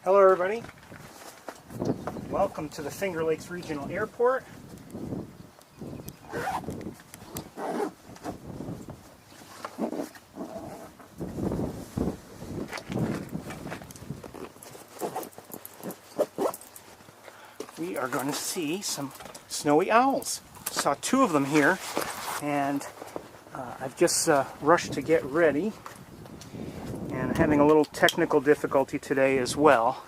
Hello everybody, welcome to the Finger Lakes Regional Airport. We are going to see some snowy owls. Saw two of them here, and I've just rushed to get ready. And having a little technical difficulty today as well,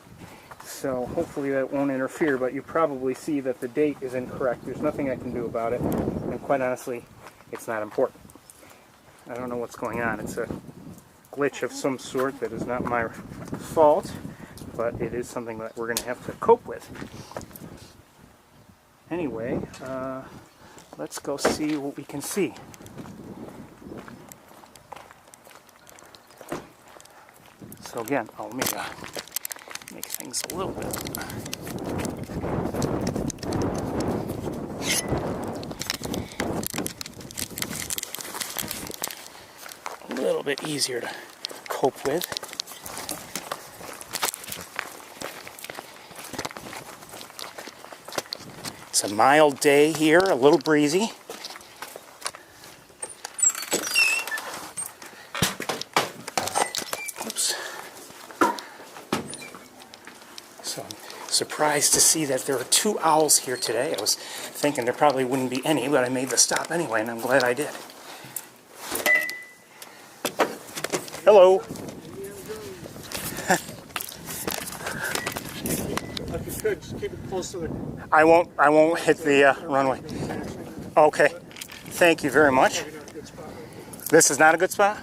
so hopefully that won't interfere, but you probably see that the date is incorrect. There's nothing I can do about it, and quite honestly, it's not important. I don't know what's going on. It's a glitch of some sort that is not my fault, but it is something that we're going to have to cope with. Anyway, let's go see what we can see. So again, let me make things a little bit easier to cope with. It's a mild day here, a little breezy. Surprised to see that there are two owls here today. I was thinking there probably wouldn't be any, but I made the stop anyway, and I'm glad I did. Hello. If you could, just keep it close to the... I won't hit the runway. Okay. Thank you very much. This is not a good spot?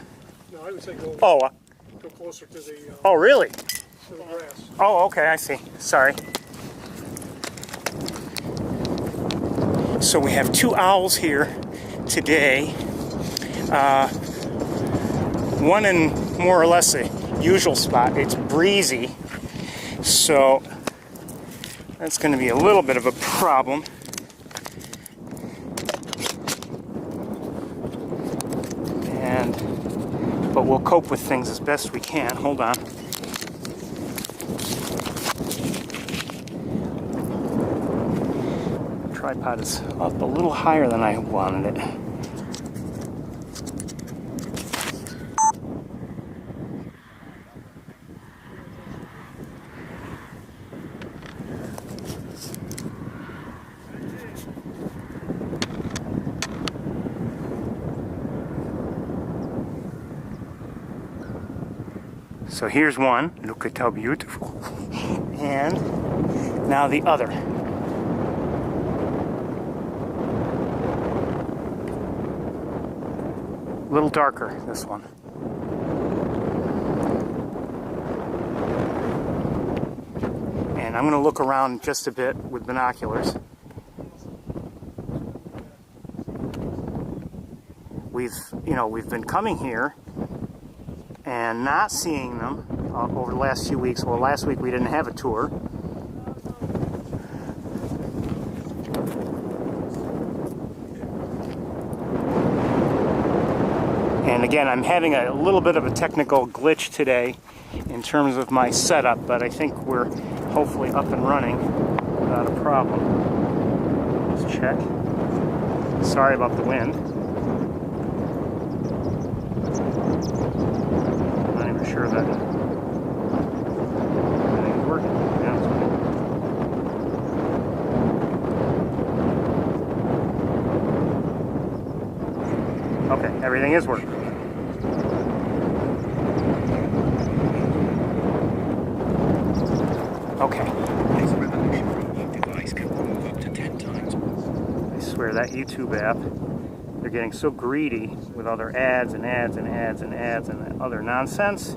No, I would say go closer to the... oh, really? To the grass. Oh, okay, I see. Sorry. So we have two owls here today. One in more or less a usual spot. It's breezy, so that's going to be a little bit of a problem. But we'll cope with things as best we can. Hold on. Tripod is up a little higher than I wanted it. So here's one. Look at how beautiful. And now the other. A little darker, this one. And I'm going to look around just a bit with binoculars. We've been coming here and not seeing them over the last few weeks. Well, last week we didn't have a tour. And again, I'm having a little bit of a technical glitch today in terms of my setup, but I think we're hopefully up and running without a problem. Let's check. Sorry about the wind. I'm not even sure that everything's working. Yeah, it's working. Okay, everything is working. Okay. Device can move up to 10 times. I swear that YouTube app, they're getting so greedy with all their ads and ads and ads and ads and other nonsense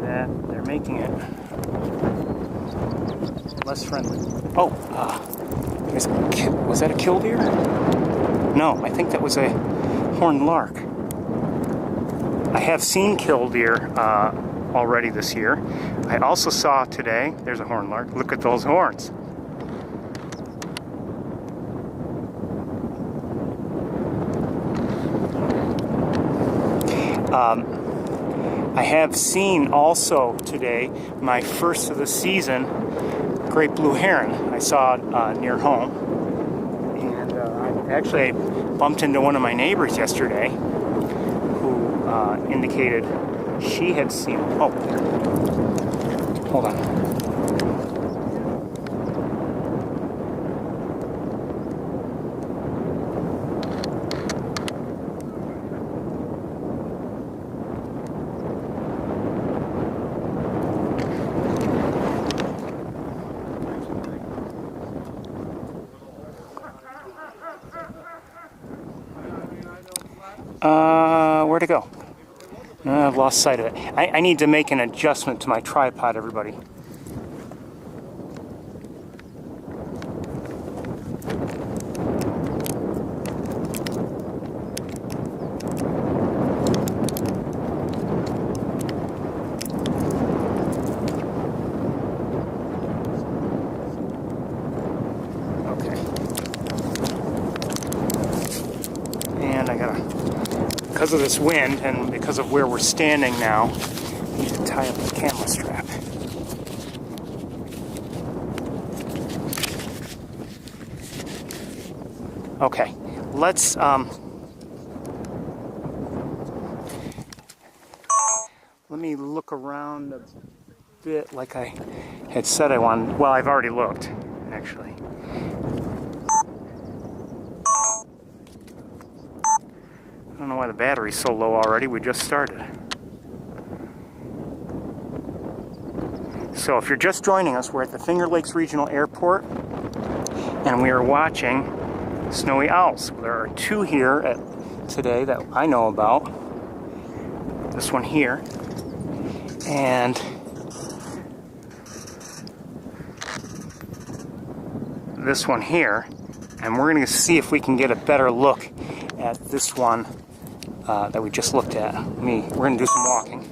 that they're making it less friendly. Oh, was that a killdeer? No, I think that was a horned lark. I have seen killdeer already this year. I also saw today, there's a horned lark. Look at those horns. I have seen also today my first of the season great blue heron. I saw it near home, and I bumped into one of my neighbors yesterday who indicated she had seen. Oh, hold on. Where'd it go? I've lost sight of it. I need to make an adjustment to my tripod, everybody. Okay. And I gotta, because of this wind and because of where we're standing now, I need to tie up the camera strap. Okay, let's let me look around a bit like I had said I wanted. Well, I've already looked, actually. I don't know why the battery's so low already. We just started. So if you're just joining us, we're at the Finger Lakes Regional Airport, and we are watching snowy owls. There are two here today that I know about. This one here, and this one here, and we're going to see if we can get a better look at this one that we just looked at. We're going to do some walking.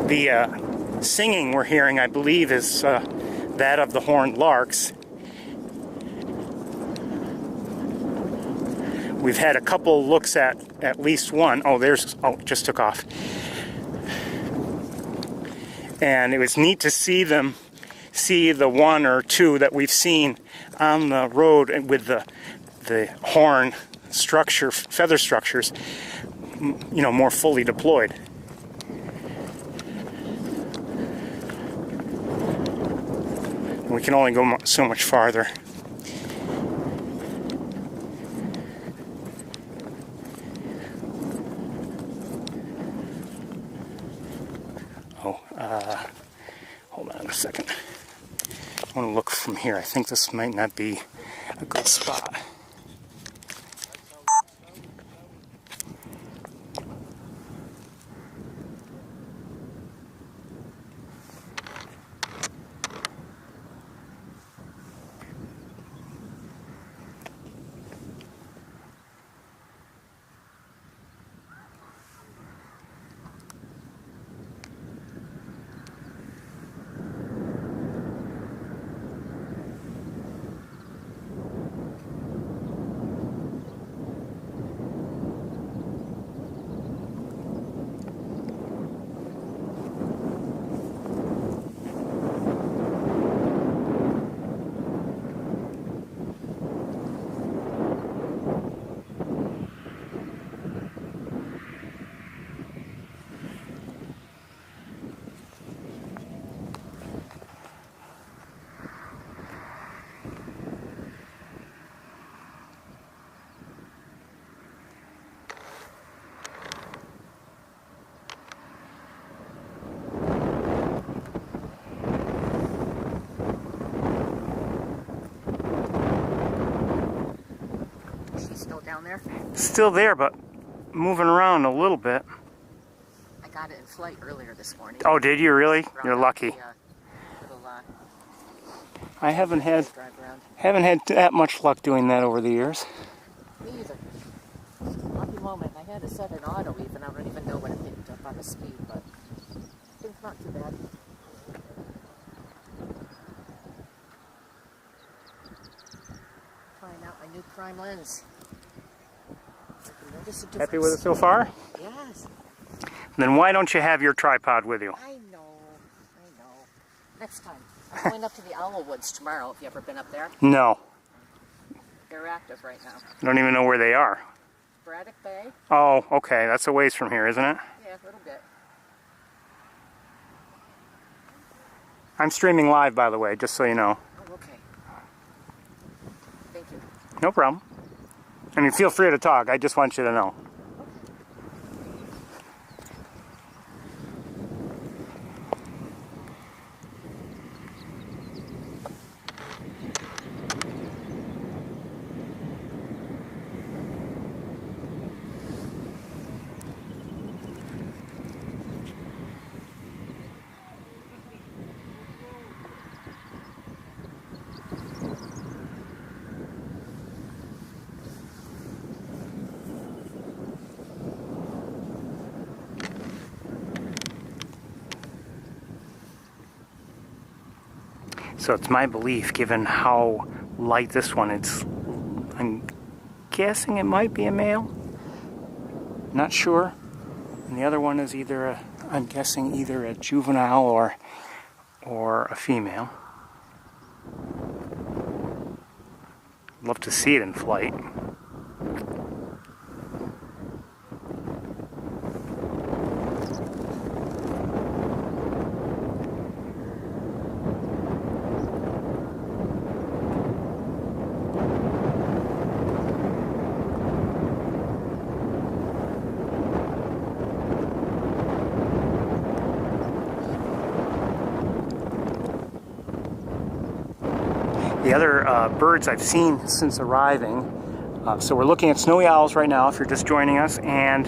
The singing we're hearing, I believe, is that of the horned larks. We've had a couple looks at least one. Oh, just took off. And it was neat to see the one or two that we've seen on the road with the horn structure, feather structures, more fully deployed. We can only go so much farther. Hold on a second. I want to look from here. I think this might not be a good spot. Down there? Still there, but moving around a little bit. I got it in flight earlier this morning. Oh, did you really? You're lucky. I haven't had that much luck doing that over the years. Me either. Lucky moment. I had it set in auto even. I don't even know what it picked up on the speed, but it's not too bad. Trying out my new prime lens. I can notice a difference. Happy with it so far? Yes. Then why don't you have your tripod with you? I know. Next time. I'm going up to the Owl Woods tomorrow. Have you ever been up there? No. They're active right now. I don't even know where they are. Braddock Bay? Oh, okay. That's a ways from here, isn't it? Yeah, a little bit. I'm streaming live, by the way, just so you know. Oh, okay. Thank you. No problem. I mean, feel free to talk. I just want you to know. So it's my belief, given how light this one is, I'm guessing it might be a male. Not sure. And the other one is either I'm guessing either a juvenile or a female. Love to see it in flight. The other birds I've seen since arriving, so we're looking at snowy owls right now if you're just joining us, and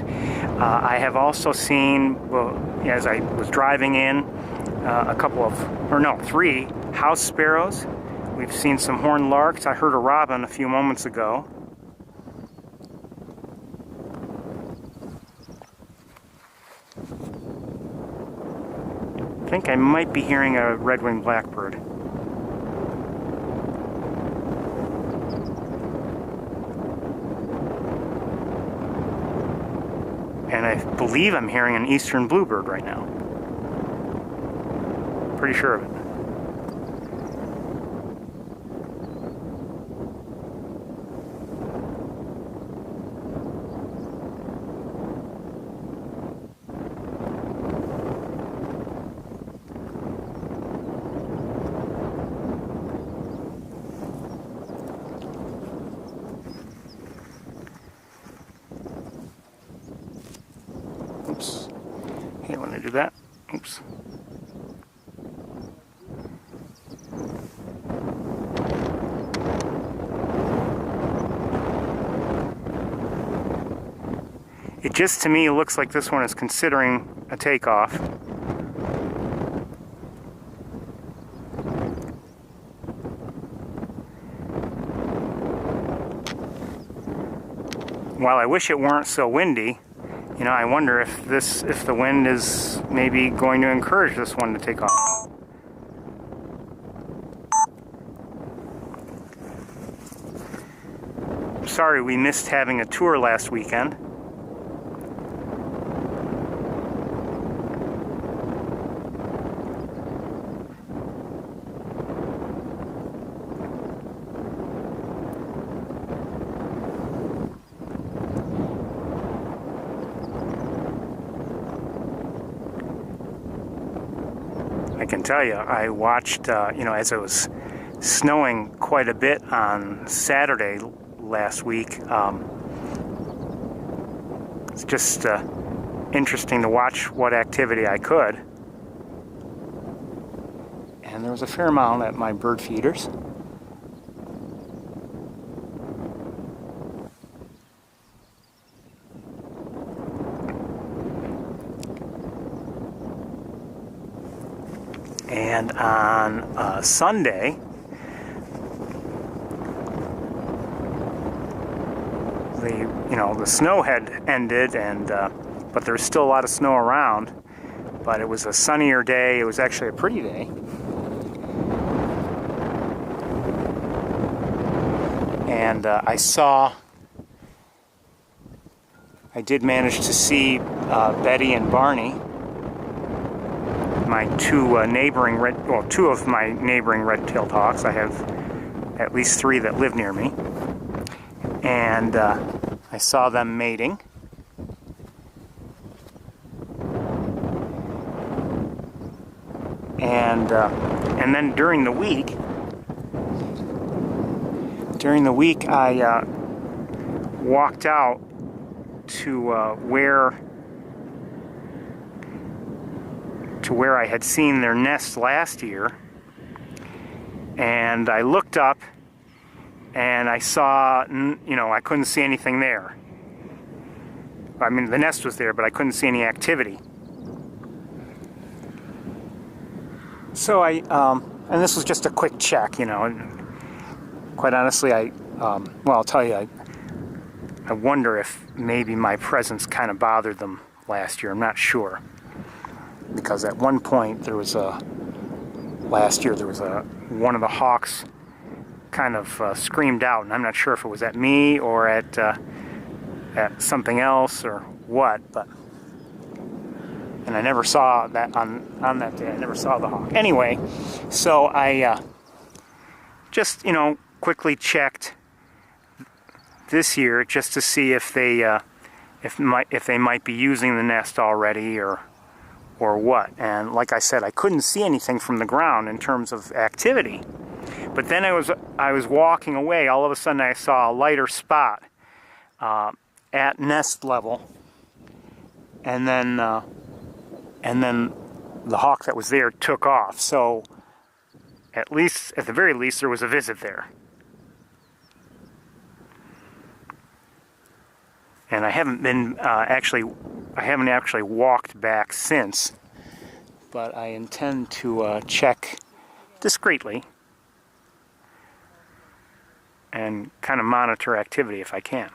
I have also seen, well, as I was driving in, a couple of, or no, 3 house sparrows. We've seen some horned larks. I heard a robin a few moments ago. I think I might be hearing a red-winged blackbird. And I believe I'm hearing an eastern bluebird right now. Pretty sure of it. Oops. Hey, when I do that. Oops. It just, to me, looks like this one is considering a takeoff. While I wish it weren't so windy, you know, I wonder if the wind is maybe going to encourage this one to take off. Sorry we missed having a tour last weekend. I can tell you, I watched, you know, as it was snowing quite a bit on Saturday last week. It's just interesting to watch what activity I could. And there was a fair amount at my bird feeders. And on Sunday, the snow had ended, and but there's still a lot of snow around. But it was a sunnier day. It was actually a pretty day. And I did manage to see Betty and Barney, my two of my neighboring red-tailed hawks. I have at least 3 that live near me. And I saw them mating. And then during the week I walked out to where I had seen their nest last year, and I looked up and I saw, I couldn't see anything there. I mean, the nest was there, but I couldn't see any activity. So and this was just a quick check, and quite honestly, I'll tell you, I wonder if maybe my presence kind of bothered them last year. I'm not sure. Because at one point last year there was one of the hawks kind of screamed out, and I'm not sure if it was at me or at something else or what, and I never saw that on that day. I never saw the hawk. Anyway, so I just quickly checked this year just to see if they might be using the nest already or what. And like I said, I couldn't see anything from the ground in terms of activity. But then I was walking away. All of a sudden, I saw a lighter spot at nest level, and then the hawk that was there took off. So at the very least, there was a visit there. And I haven't actually walked back since, but I intend to check discreetly and kind of monitor activity if I can.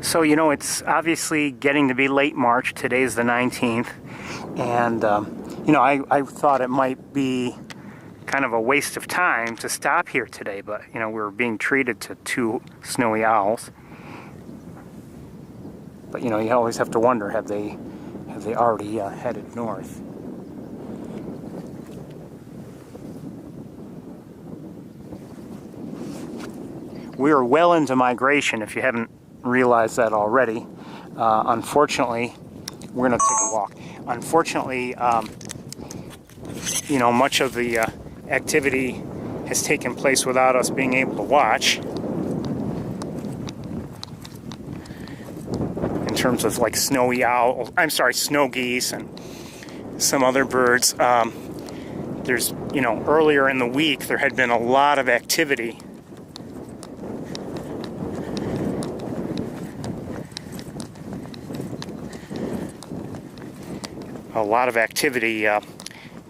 So, it's obviously getting to be late March. Today's the 19th. And, I thought it might be kind of a waste of time to stop here today. But, we're being treated to 2 snowy owls. But, you always have to wonder, have they already headed north? We are well into migration, if you haven't realized that already. Unfortunately, we're going to take a walk. Unfortunately, much of the activity has taken place without us being able to watch. In terms of like snow geese and some other birds. There's, earlier in the week there had been a lot of activity.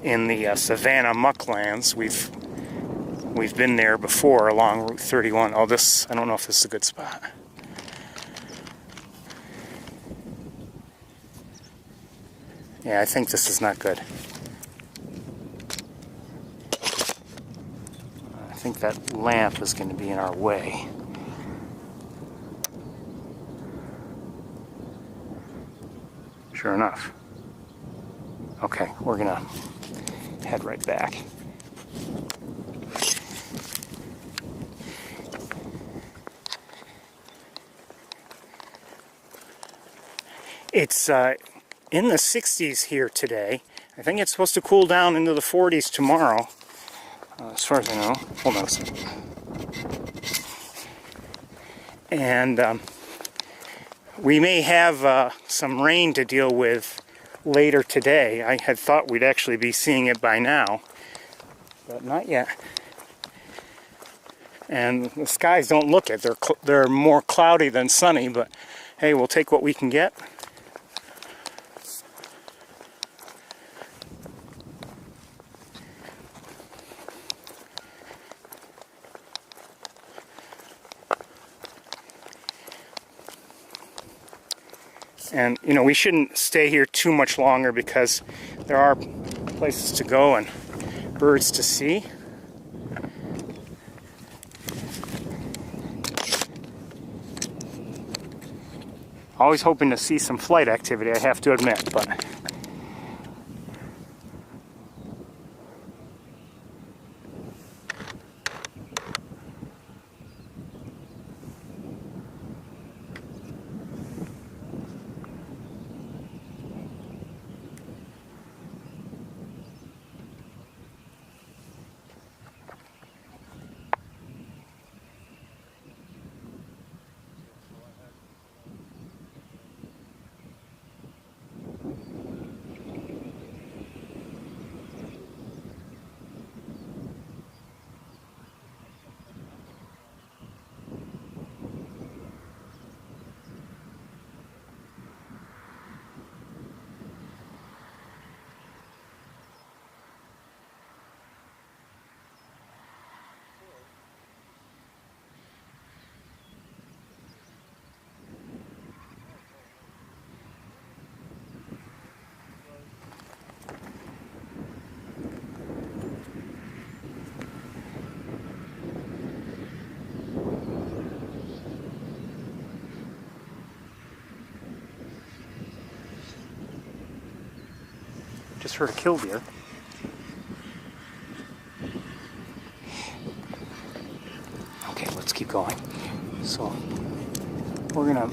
In the Savannah mucklands. We've been there before along Route 31. I don't know if this is a good spot. Yeah, I think this is not good. I think that lamp is going to be in our way. Sure enough. Okay, we're gonna head right back. It's in the 60s here today. I think it's supposed to cool down into the 40s tomorrow, as far as I know. Hold on a second. And we may have some rain to deal with later today. I had thought we'd actually be seeing it by now, but not yet. And the skies don't look it. They're more cloudy than sunny, but hey, we'll take what we can get. And, you know, we shouldn't stay here too much longer because there are places to go and birds to see. Always hoping to see some flight activity, I have to admit, but just heard a killdeer. Okay, let's keep going. So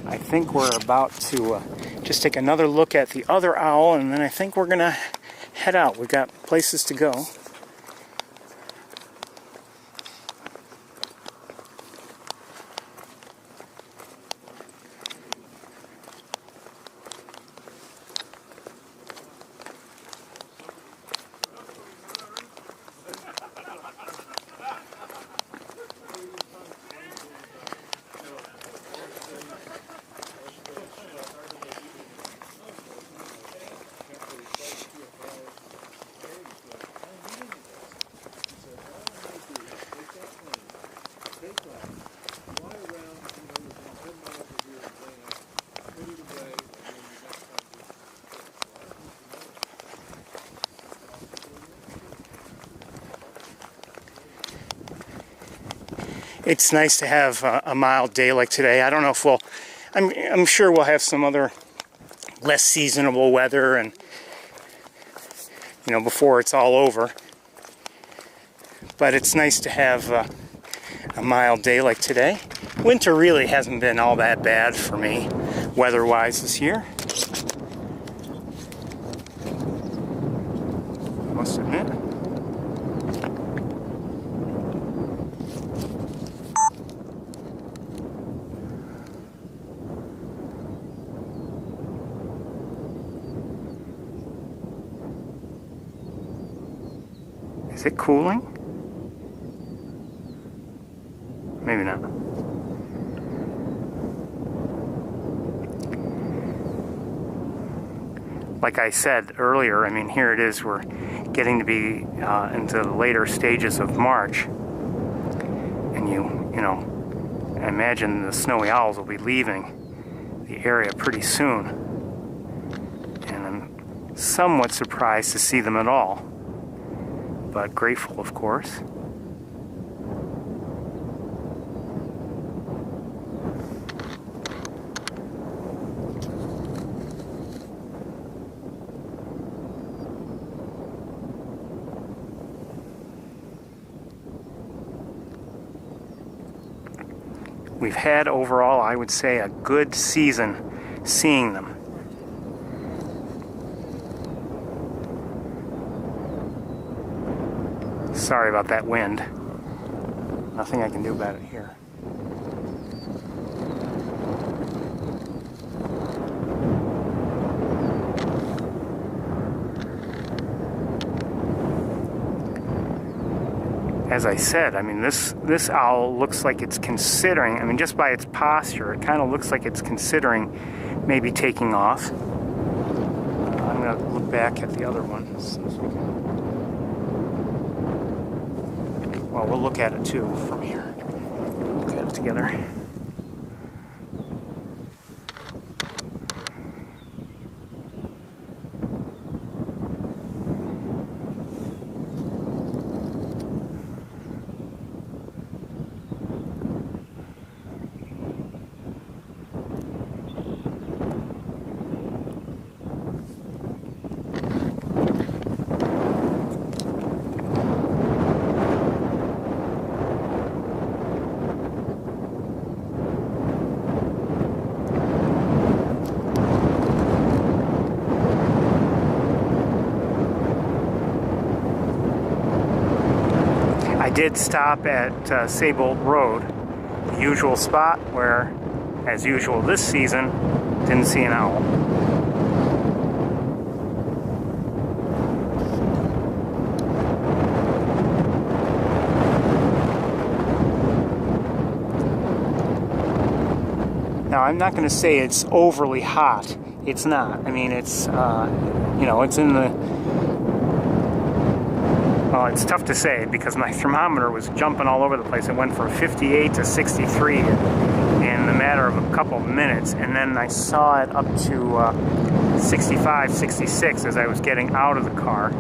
I think we're about to just take another look at the other owl, and then I think we're gonna head out. We've got places to go. It's nice to have a mild day like today. I don't know if I'm sure we'll have some other less seasonable weather, and you know, before it's all over. But it's nice to have a mild day like today. Winter really hasn't been all that bad for me, weather-wise, this year. I must admit. Is it cooling? Maybe not. Like I said earlier, I mean, here it is, we're getting to be into the later stages of March. And you know, I imagine the snowy owls will be leaving the area pretty soon. And I'm somewhat surprised to see them at all, but grateful, of course. We've had overall, I would say, a good season seeing them. Sorry about that wind. Nothing I can do about it here. as I said, I mean, this owl looks like it's considering, I mean, just by its posture, it kind of looks like it's considering maybe taking off. I'm going to look back at the other one. See if we can... Well, we'll look at it too from here. Look at it together. I did stop at Saybolt Road, the usual spot where, as usual this season, didn't see an owl. Now, I'm not going to say it's overly hot. It's not. I mean, it's, you know, it's in the... Well, it's tough to say because my thermometer was jumping all over the place. It went from 58 to 63 in the matter of a couple minutes, and then I saw it up to 65, 66 as I was getting out of the car.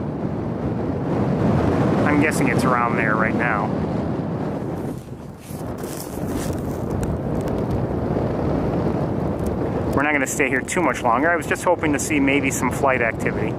I'm guessing it's around there right now. We're not going to stay here too much longer. I was just hoping to see maybe some flight activity.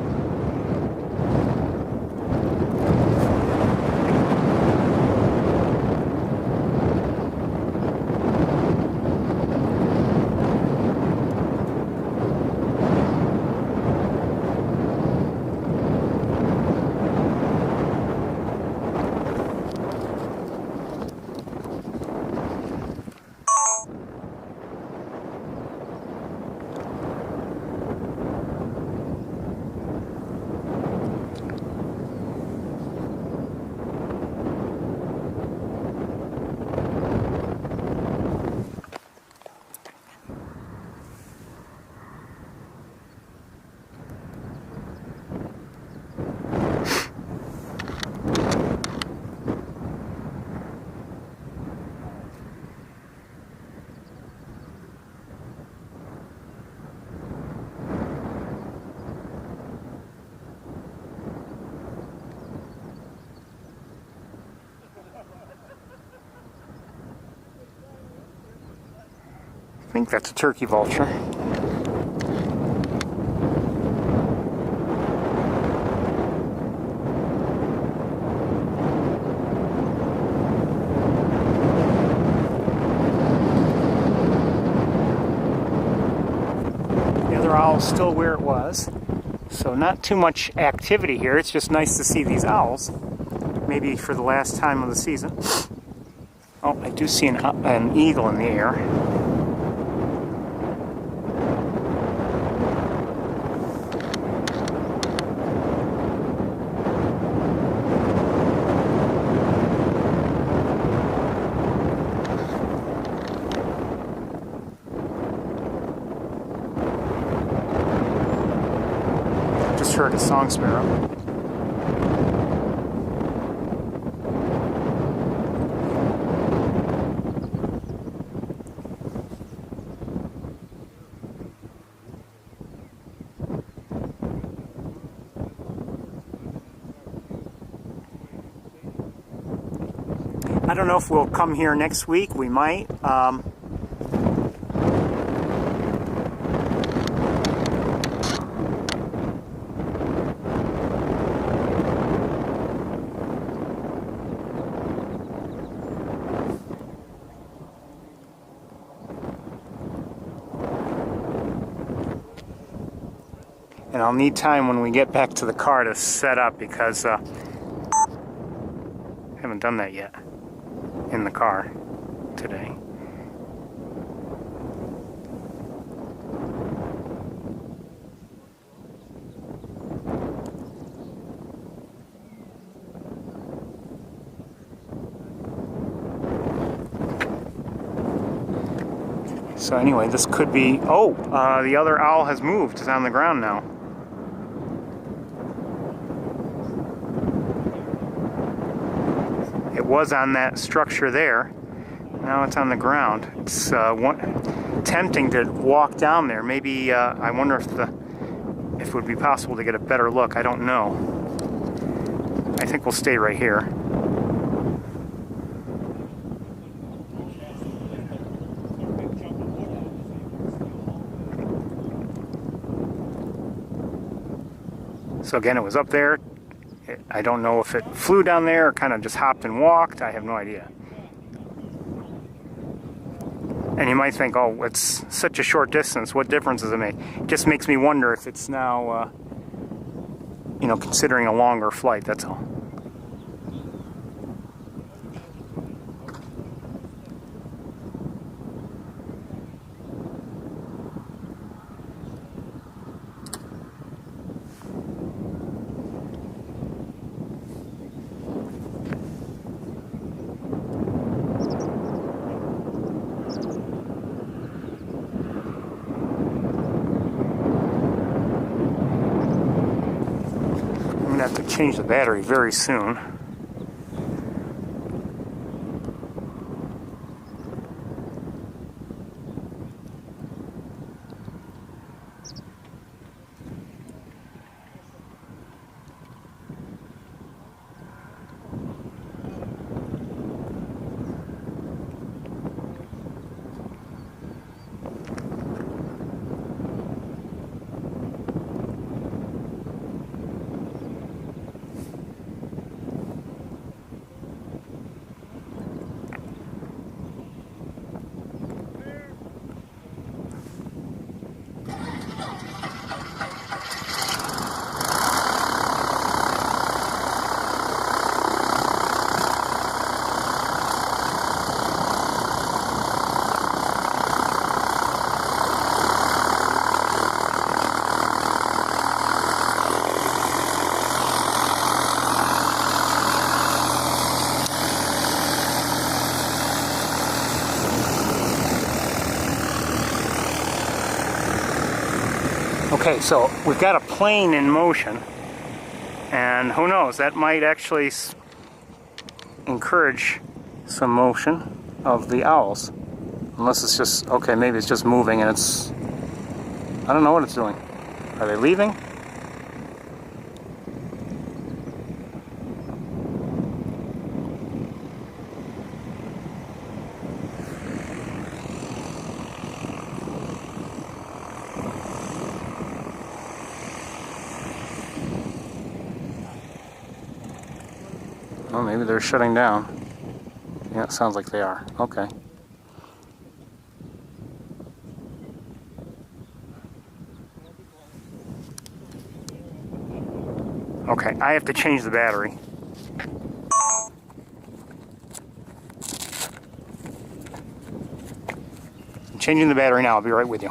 I think that's a turkey vulture. The other owl's still where it was, so not too much activity here. It's just nice to see these owls, maybe for the last time of the season. Oh, I do see an eagle in the air. Heard a song sparrow. I don't know if we'll come here next week. We might. And I'll need time when we get back to the car to set up because I haven't done that yet in the car today. So anyway, this could be, the other owl has moved. It's on the ground now. It was on that structure there. Now it's on the ground. It's tempting to walk down there. Maybe, I wonder if it would be possible to get a better look. I don't know. I think we'll stay right here. So again, it was up there. I don't know if it flew down there or kind of just hopped and walked. I have no idea. And you might think, oh, it's such a short distance. What difference does it make? It just makes me wonder if it's now, considering a longer flight, that's all. I'm going to have to change the battery very soon. Okay, so we've got a plane in motion, and who knows, that might actually encourage some motion of the owls. Unless it's just, okay, maybe it's just moving and it's, I don't know what it's doing. Are they leaving? Oh, maybe they're shutting down. Yeah, it sounds like they are. Okay. Okay, I have to change the battery. I'm changing the battery now. I'll be right with you.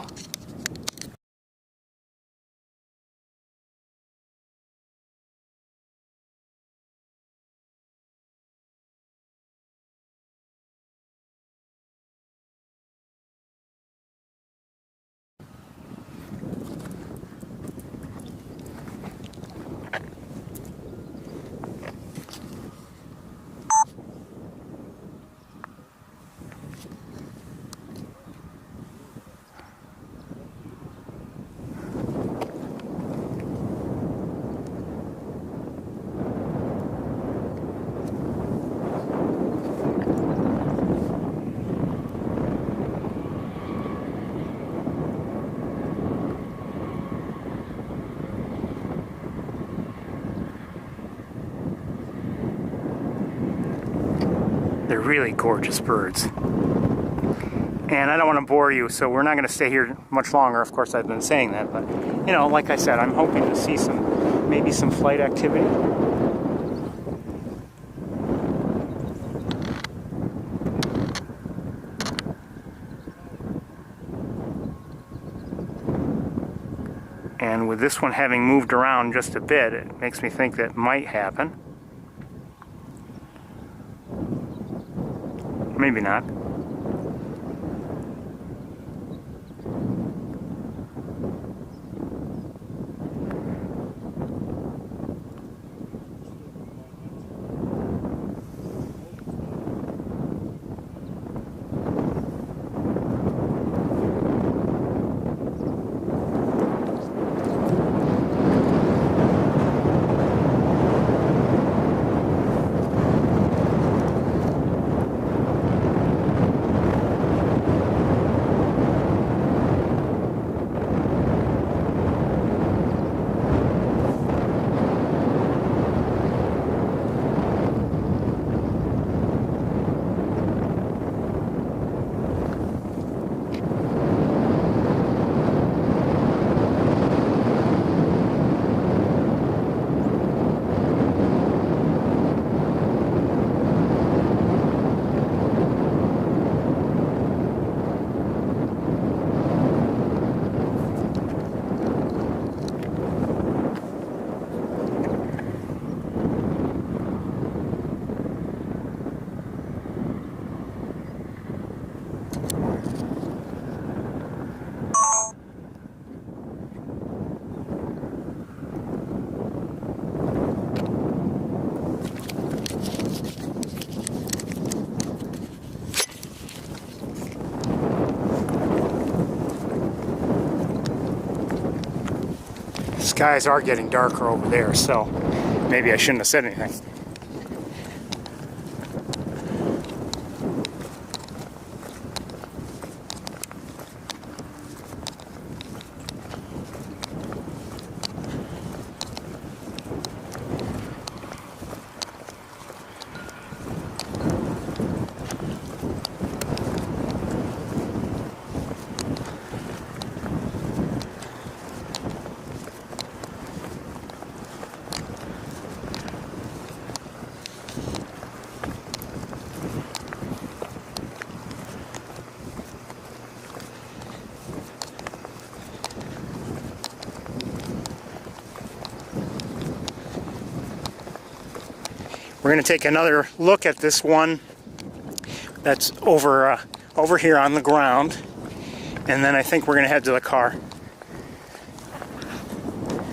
They're really gorgeous birds. And I don't want to bore you, so we're not going to stay here much longer. Of course, I've been saying that, but, like I said, I'm hoping to see maybe some flight activity. And with this one having moved around just a bit, it makes me think that might happen. Maybe not. skies are getting darker over there, so maybe I shouldn't have said anything. We're going to take another look at this one that's over here on the ground, and then I think we're going to head to the car.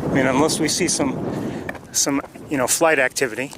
I mean, unless we see some flight activity.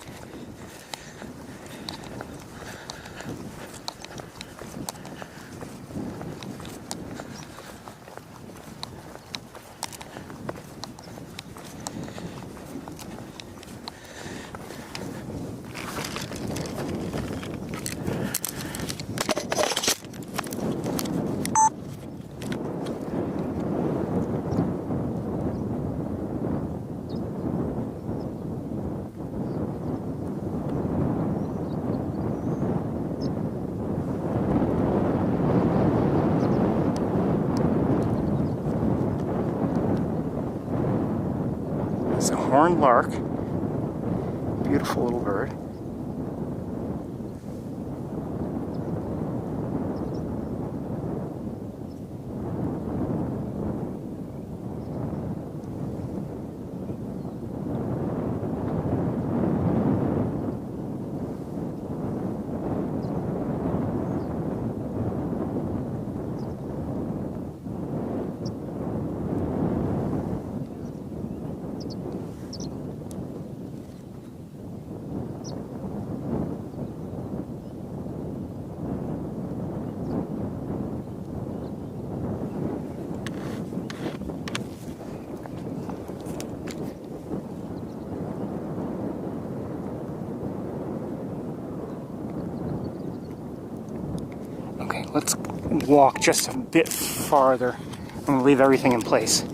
It's a horned lark. Beautiful little bird. Okay, let's walk just a bit farther and leave everything in place.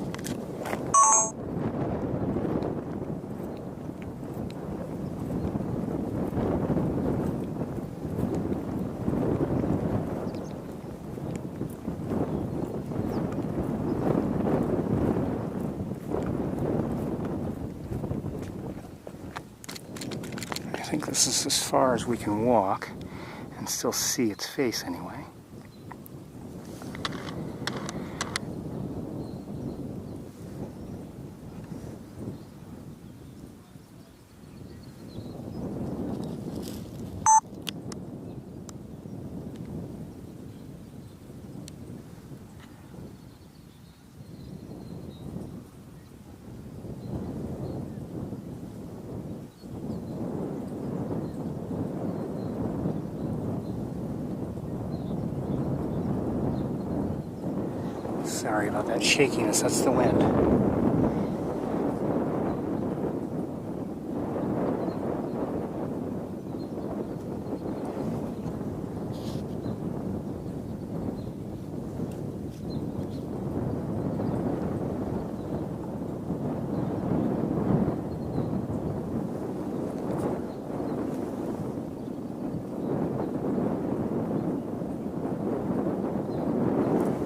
I think this is as far as we can walk and still see its face anyway. Sorry about that shakiness, that's the wind.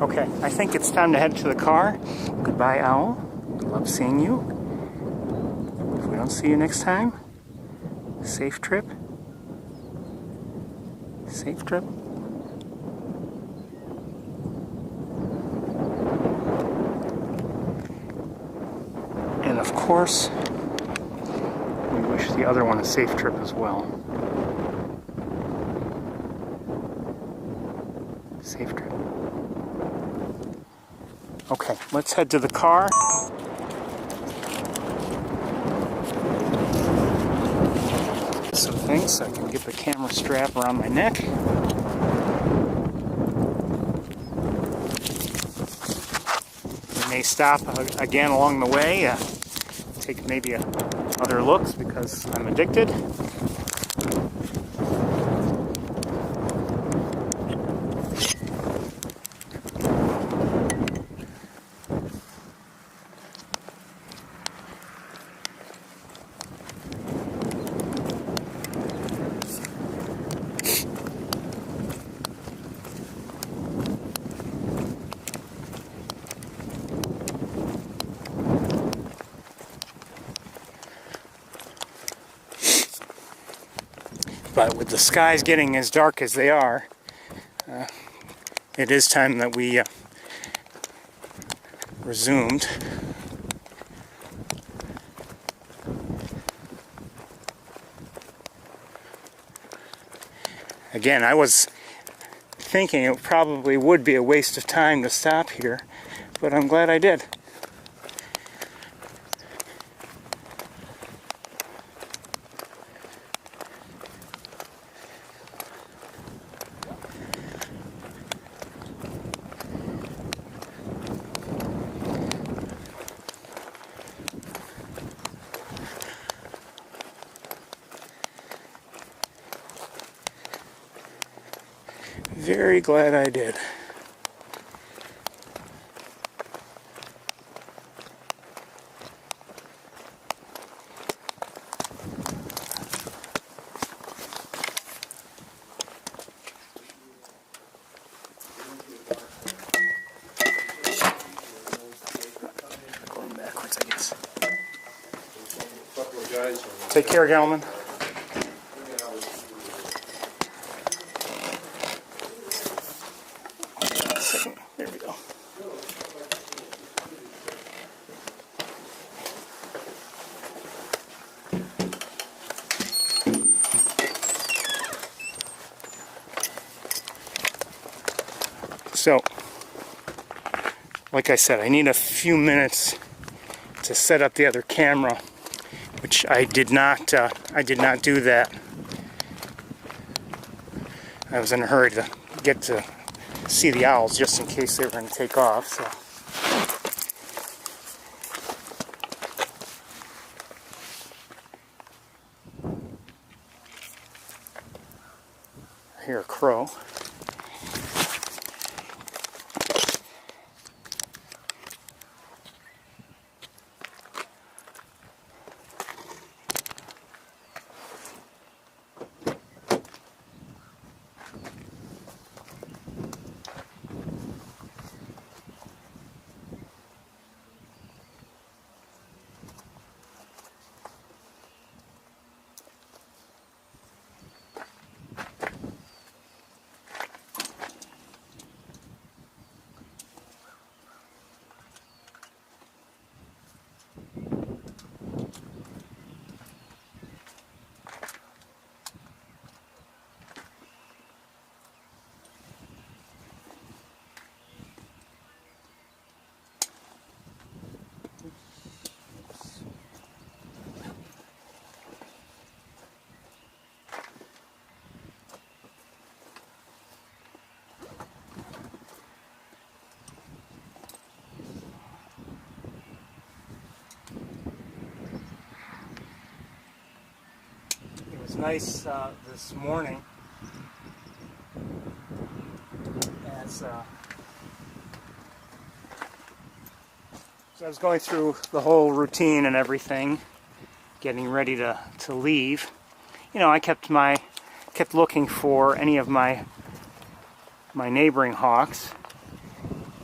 Okay, I think it's time to head to the car. Goodbye, owl. Love seeing you. If we don't see you next time, safe trip. Safe trip. And of course, we wish the other one a safe trip as well. Safe trip. Okay, let's head to the car. Some things so I can get the camera strap around my neck. We may stop again along the way. take maybe other looks because I'm addicted. But with the skies getting as dark as they are, it is time that we resumed. Again, I was thinking it probably would be a waste of time to stop here, but I'm glad I did. Very glad I did. Going backwards, I guess. Take care, gentlemen. There we go. So, like I said, I need a few minutes to set up the other camera, which I did not do that. I was in a hurry to get to see the owls just in case they were going to take off. So. I hear a crow. It was nice this morning as so I was going through the whole routine and everything, getting ready to leave. You know, I kept looking for any of my neighboring hawks.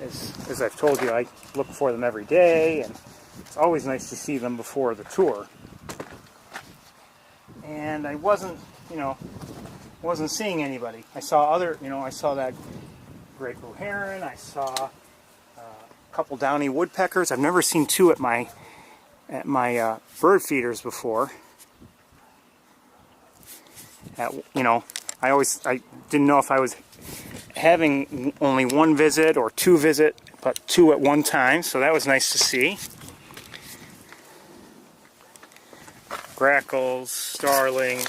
As I've told you, I look for them every day, and it's always nice to see them before the tour. And I wasn't seeing anybody. I saw I saw that great blue heron. I saw a couple downy woodpeckers. I've never seen two at my bird feeders before. I didn't know if I was having only one visit or two but two at one time. So that was nice to see. Grackles, starlings.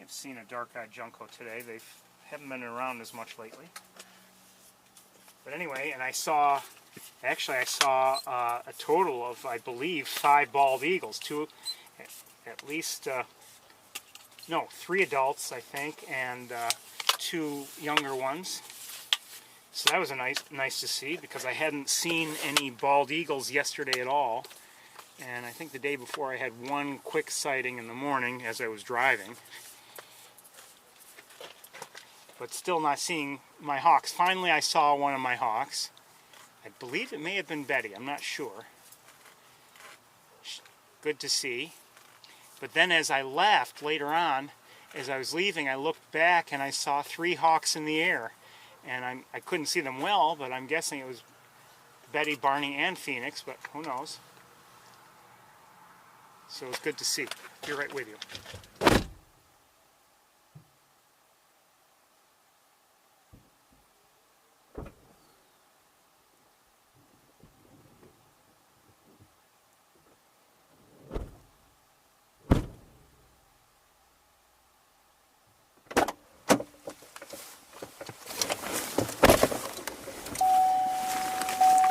have seen a dark-eyed junco today. They haven't been around as much lately. But anyway, and I saw a total of, I believe, 5 bald eagles. At least, no, 3 adults, I think, and 2 younger ones. So that was nice to see, because I hadn't seen any bald eagles yesterday at all. And I think the day before I had 1 quick sighting in the morning as I was driving. But still not seeing my hawks. Finally I saw one of my hawks. I believe it may have been Betty, I'm not sure. Good to see. But then as I left later on, as I was leaving, I looked back and I saw 3 hawks in the air. And I couldn't see them well, but I'm guessing it was Betty, Barney, and Phoenix, but who knows. So it's good to see. Be right with you.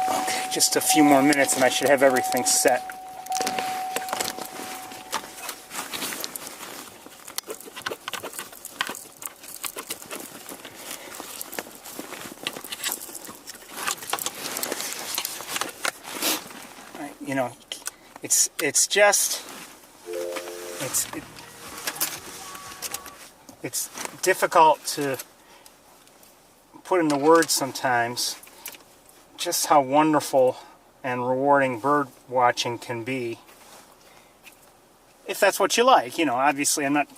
Okay, just a few more minutes and I should have everything set. You know, it's difficult to put into words sometimes just how wonderful and rewarding bird watching can be, if that's what you like. You know, obviously I'm not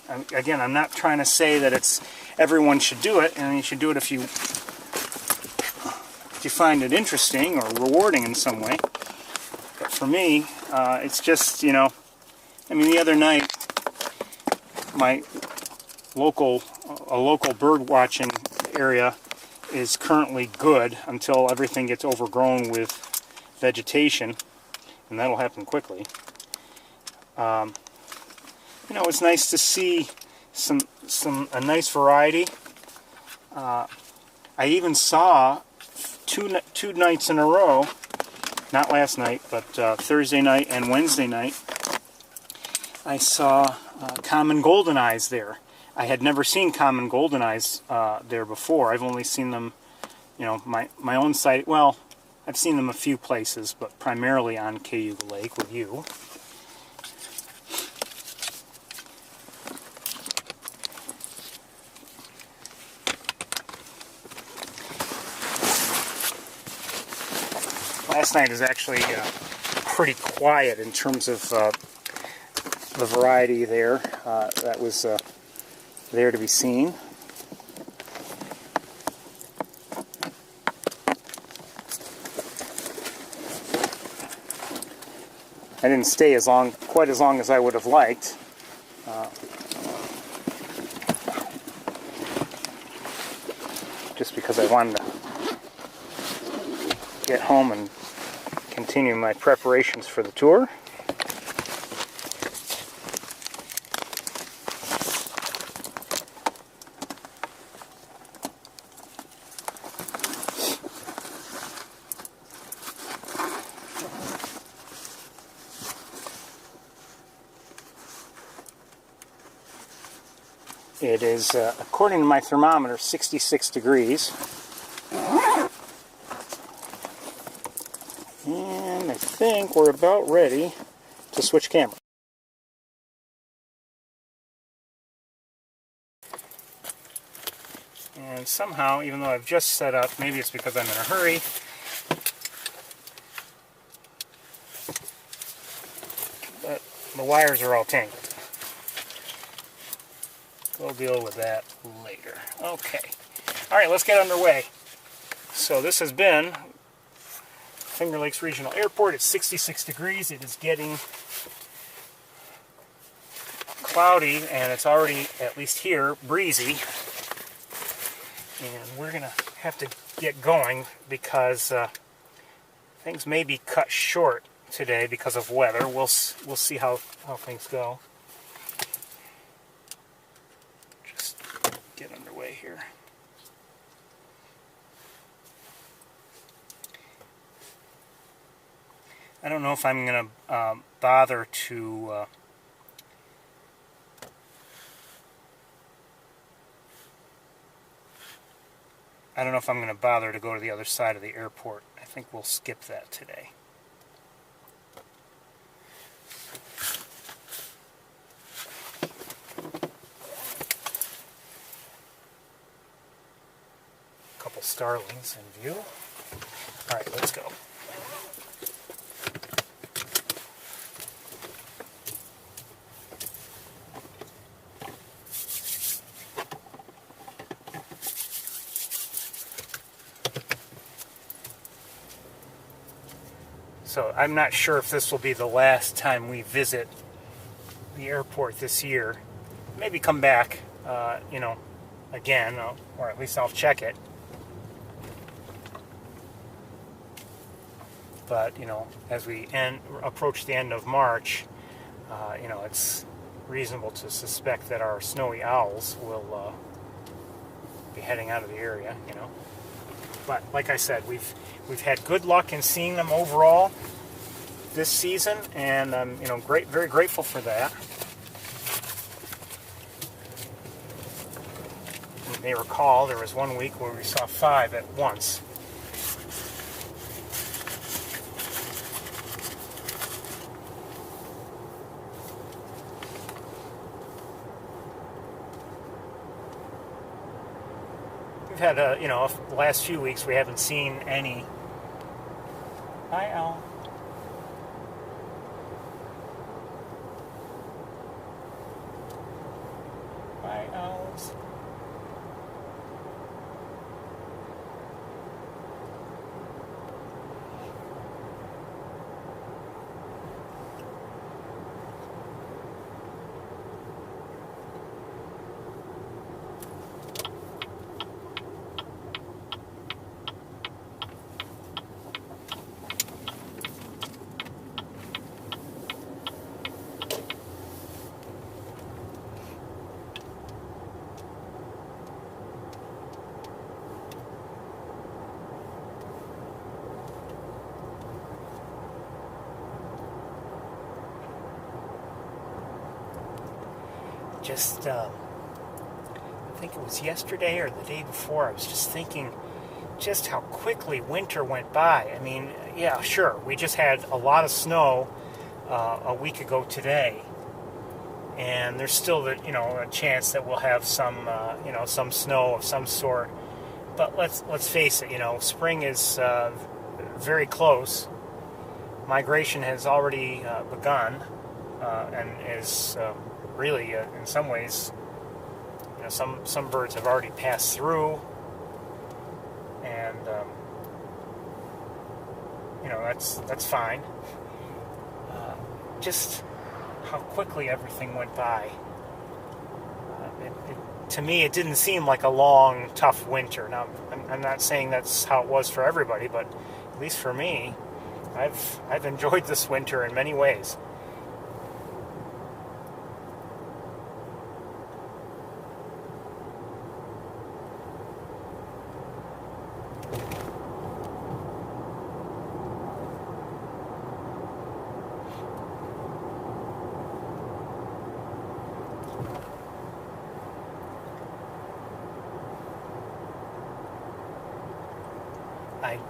trying to say that everyone should do it, and you should do it if you find it interesting or rewarding in some way. But for me, it's just, you know, I mean, the other night, a local bird watching area is currently good until everything gets overgrown with vegetation, and that'll happen quickly. You know, it's nice to see a nice variety. I even saw two nights in a row. Not last night, but Thursday night and Wednesday night, I saw common golden eyes there. I had never seen common golden eyes there before. I've only seen them, you know, my own site. Well, I've seen them a few places, but primarily on Cayuga Lake with you. Last night was actually pretty quiet in terms of the variety there that was there to be seen. I didn't stay quite as long as I would have liked. Just because I wanted to get home and continue my preparations for the tour. It is, according to my thermometer, 66 degrees. And I think we're about ready to switch camera. And somehow, even though I've just set up, maybe it's because I'm in a hurry, but the wires are all tangled. We'll deal with that later. Okay. Alright, let's get underway. So this has been Finger Lakes Regional Airport. It's 66 degrees. It is getting cloudy, and it's already, at least here, breezy. And we're going to have to get going because things may be cut short today because of weather. We'll see how things go. I don't know if I'm going to bother to I don't know if I'm going to bother to go to the other side of the airport. I think we'll skip that today. A couple starlings in view. All right, let's go. So I'm not sure if this will be the last time we visit the airport this year. Maybe come back, again, or at least I'll check it. But, as we approach the end of March, it's reasonable to suspect that our snowy owls will be heading out of the area, But like I said, we've had good luck in seeing them overall this season, and I'm very grateful for that. You may recall there was one week where we saw 5 at once. We've had, the last few weeks we haven't seen any. Hi, Al. Hi, owls. I think it was yesterday or the day before, I was just thinking just how quickly winter went by. I mean, yeah, sure, we just had a lot of snow a week ago today, and there's still a chance that we'll have some some snow of some sort. But let's face it, spring is very close. Migration has already begun and is really, in some ways, some birds have already passed through, and that's fine. Just how quickly everything went by. To me, it didn't seem like a long, tough winter. Now, I'm not saying that's how it was for everybody, but at least for me, I've enjoyed this winter in many ways. I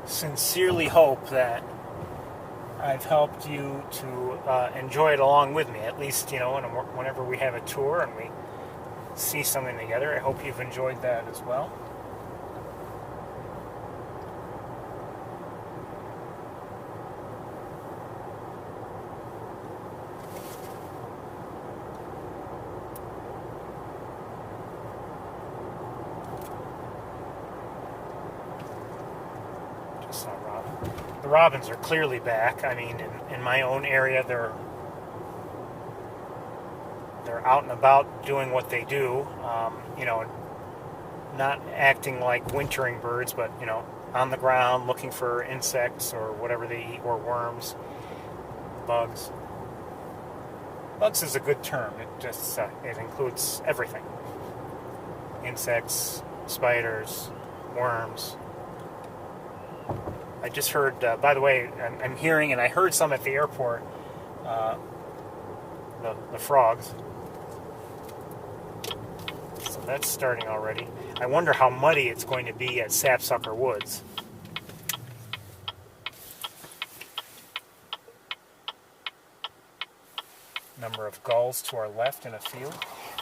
sincerely hope that I've helped you to enjoy it along with me, at least, whenever we have a tour and we see something together. I hope you've enjoyed that as well. The robins are clearly back. I mean, in my own area, they're out and about doing what they do. Not acting like wintering birds, but on the ground looking for insects or whatever they eat, or worms, bugs. Bugs is a good term. It just it includes everything: insects, spiders, worms. I just heard, by the way, I'm hearing, and I heard some at the airport, the frogs. So that's starting already. I wonder how muddy it's going to be at Sapsucker Woods. Number of gulls to our left in a field.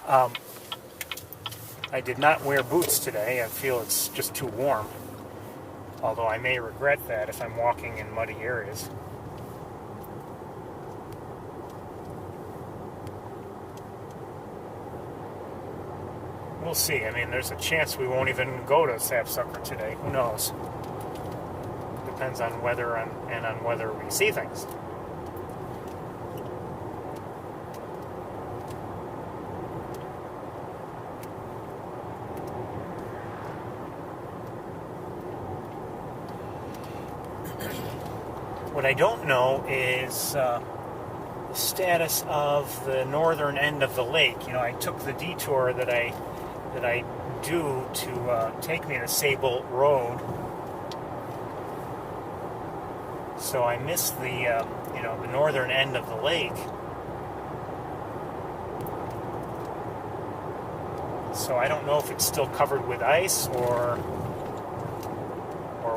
I did not wear boots today. I feel it's just too warm. Although I may regret that if I'm walking in muddy areas. We'll see. I mean, there's a chance we won't even go to Sapsucker today. Who knows? Depends on weather and on whether we see things. What I don't know is the status of the northern end of the lake. You know, I took the detour that I do to take me to Sable Road, so I missed the the northern end of the lake. So I don't know if it's still covered with ice or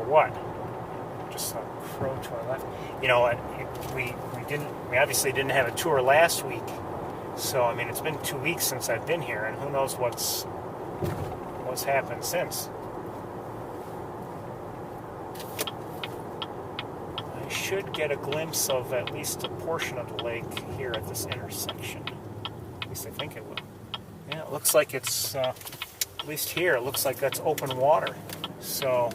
what. Just a crow to our left. You know, we obviously didn't have a tour last week, so I mean it's been 2 weeks since I've been here, and who knows what's happened since. I should get a glimpse of at least a portion of the lake here at this intersection. At least I think it will. Yeah, it looks like it's at least here. It looks like that's open water. So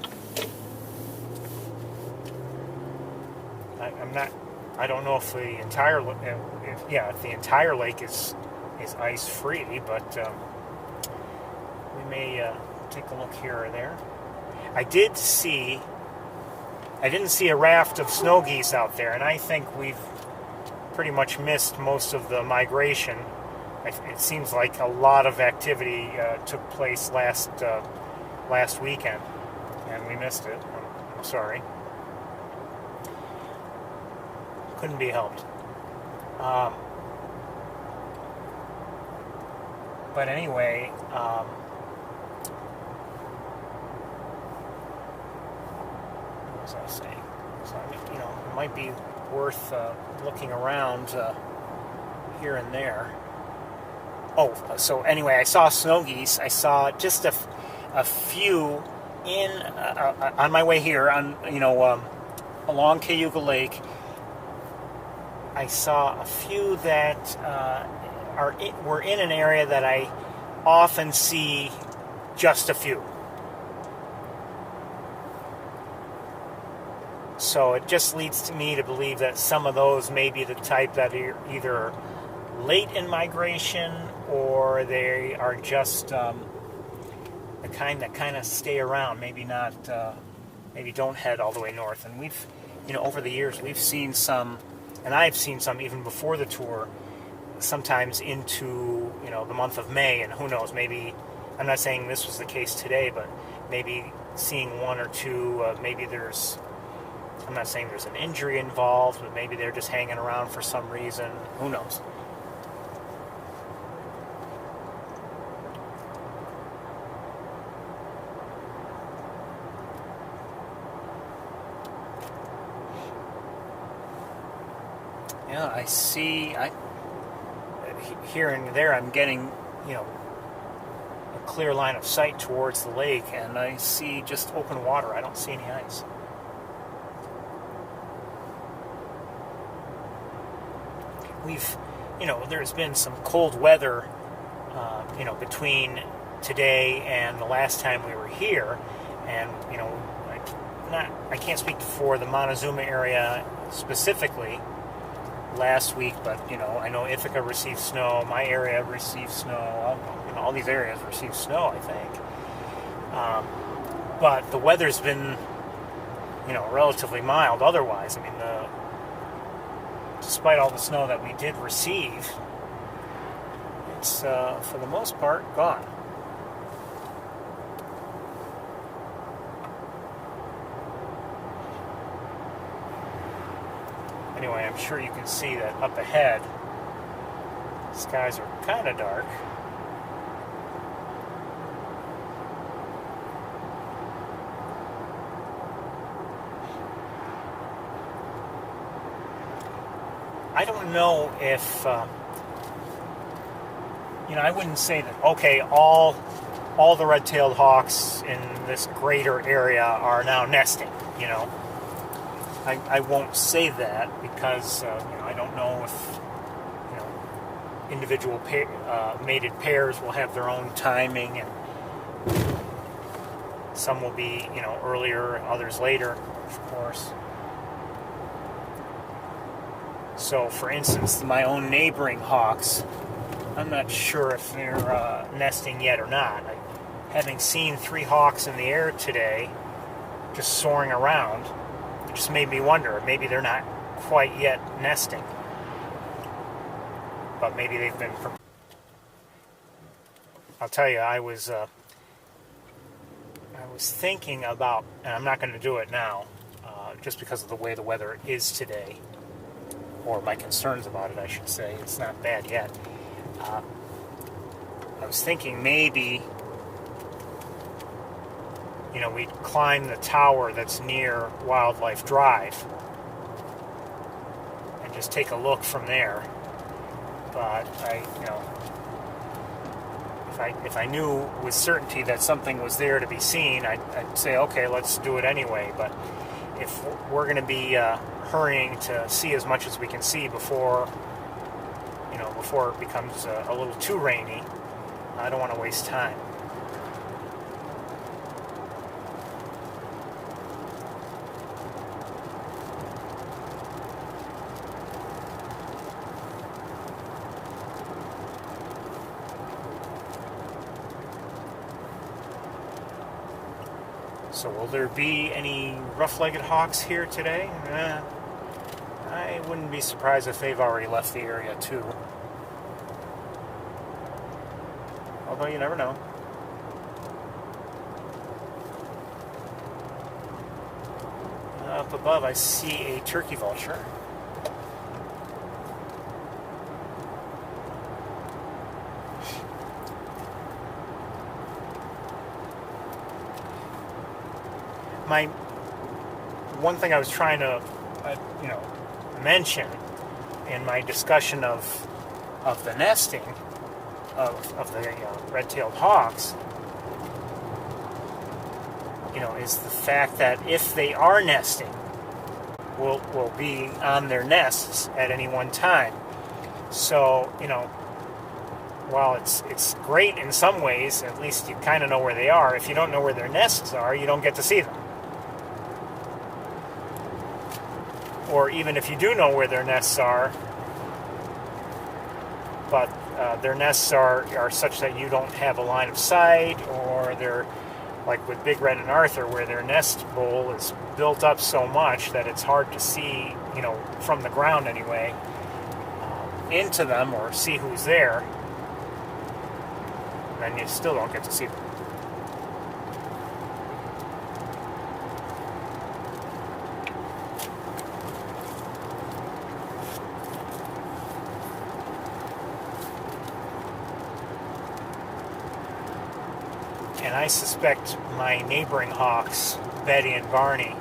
I don't know if the entire lake is ice free, but we may take a look here or there. I didn't see a raft of snow geese out there, and I think we've pretty much missed most of the migration. It seems like a lot of activity took place last weekend, and we missed it. I'm sorry. Couldn't be helped. But anyway, what was I saying? So, it might be worth looking around here and there. Oh, so anyway, I saw snow geese. I saw just a few on my way here along Cayuga Lake. I saw a few that were in an area that I often see just a few. So it just leads me to believe that some of those may be the type that are either late in migration or they are just the kind that kind of stay around, maybe don't head all the way north. And we've, over the years, we've seen some, and I've seen some even before the tour, sometimes into, the month of May, and who knows, maybe, I'm not saying this was the case today, but maybe seeing one or two, maybe I'm not saying there's an injury involved, but maybe they're just hanging around for some reason, who knows. Yeah, I see, here and there I'm getting, a clear line of sight towards the lake, and I see just open water. I don't see any ice. We've, there's been some cold weather, between today and the last time we were here, and, I can't speak for the Montezuma area specifically last week, but I know Ithaca received snow, my area received snow, all these areas received snow, I think. But the weather's been, relatively mild otherwise. I mean, despite all the snow that we did receive, it's for the most part gone. I'm sure you can see that up ahead, skies are kind of dark. I don't know if, I wouldn't say that, okay, all the red-tailed hawks in this greater area are now nesting, I won't say that because, I don't know if, individual mated pairs will have their own timing, and some will be, earlier, others later, of course. So, for instance, my own neighboring hawks, I'm not sure if they're nesting yet or not. Having seen 3 hawks in the air today, just soaring around, it just made me wonder, maybe they're not quite yet nesting. But maybe they've been... I'll tell you, I was thinking about, and I'm not going to do it now, just because of the way the weather is today, or my concerns about it, I should say. It's not bad yet. I was thinking maybe, we'd climb the tower that's near Wildlife Drive and just take a look from there. But if I knew with certainty that something was there to be seen, I'd say, okay, let's do it anyway. But if we're going to be hurrying to see as much as we can see before it becomes a little too rainy, I don't want to waste time. So will there be any rough-legged hawks here today? I wouldn't be surprised if they've already left the area too. Although you never know. Up above I see a turkey vulture. One thing I was trying to, mention in my discussion of the nesting of the red-tailed hawks, is the fact that if they are nesting, will be on their nests at any one time. So, while it's great in some ways, at least you kind of know where they are. If you don't know where their nests are, you don't get to see them. Or even if you do know where their nests are, but their nests are such that you don't have a line of sight, or they're like with Big Red and Arthur, where their nest bowl is built up so much that it's hard to see, from the ground anyway, into them or see who's there, then you still don't get to see them. And I suspect my neighboring hawks, Betty and Barney,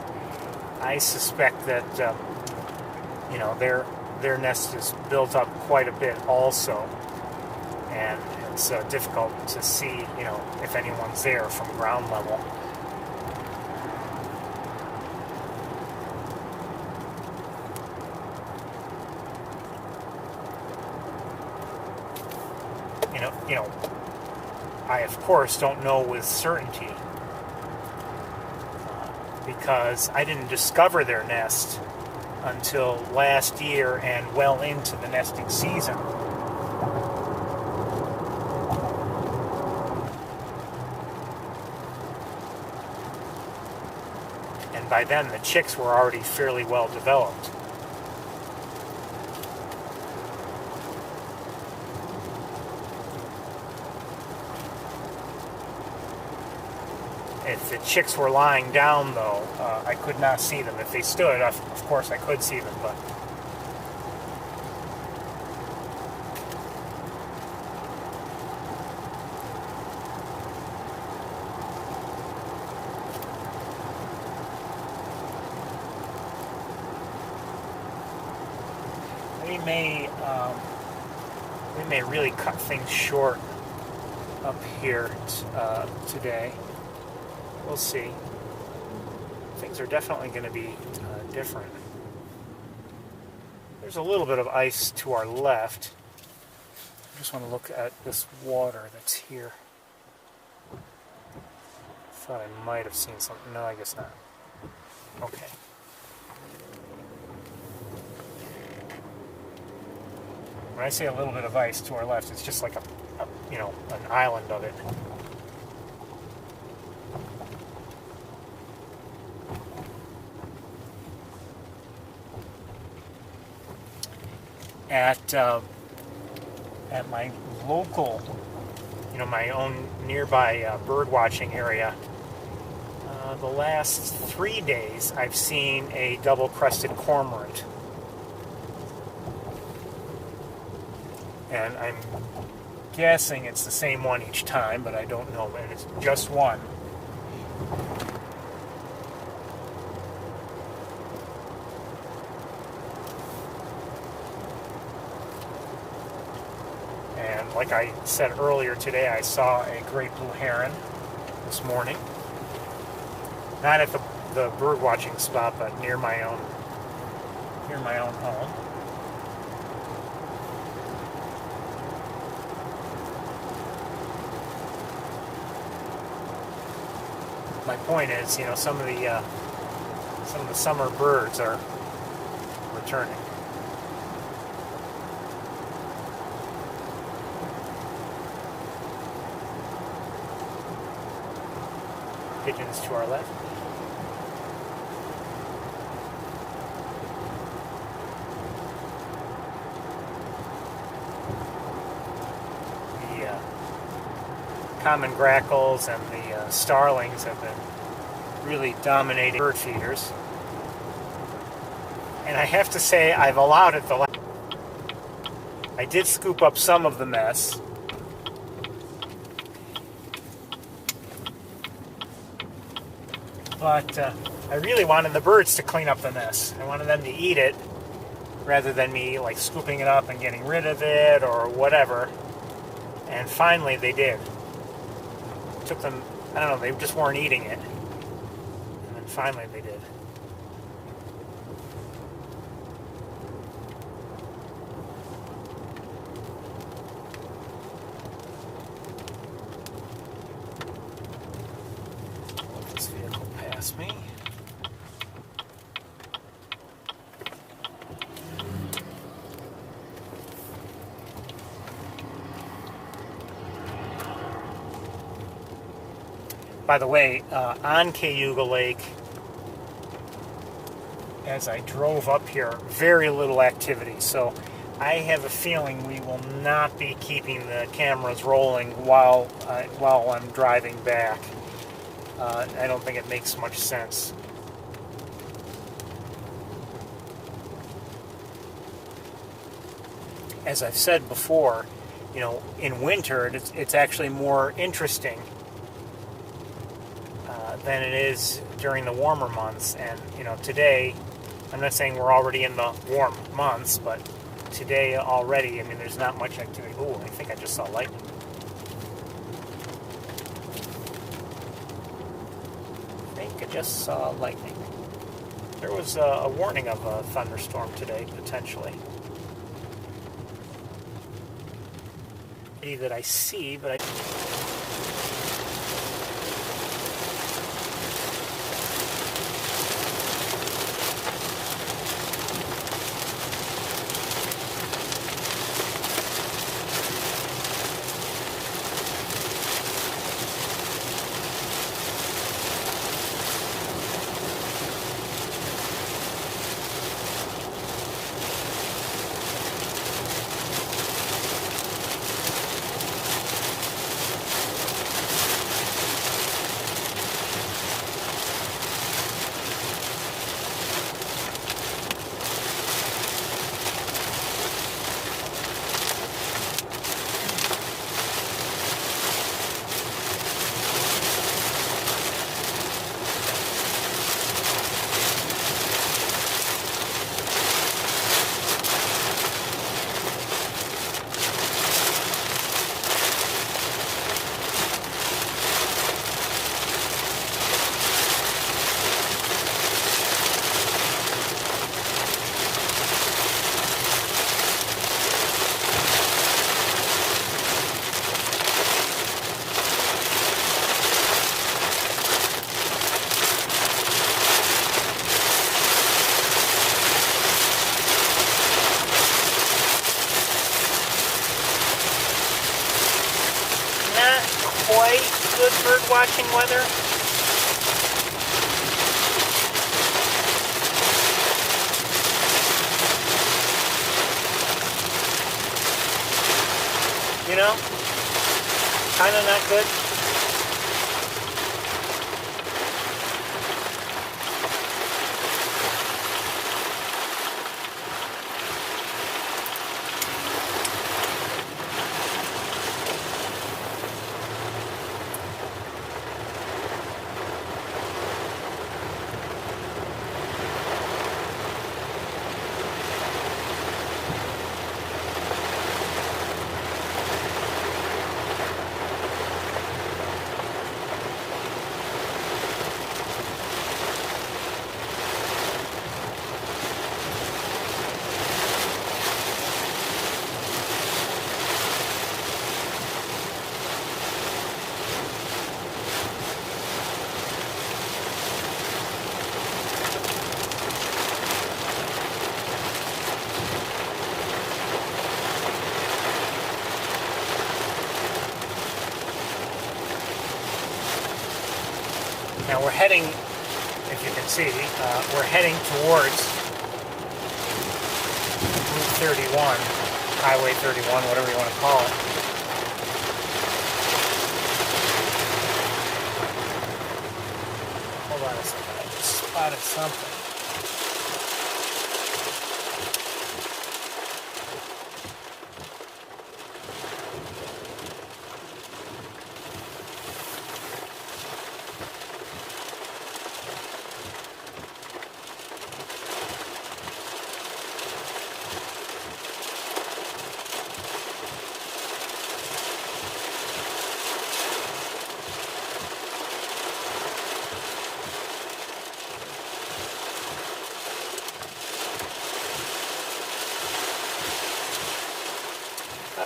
I suspect that, their nest is built up quite a bit also. And it's difficult to see, if anyone's there from ground level. I, of course, don't know with certainty because I didn't discover their nest until last year and well into the nesting season. And by then, the chicks were already fairly well developed. If the chicks were lying down, though, I could not see them. If they stood, of course I could see them, but we may really cut things short up here today. We'll see. Things are definitely going to be different. There's a little bit of ice to our left. I just want to look at this water that's here. Thought I might have seen something. No, I guess not. Okay. When I say a little bit of ice to our left, it's just like an island of it. At my local, my own nearby bird watching area, the last 3 days I've seen a double-crested cormorant. And I'm guessing it's the same one each time, but I don't know, and it's just one. And like I said earlier today, I saw a great blue heron this morning. Not at the bird watching spot, but near my own home. My point is, some of the summer birds are returning. Pigeons to our left. The common grackles and the starlings have been really dominating bird feeders. And I have to say, I've allowed it I did scoop up some of the mess. But I really wanted the birds to clean up the mess. I wanted them to eat it rather than me scooping it up and getting rid of it or whatever. And finally they did. It took them, I don't know, they just weren't eating it. And then finally they did. Let this vehicle pass me. By the way, on Cayuga Lake, as I drove up here, very little activity. So I have a feeling we will not be keeping the cameras rolling while I'm driving back. I don't think it makes much sense. As I've said before, in winter it's actually more interesting than it is during the warmer months. And today, I'm not saying we're already in the warm months, but today already, there's not much activity. Oh, I think I just saw lightning. I just saw lightning. There was a warning of a thunderstorm today, potentially. That I see, but quite good bird watching weather. You know, kind of not good. Now we're heading, if you can see, we're heading towards Route 31, Highway 31, whatever you want to call it. Hold on a second, I just spotted something.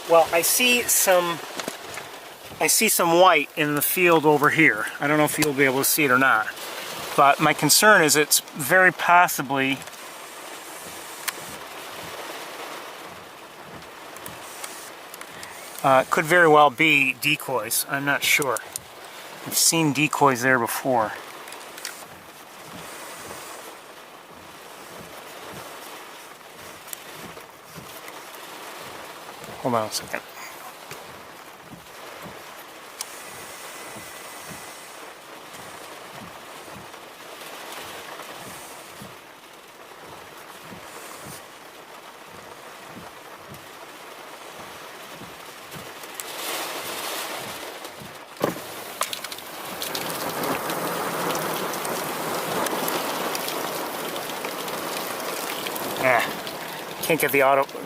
Well, I see some white in the field over here. I don't know if you'll be able to see it or not. But my concern is it's very possibly could very well be decoys. I'm not sure. I've seen decoys there before. Hold on a second.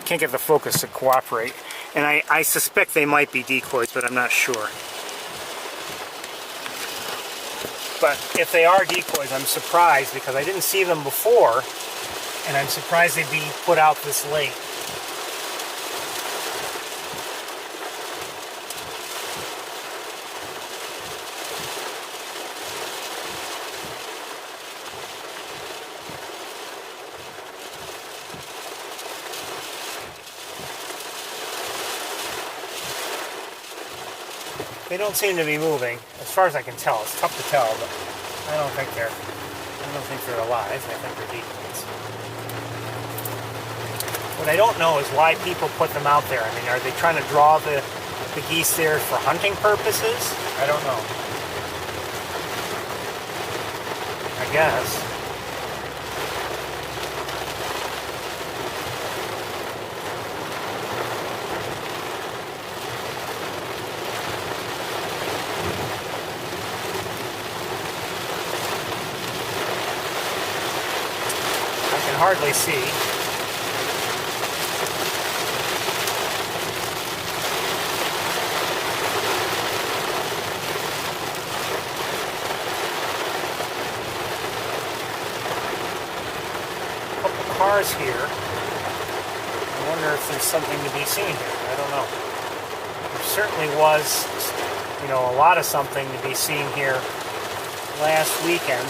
Can't get the focus to cooperate. And I suspect they might be decoys, but I'm not sure. But if they are decoys, I'm surprised because I didn't see them before, and I'm surprised they'd be put out this late. They don't seem to be moving, as far as I can tell. It's tough to tell, but I don't think they're alive. I think they're decoys. What I don't know is why people put them out there. I mean, are they trying to draw the geese there for hunting purposes? I don't know. I guess. Hardly see. A couple cars here. I wonder if there's something to be seen here. I don't know. There certainly was, you know, a lot of something to be seen here last weekend.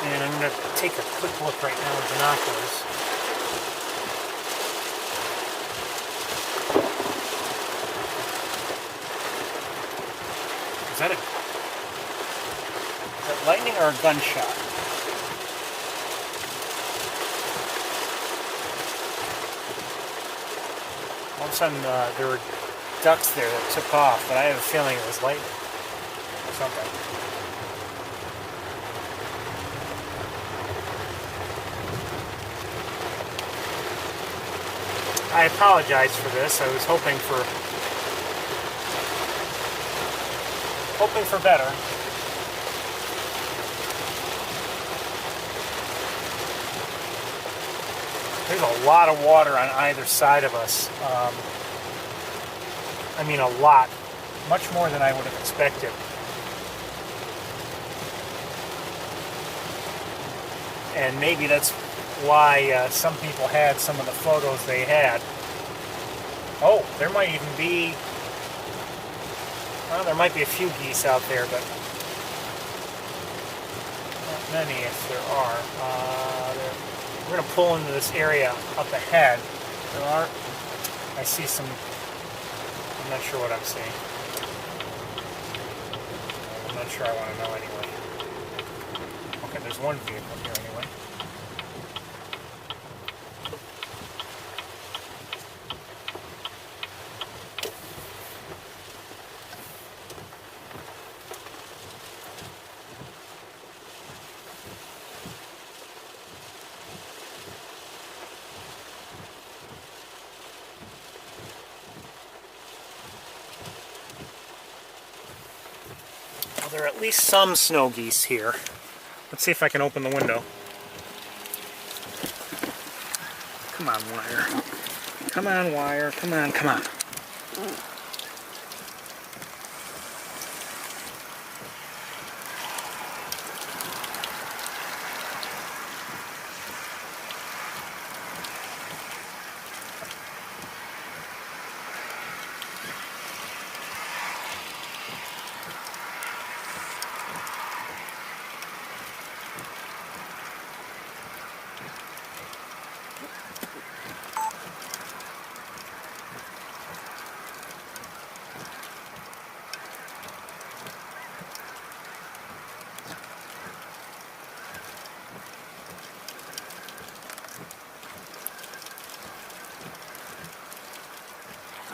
And I'm going to take a quick look right now with binoculars. that lightning or a gunshot? All of a sudden, there were ducks there that took off, but I have a feeling it was lightning or something. I apologize for this. I was hoping for better. There's a lot of water on either side of us. I mean, a lot. Much more than I would have expected. And maybe that's why some people had some of the photos they had. Oh, there might even be... Well, there might be a few geese out there, but not many if there are. We're going to pull into this area up ahead. There are... I see some... I'm not sure what I'm seeing. I'm not sure I want to know anyway. Okay, there's one vehicle here anyway. There are at least some snow geese here. Let's see if I can open the window. Come on, wire. Come on, wire. Come on, come on.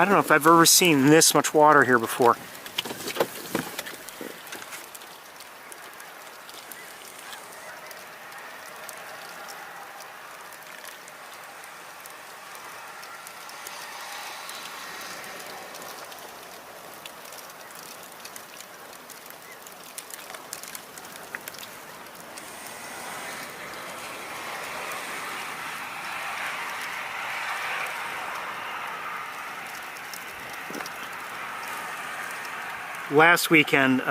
I don't know if I've ever seen this much water here before. Last weekend,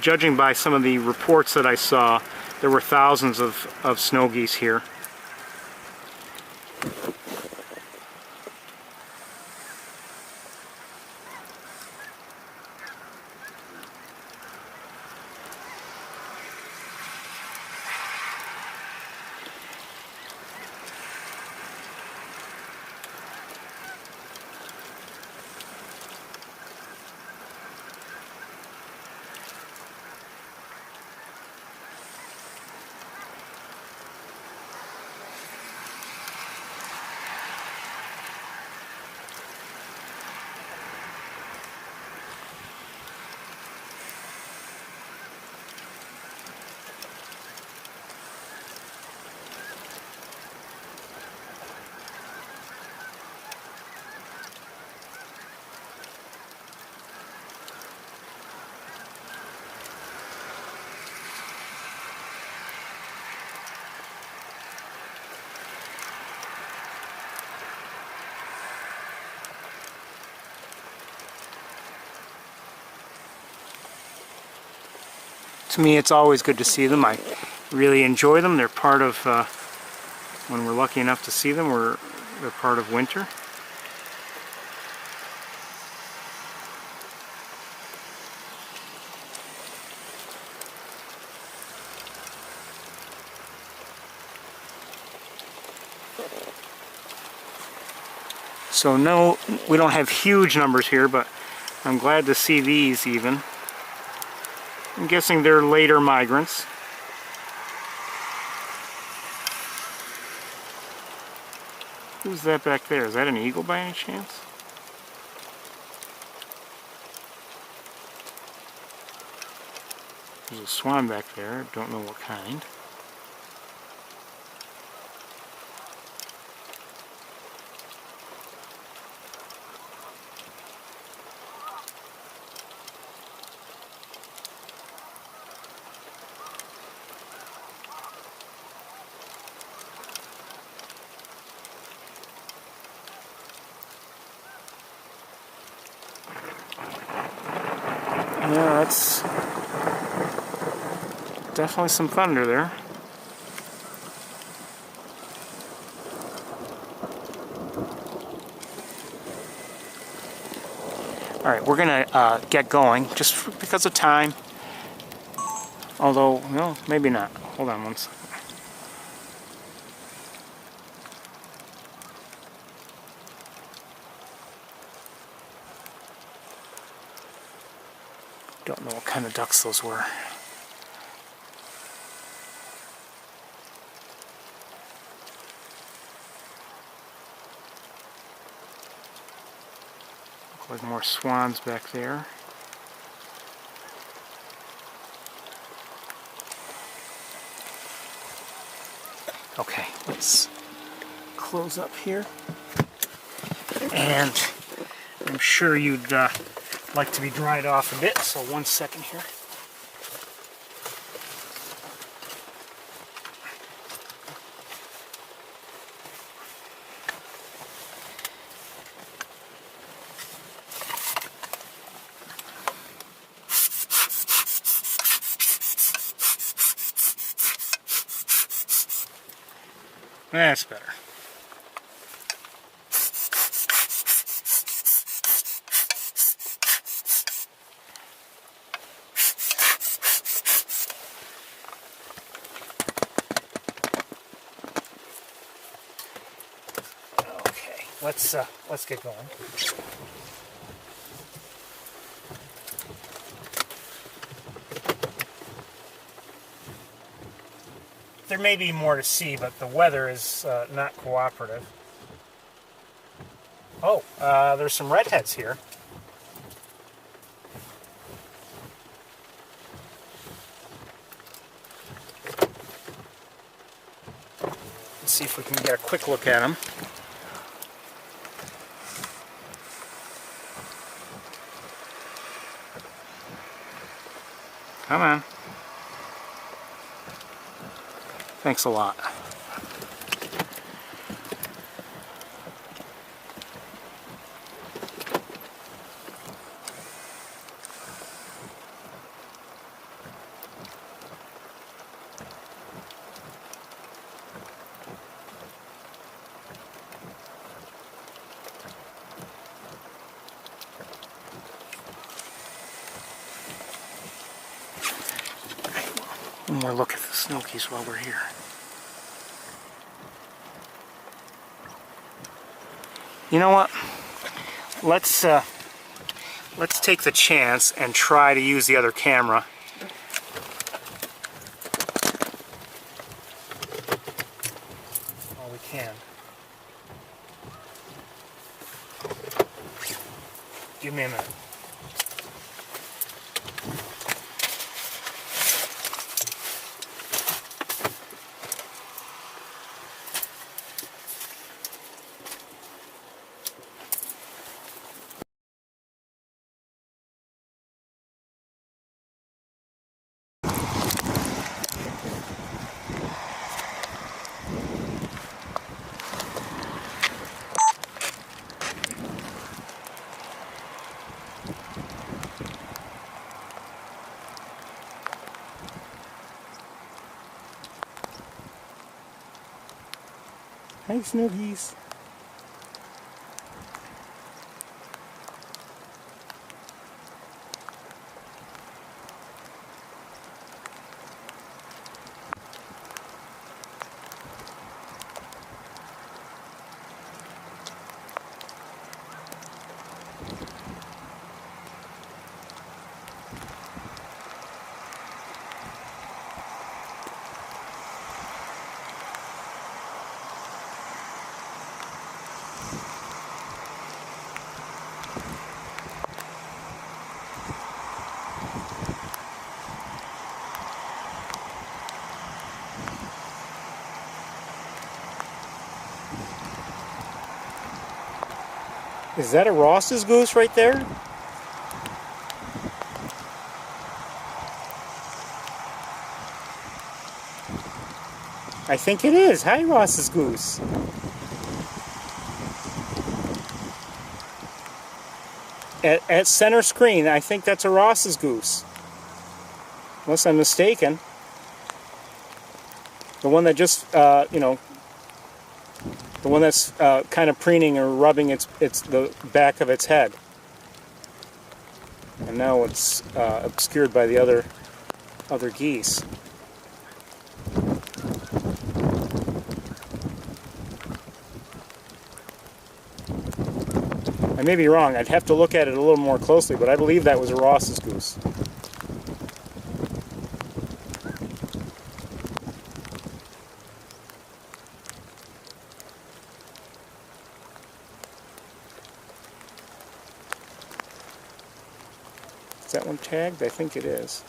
judging by some of the reports that I saw, there were thousands of snow geese here. To me, it's always good to see them. I really enjoy them. They're part of, when we're lucky enough to see them, they're part of winter. So no, we don't have huge numbers here, but I'm glad to see these even. I'm guessing they're later migrants. Who's that back there? Is that an eagle by any chance? There's a swan back there. Don't know what kind. Yeah, that's definitely some thunder there. Alright, we're gonna get going just because of time. Although, no, maybe not. Hold on one second. Don't know what kind of ducks those were. Look like more swans back there. Okay, let's close up here. And I'm sure you'd like to be dried off a bit, so 1 second here. That's better. Okay, let's get going. There may be more to see, but the weather is not cooperative. Oh, there's some redheads here. Let's see if we can get a quick look at them. Come on. Thanks a lot. One more look at the snow geese while we're here. You know what? Let's take the chance and try to use the other camera. While we can. Give me a minute. Hey, snow geese. Is that a Ross's goose right there? I think it is. Hi, Ross's goose. At center screen, I think that's a Ross's goose. Unless I'm mistaken. The one that just, you know, the one that's kind of preening or rubbing the back of its head. And now it's obscured by the other geese. I may be wrong. I'd have to look at it a little more closely, but I believe that was a Ross's goose. Is that one tagged? I think it is.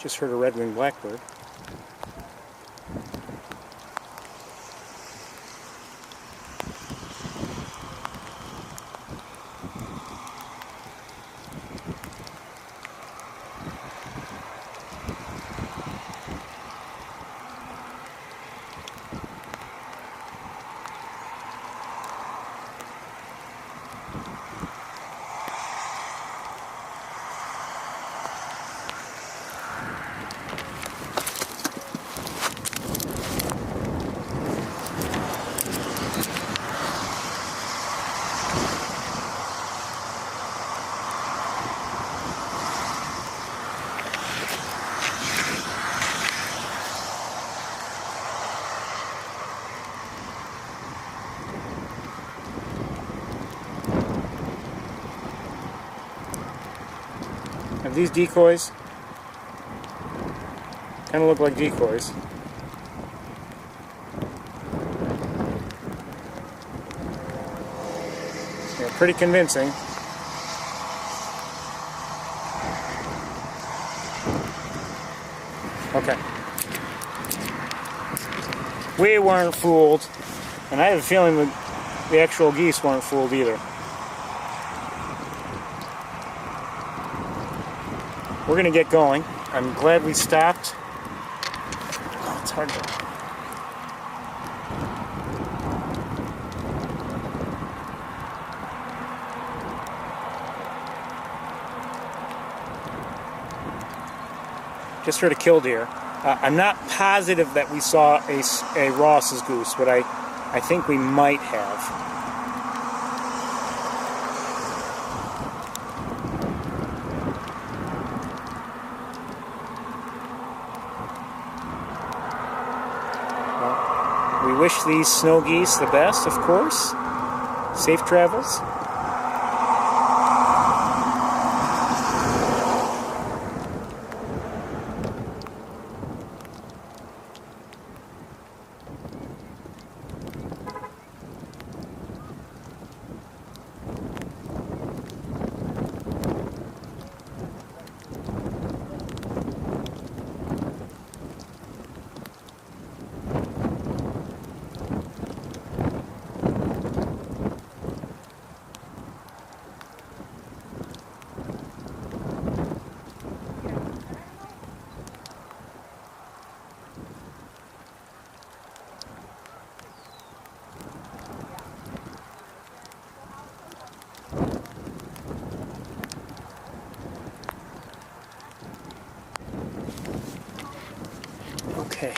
Just heard a red-winged blackbird. Have these decoys? Kind of look like decoys. They're pretty convincing. Okay. We weren't fooled. And I have a feeling that the actual geese weren't fooled either. We're going to get going. I'm glad we stopped. Oh, it's hard to... Just heard a killdeer. I'm not positive that we saw a Ross's goose, but I think we might have. We wish these snow geese the best, of course. Safe travels. Okay,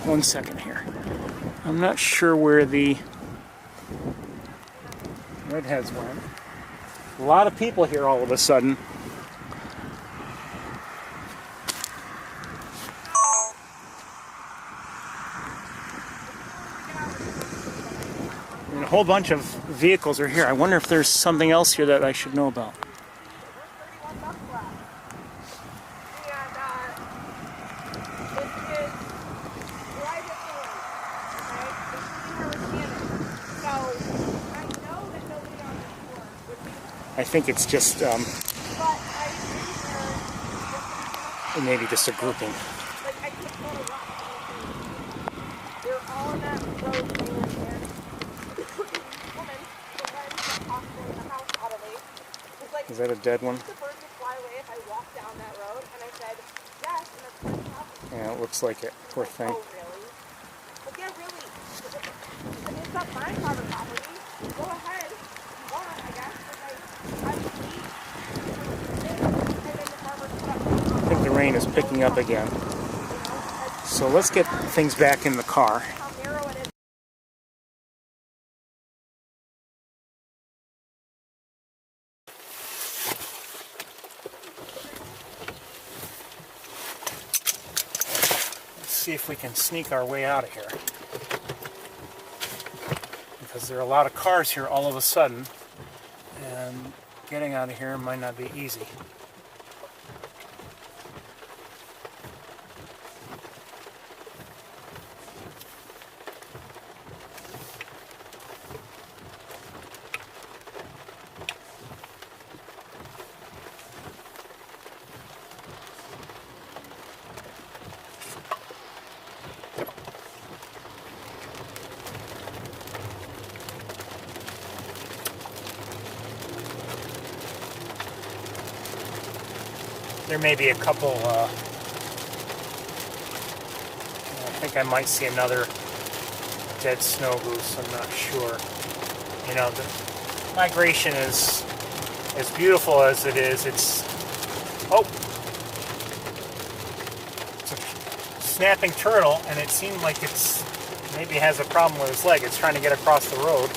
1 second here. I'm not sure where the redheads went. A lot of people here all of a sudden. a whole bunch of vehicles are here. I wonder if there's something else here that I should know about. I think it's just maybe just a grouping. Is that a dead one? Yeah, it looks like it. Poor thing. Oh, really? But yeah, really. I mean, it's not my private property. Go ahead. You want, I guess. But like, I think the rain is picking up again. So let's get things back in the car. how narrow it is. See if we can sneak our way out of here, because there are a lot of cars here all of a sudden, and getting out of here might not be easy. There may be a couple, I think I might see another dead snow goose, I'm not sure. You know, the migration is as beautiful as it is. It's a snapping turtle, and it seemed like it's maybe has a problem with its leg. It's trying to get across the road.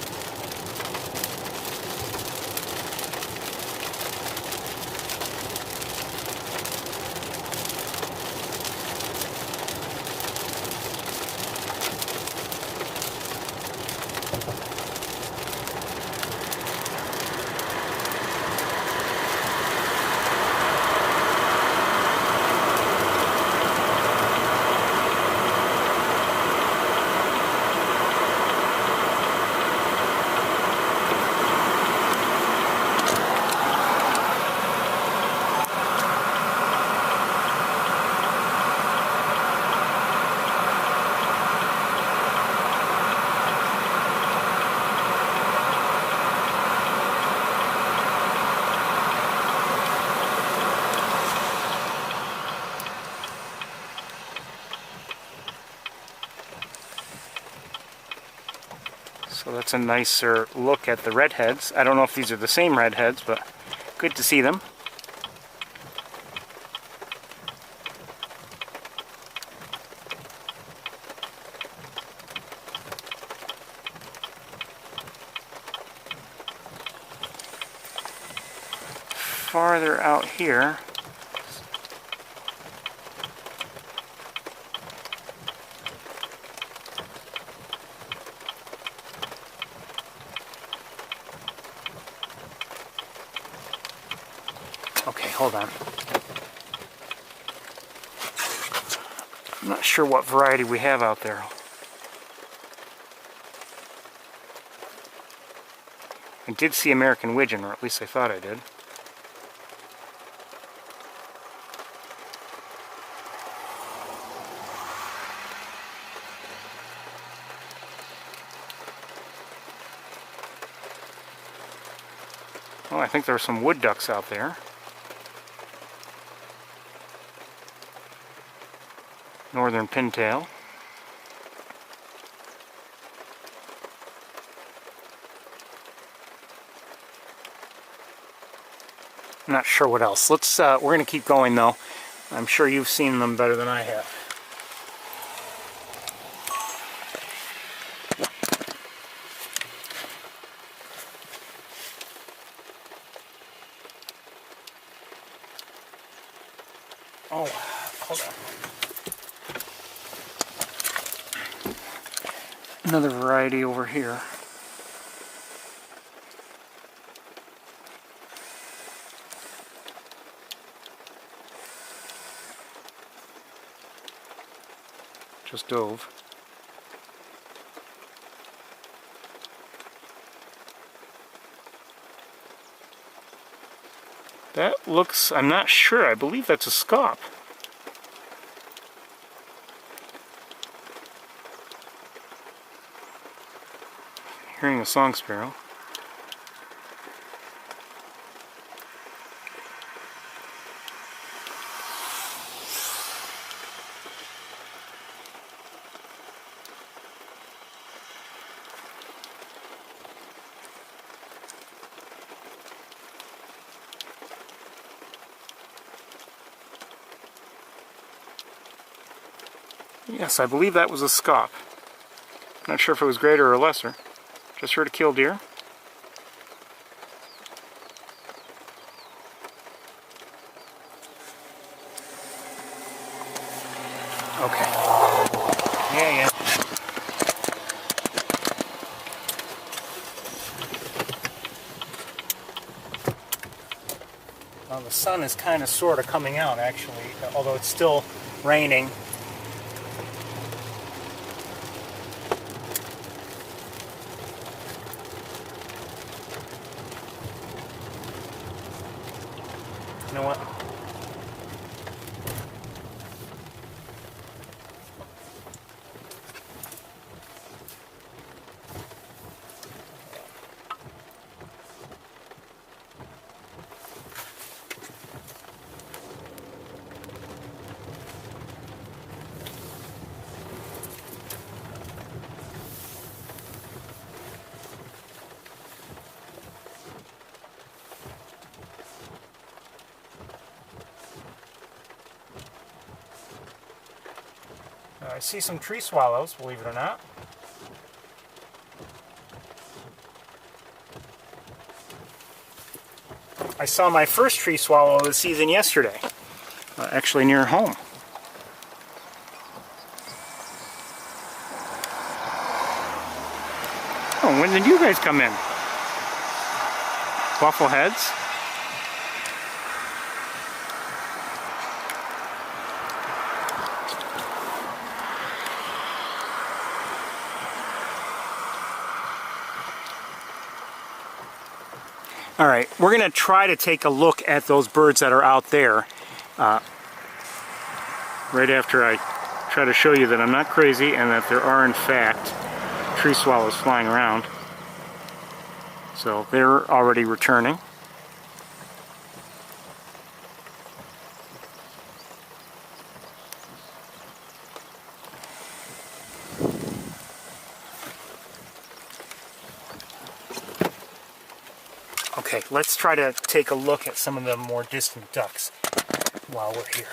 So that's a nicer look at the redheads. I don't know if these are the same redheads, but good to see them. Farther out here, okay, hold on. I'm not sure what variety we have out there. I did see American Widgeon, or at least I thought I did. Oh, I think there are some wood ducks out there. Northern pintail. I'm not sure what else. We're going to keep going though. I'm sure you've seen them better than I have. Oh, hold on. Another variety over here. just dove. That looks, I'm not sure, I believe that's a scaup. Hearing a song sparrow. Yes, I believe that was a scaup. Not sure if it was greater or lesser. Just heard a killdeer. Okay. Yeah. Well, the sun is kind of sort of coming out, actually, although it's still raining. You know what? I see some tree swallows, believe it or not. I saw my first tree swallow of the season yesterday, actually near home. Oh, when did you guys come in? Buffleheads? Alright, we're going to try to take a look at those birds that are out there right after I try to show you that I'm not crazy and that there are in fact tree swallows flying around. So they're already returning. Okay, let's try to take a look at some of the more distant ducks while we're here.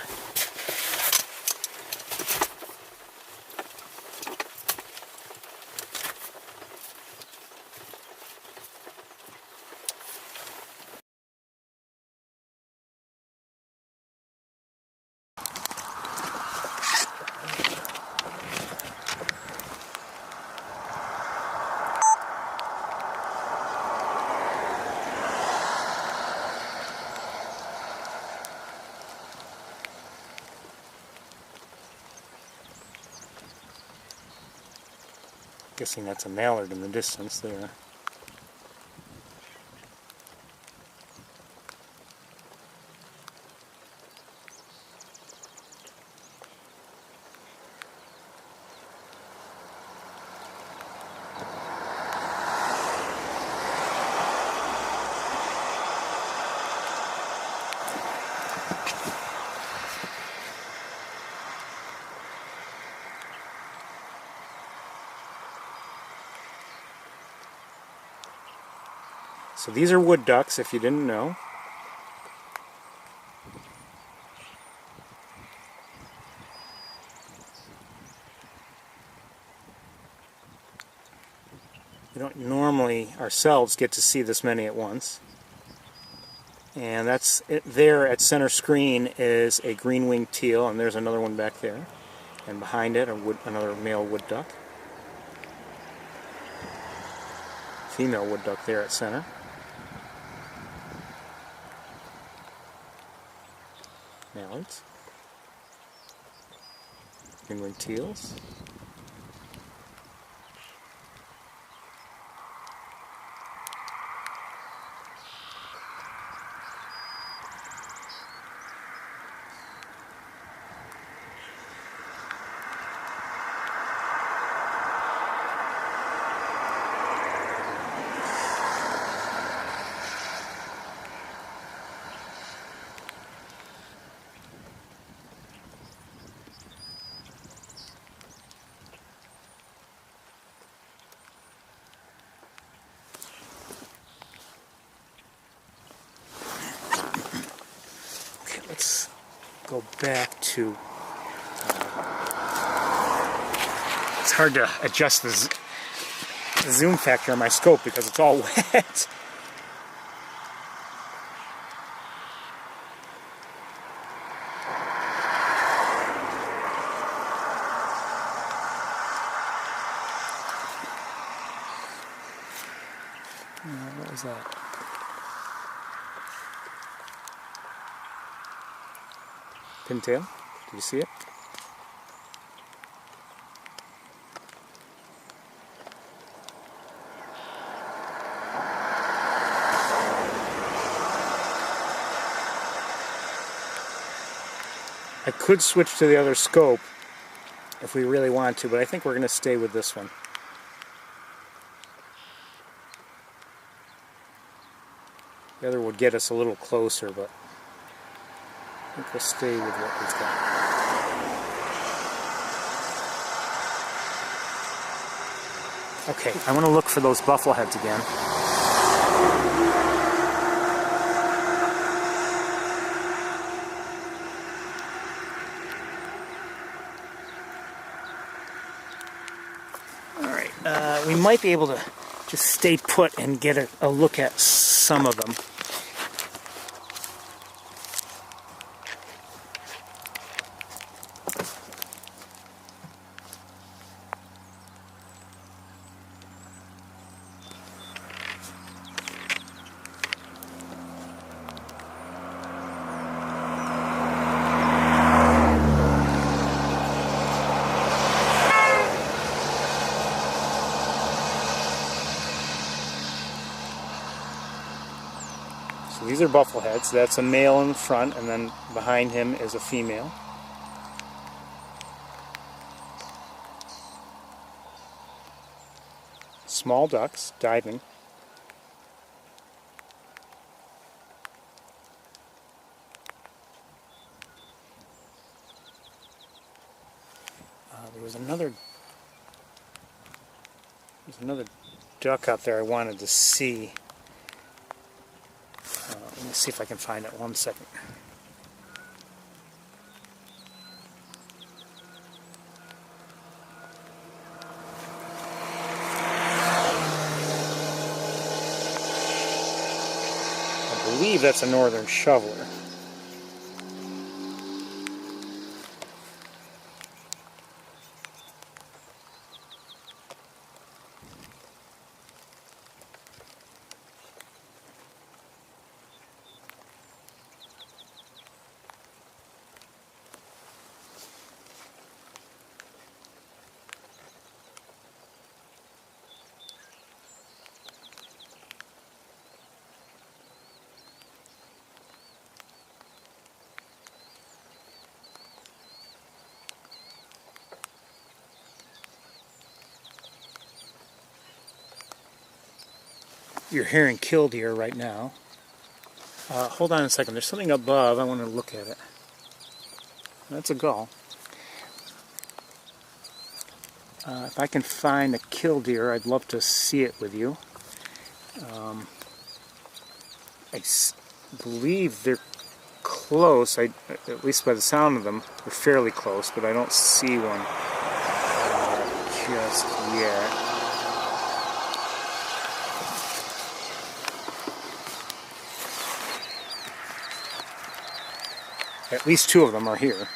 Guessing that's a mallard in the distance there. So these are wood ducks, if you didn't know. We don't normally ourselves get to see this many at once. And that's it. There at center screen is a green-winged teal, and there's another one back there. And behind it, another male wood duck. Female wood duck there at center. Mallards. green-winged teals. Let's go back to... it's hard to adjust the zoom factor on my scope because it's all wet. What was that? Pintail? Did you see it? I could switch to the other scope if we really want to, but I think we're going to stay with this one. The other would get us a little closer, but I think we'll stay with what we've got. Okay, I want to look for those buffalo heads again. Alright, we might be able to just stay put and get a look at some of them. So these are buffalo heads. That's a male in the front, and then behind him is a female. Small ducks diving. There was another duck out there I wanted to see. Let me see if I can find it. 1 second. I believe that's a northern shoveler. You're hearing killdeer right now. Hold on a second. There's something above. I want to look at it. That's a gull. If I can find a killdeer, I'd love to see it with you. I believe they're close. At least by the sound of them, they're fairly close, but I don't see one just yet. At least two of them are here.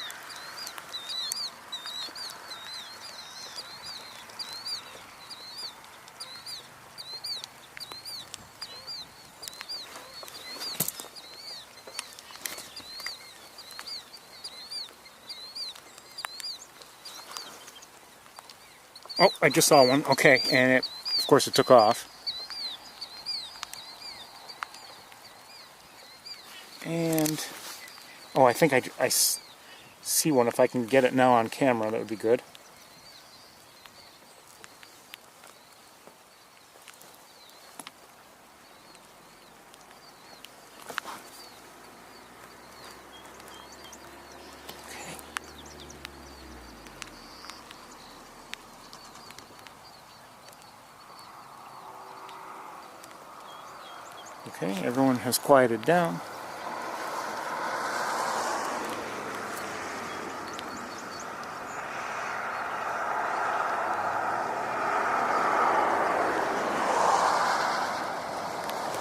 Oh, I just saw one. Okay, and of course it took off. And, oh, I think I see one. If I can get it now on camera, that would be good. Okay, everyone has quieted down.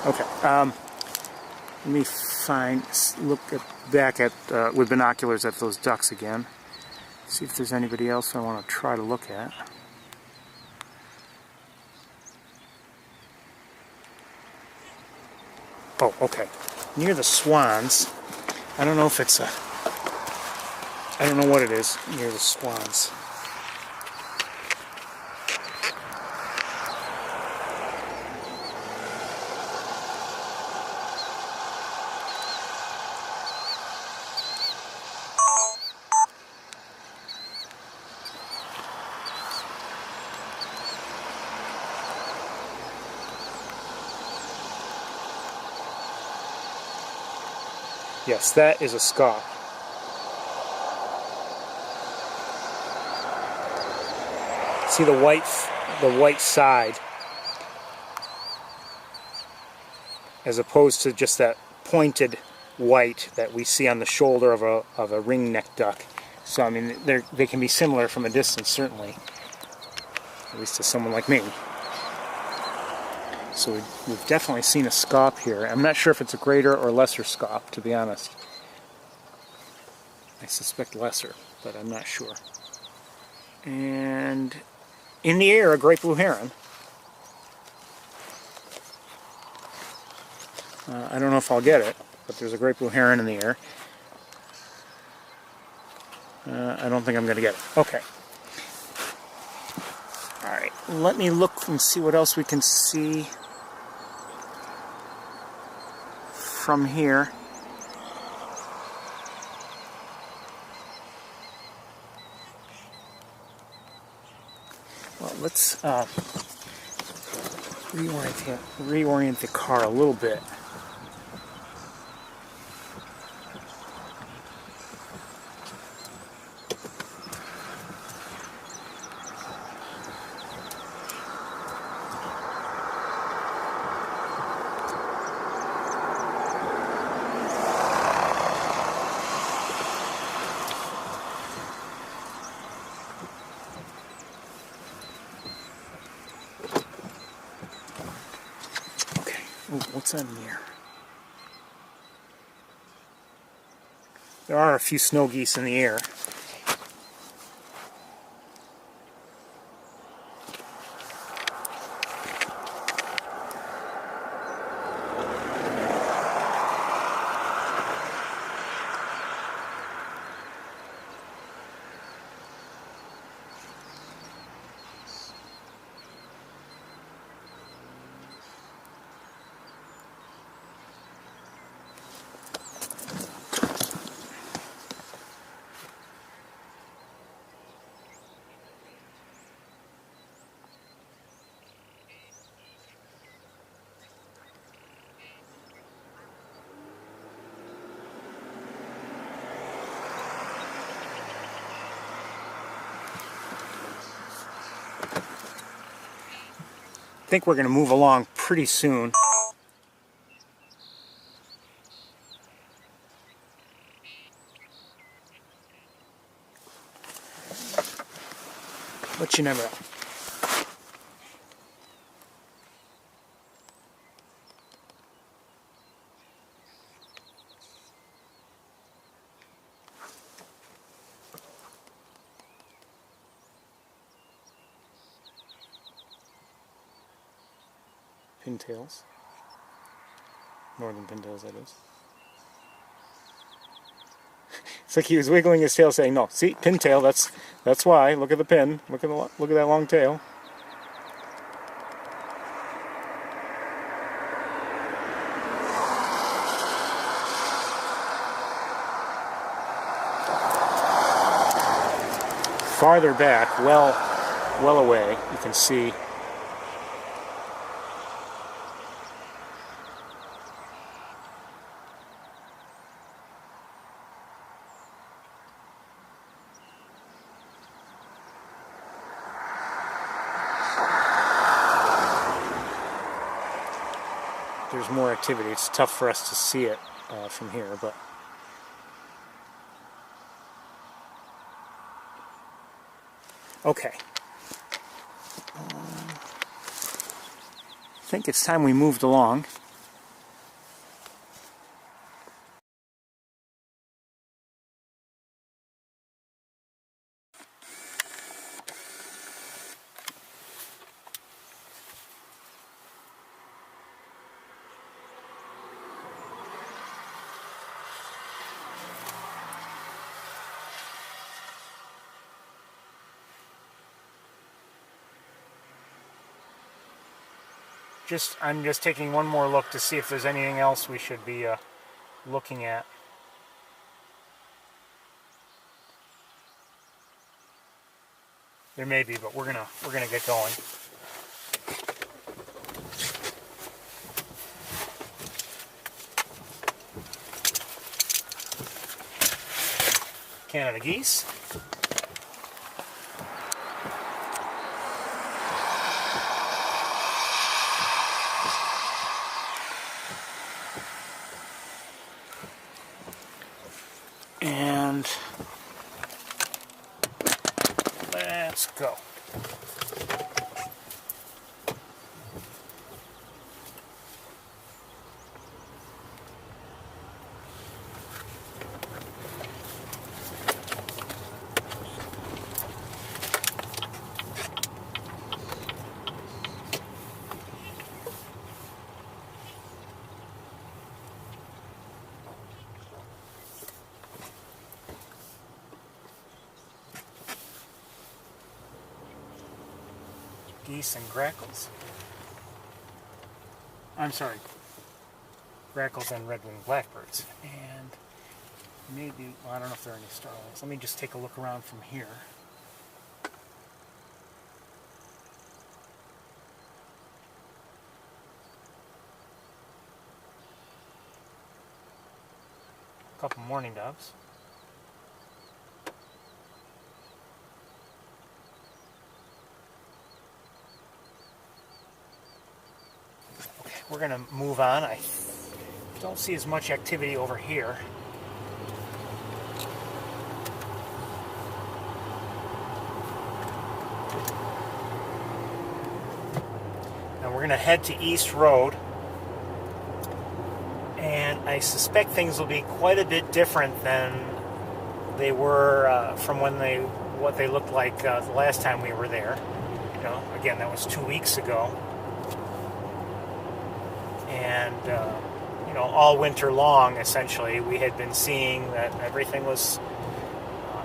Okay, let me back at with binoculars at those ducks again. See if there's anybody else I want to try to look at. Oh, okay. Near the swans. I don't know if it's a... I don't know what it is near the swans. Yes, that is a scaup. See the white side, as opposed to just that pointed white that we see on the shoulder of a ring-necked duck. So I mean, they can be similar from a distance, certainly, at least to someone like me. So we've definitely seen a scaup here. I'm not sure if it's a greater or lesser scaup, to be honest. I suspect lesser, but I'm not sure. And in the air, a great blue heron. I don't know if I'll get it, but there's a great blue heron in the air. I don't think I'm going to get it. Okay. Alright, let me look and see what else we can see from here. Well, let's reorient the car a little bit. Ooh, what's that in the air? There are a few snow geese in the air. I think we're going to move along pretty soon. But you never know. Pintails. Northern pintails, that is. It's like he was wiggling his tail, saying, "No, see, pintail. That's why. Look at the pin. Look at that long tail." Farther back, well away, you can see there's more activity. It's tough for us to see it from here, but okay. I think it's time we moved along. I'm just taking one more look to see if there's anything else we should be looking at. There may be, but we're gonna get going. Canada geese. And let's go. Geese and grackles. I'm sorry, grackles and red-winged blackbirds. And maybe, well, I don't know if there are any starlings. Let me just take a look around from here. A couple mourning doves. We're going to move on. I don't see as much activity over here. Now we're going to head to East Road. And I suspect things will be quite a bit different than they were from what they looked like the last time we were there. You know, again, that was 2 weeks ago. And, you know, all winter long, essentially, we had been seeing that everything was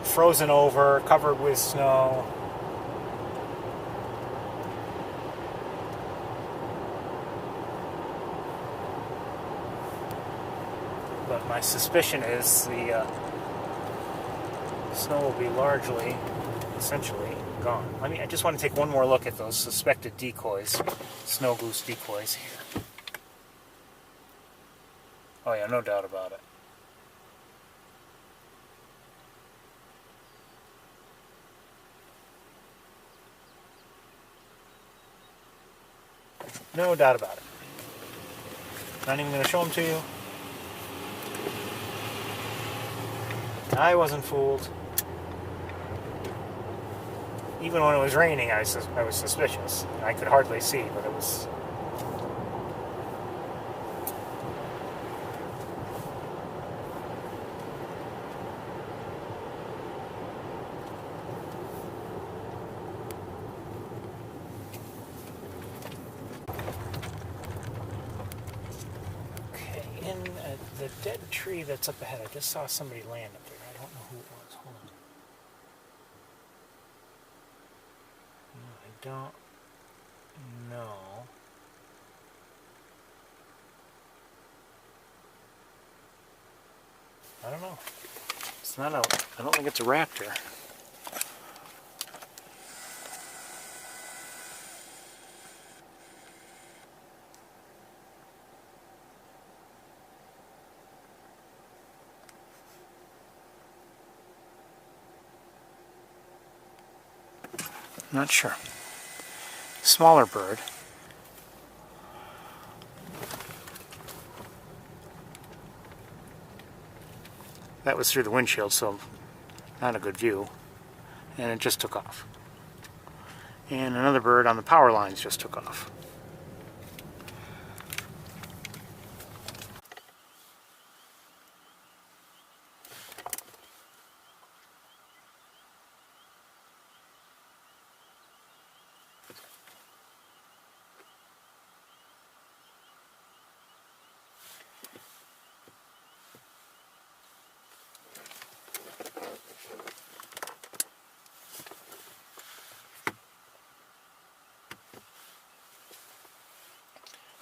frozen over, covered with snow. But my suspicion is the snow will be largely, essentially, gone. I just want to take one more look at those suspected decoys, snow goose decoys here. Oh yeah, no doubt about it. No doubt about it. Not even going to show them to you. I wasn't fooled. Even when it was raining, I was suspicious. I could hardly see, but it was... the dead tree that's up ahead, I just saw somebody land up there. I don't know No. I don't know. It's not a, I don't think it's a raptor. Not sure. Smaller bird. That was through the windshield, so not a good view. And it just took off. And another bird on the power lines just took off.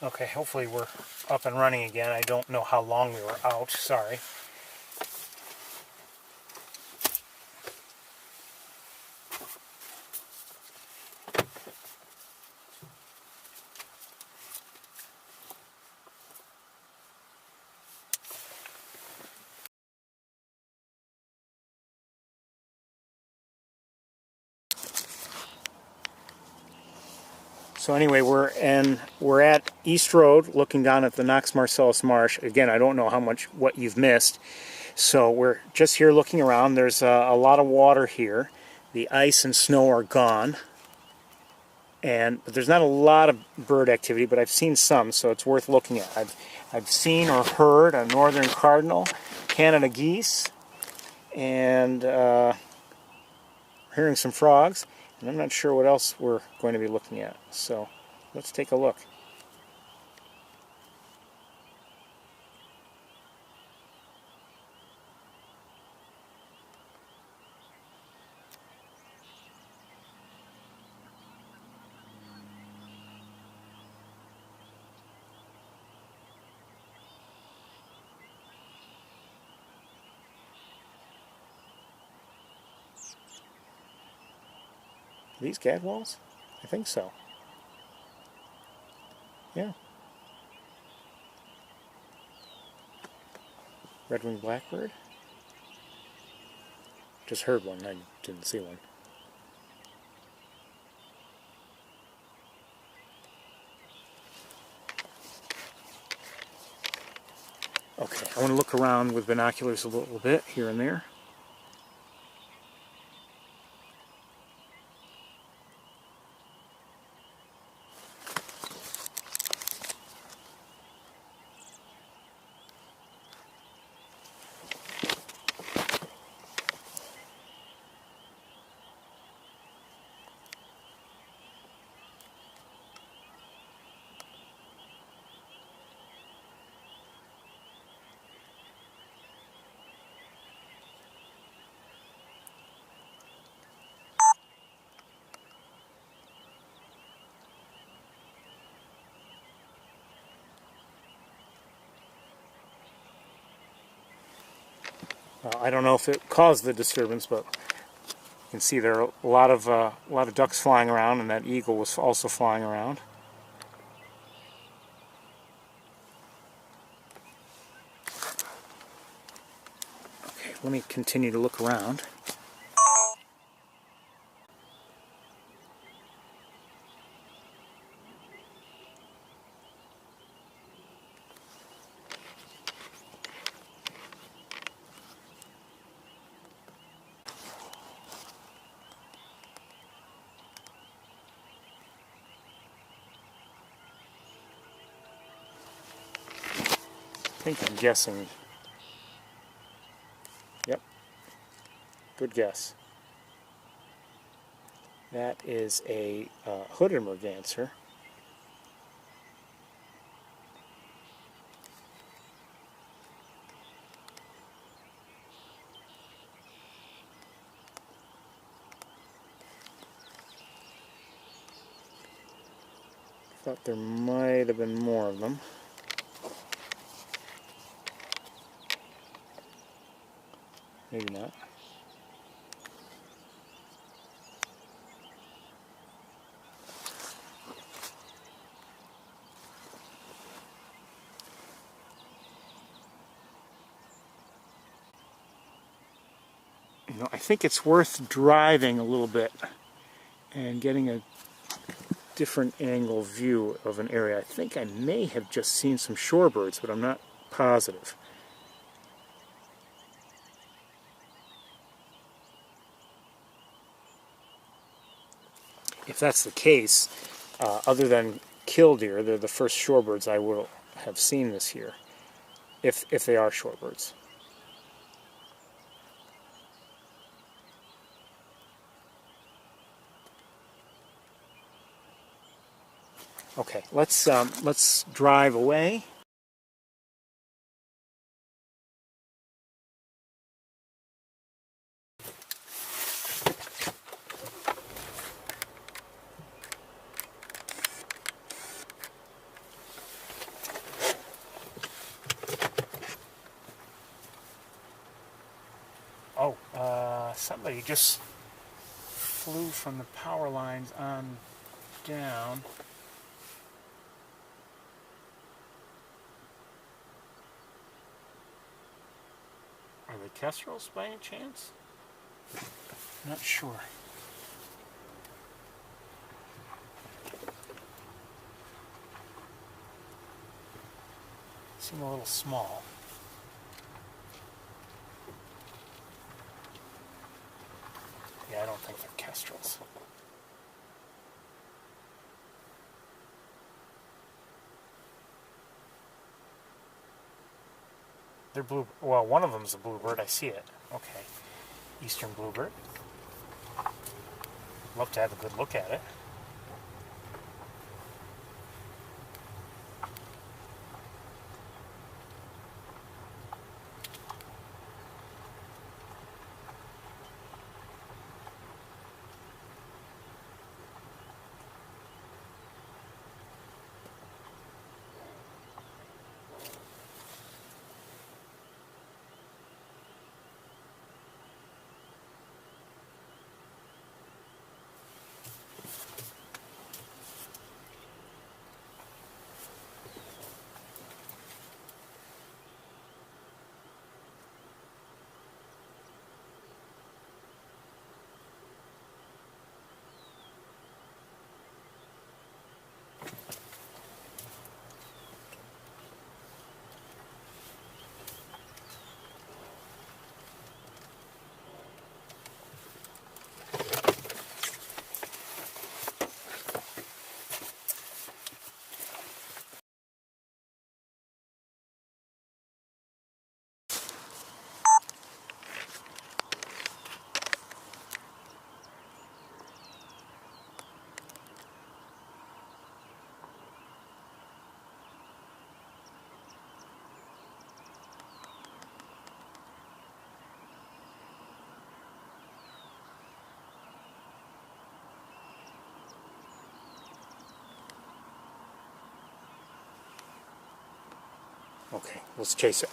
Okay, hopefully we're up and running again. I don't know how long we were out, sorry. So anyway, we're at East Road, looking down at the Knox Marcellus Marsh. Again, I don't know what you've missed. So we're just here looking around. There's a lot of water here. The ice and snow are gone, but there's not a lot of bird activity. But I've seen some, so it's worth looking at. I've seen or heard a northern cardinal, Canada geese, and hearing some frogs. And I'm not sure what else we're going to be looking at. So let's take a look. Are these gadwalls? I think so. Yeah. Red-winged blackbird? Just heard one, I didn't see one. Okay, I want to look around with binoculars a little bit here and there. I don't know if it caused the disturbance, but you can see there are a lot of ducks flying around, and that eagle was also flying around. Okay, let me continue to look around. I think I'm guessing. Yep. Good guess. That is a hooded merganser. Thought there might have been more of them. Maybe not. You know, I think it's worth driving a little bit and getting a different angle view of an area. I think I may have just seen some shorebirds, but I'm not positive. If that's the case, other than killdeer, they're the first shorebirds I will have seen this year, if they are shorebirds. Okay, let's drive away. Oh, somebody just flew from the power lines on down. Are they kestrels by any chance? Not sure. Seem a little small. Yeah, I don't think they're kestrels. They're blue. Well, one of them's a bluebird. I see it. Okay. Eastern bluebird. Love to have a good look at it. Okay, let's chase it.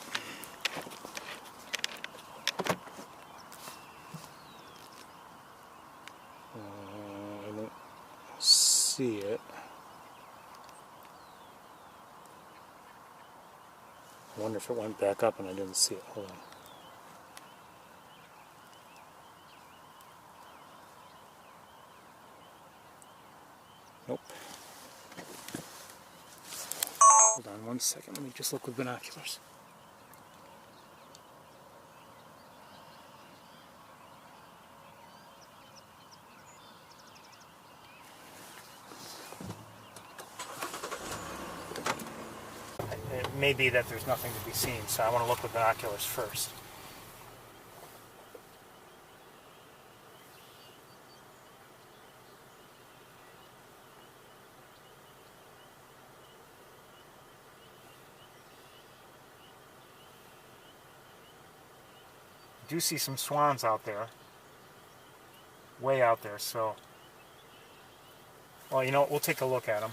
I don't see it. I wonder if it went back up and I didn't see it. Hold on. Nope. Hold on 1 second. Let me just look with binoculars. It may be that there's nothing to be seen, so I want to look with binoculars first. I do see some swans out there, way out there, so, well, you know what, we'll take a look at them.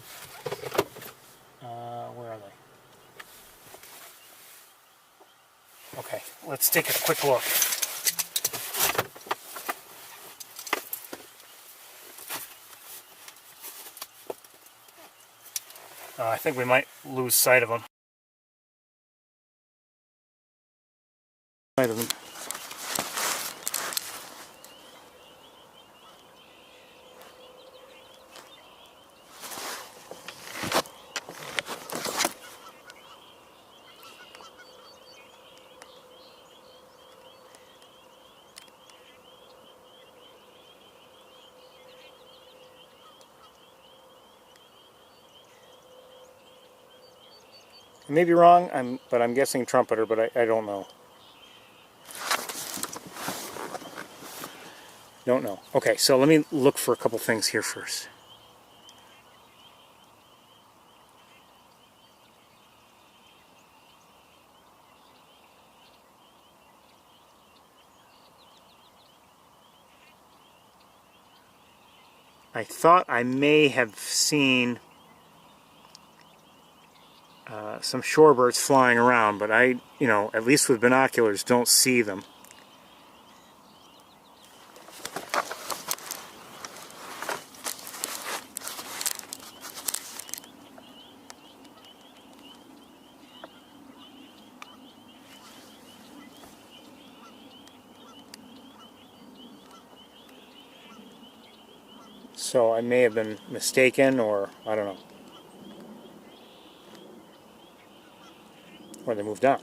Okay, let's take a quick look. I think we might lose sight of them. I may be wrong, but I'm guessing trumpeter, but I don't know. Don't know. Okay, so let me look for a couple things here first. I thought I may have seen some shorebirds flying around, but I, at least with binoculars, don't see them. So I may have been mistaken, or I don't know. Or they moved on.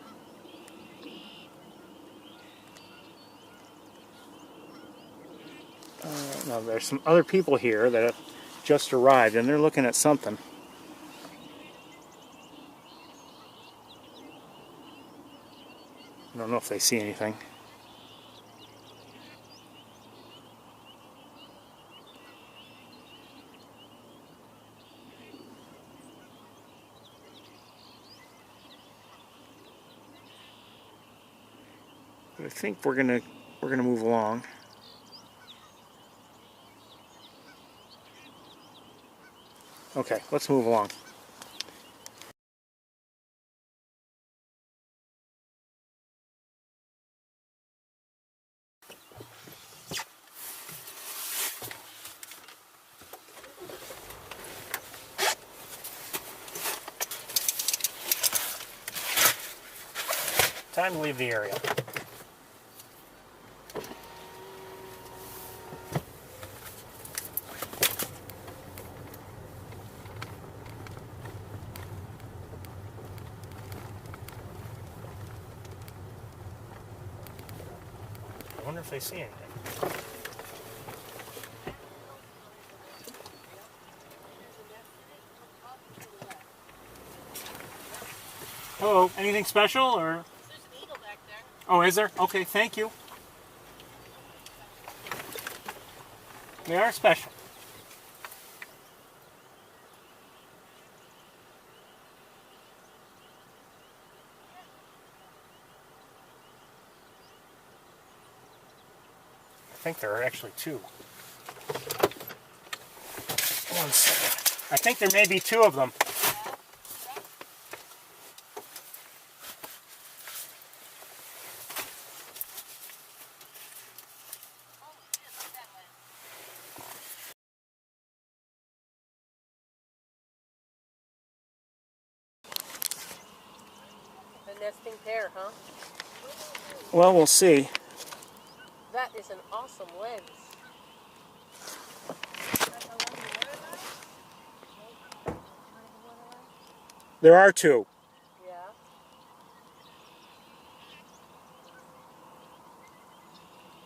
Now there's some other people here that have just arrived, and they're looking at something. I don't know if they see anything. But I think we're gonna move along. Okay, let's move along. Time to leave the area. I wonder if they see anything. Hello, anything special or? There's an eagle back there. Oh, is there? Okay, thank you. They are special. I think there are actually two. One second. I think there may be two of them. The nesting pair, huh? Well, we'll see. That is an awesome lens. There are two. Yeah.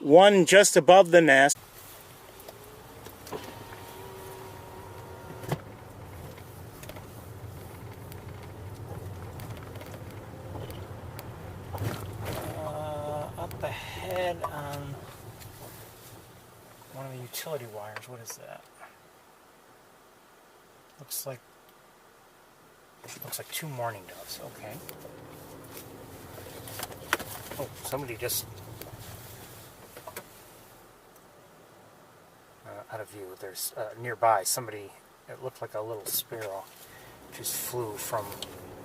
One just above the nest. Up ahead on one of the utility wires. What is that? Looks like two mourning doves. Okay. Oh, somebody just out of view. There's nearby somebody. It looked like a little sparrow just flew from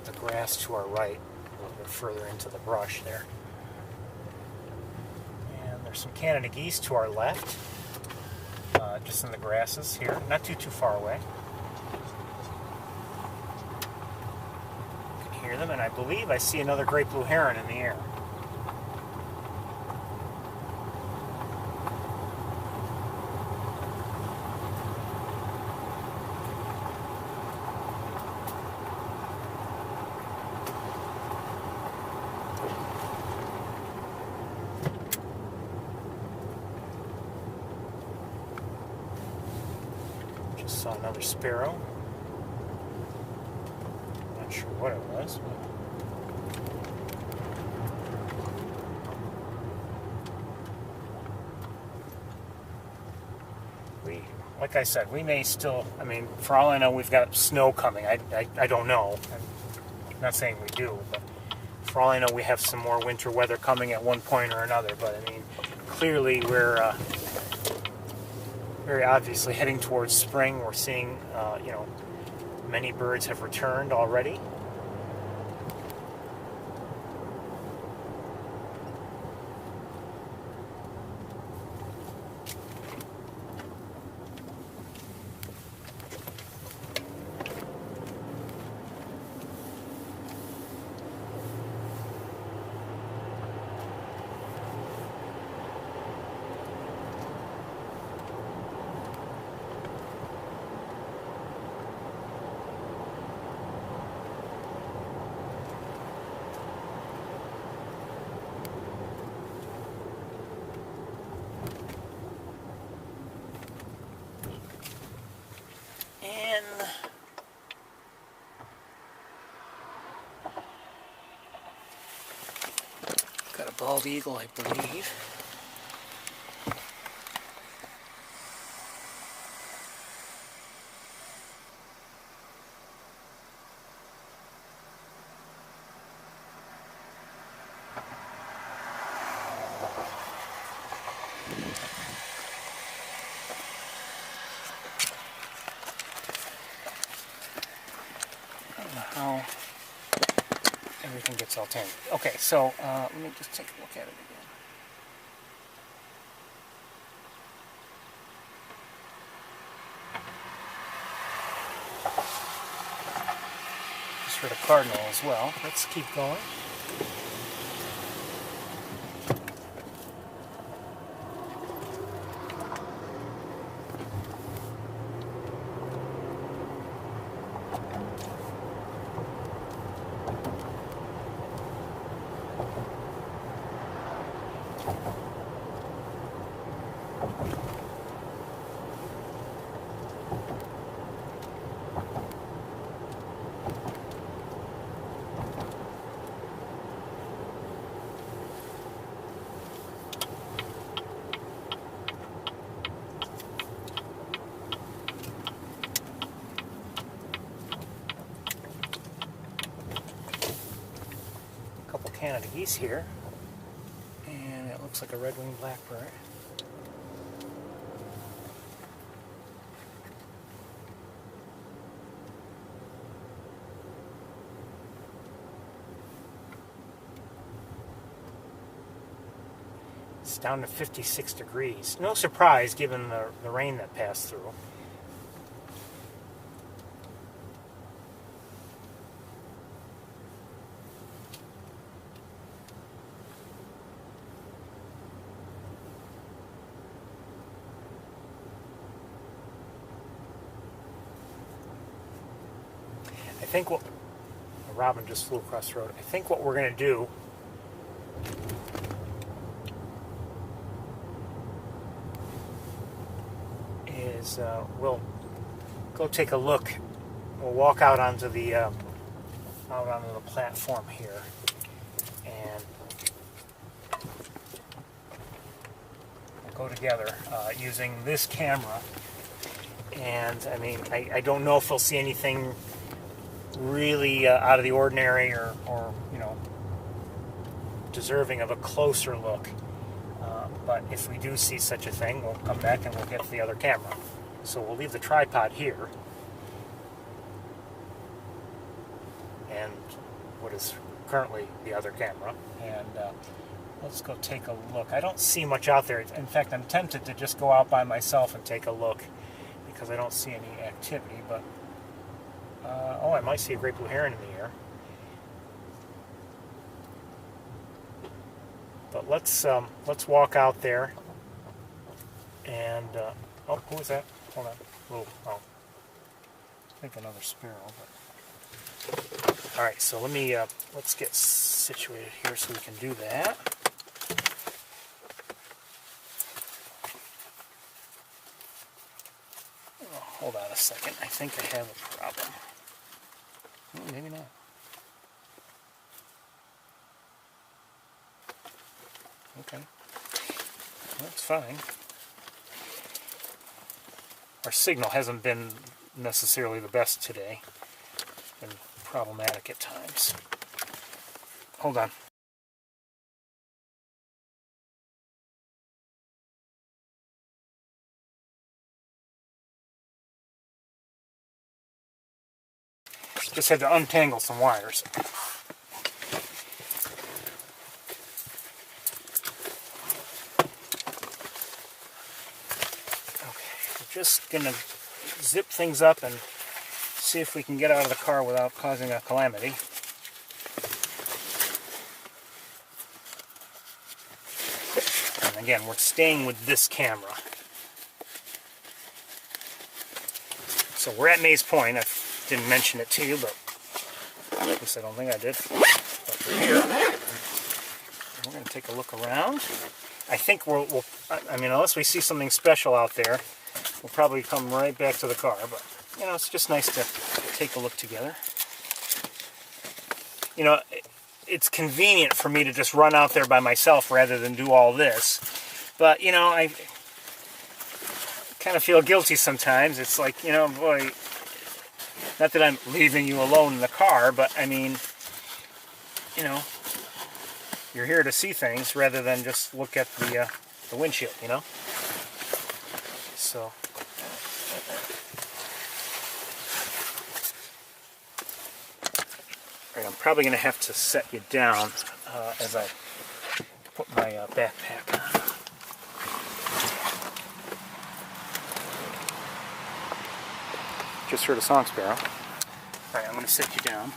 the grass to our right, a little bit further into the brush there. There's some Canada geese to our left, just in the grasses here, not too far away. You can hear them, and I believe I see another great blue heron in the air. Just saw another sparrow. Not sure what it was, but like I said, we may still, I mean, for all I know, we've got snow coming. I don't know. I'm not saying we do, but for all I know, we have some more winter weather coming at one point or another. But I mean, clearly we're very obviously heading towards spring. We're seeing, you know, many birds have returned already. Got a bald eagle, I believe. I don't know how everything gets all tangled. Okay, so let me just take a look at it again. Just for the cardinal as well. Let's keep going. Canada geese here, and it looks like a red-winged blackbird. It's down to 56 degrees. No surprise given the rain that passed through. I think what a robin just flew across the road. I think what we're going to do is we'll go take a look. We'll walk out onto the platform here, and we'll go together using this camera. And I mean, I don't know if we'll see anything really out of the ordinary or you know, deserving of a closer look. But if we do see such a thing, we'll come back and we'll get the other camera. So we'll leave the tripod here. And what is currently the other camera. And let's go take a look. I don't see much out there. In fact, I'm tempted to just go out by myself and take a look because I don't see any activity. But oh, I might see a great blue heron in the air. But let's walk out there and oh, who was that? Hold on, oh, I think another sparrow. But all right, so let's get situated here so we can do that. Oh, hold on a second. I think I have a problem. Maybe not. Okay, that's fine. Our signal hasn't been necessarily the best today. It's been problematic at times. Hold on. Just had to untangle some wires. Just gonna zip things up and see if we can get out of the car without causing a calamity. And again, we're staying with this camera. So we're at Mays Point. I didn't mention it to you, but at least I don't think I did. But we're here. We're gonna take a look around. I think I mean, unless we see something special out there, we'll probably come right back to the car, but, you know, it's just nice to take a look together. You know, it's convenient for me to just run out there by myself rather than do all this. But, you know, I kind of feel guilty sometimes. It's like, you know, boy, not that I'm leaving you alone in the car, but, I mean, you know, you're here to see things rather than just look at the windshield, you know? So... Alright, I'm probably going to have to set you down as I put my backpack on. Just heard a song sparrow. Alright, I'm going to set you down.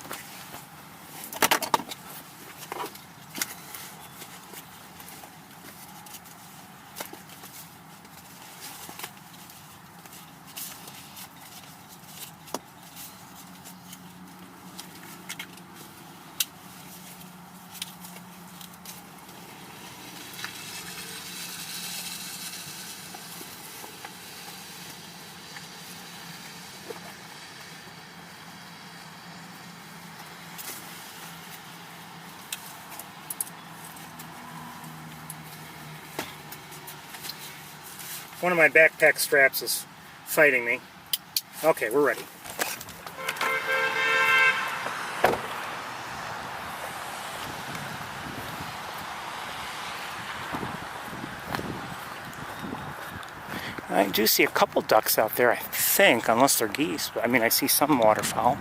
One of my backpack straps is fighting me. Okay, we're ready. I do see a couple ducks out there, I think, unless they're geese. But I mean, I see some waterfowl.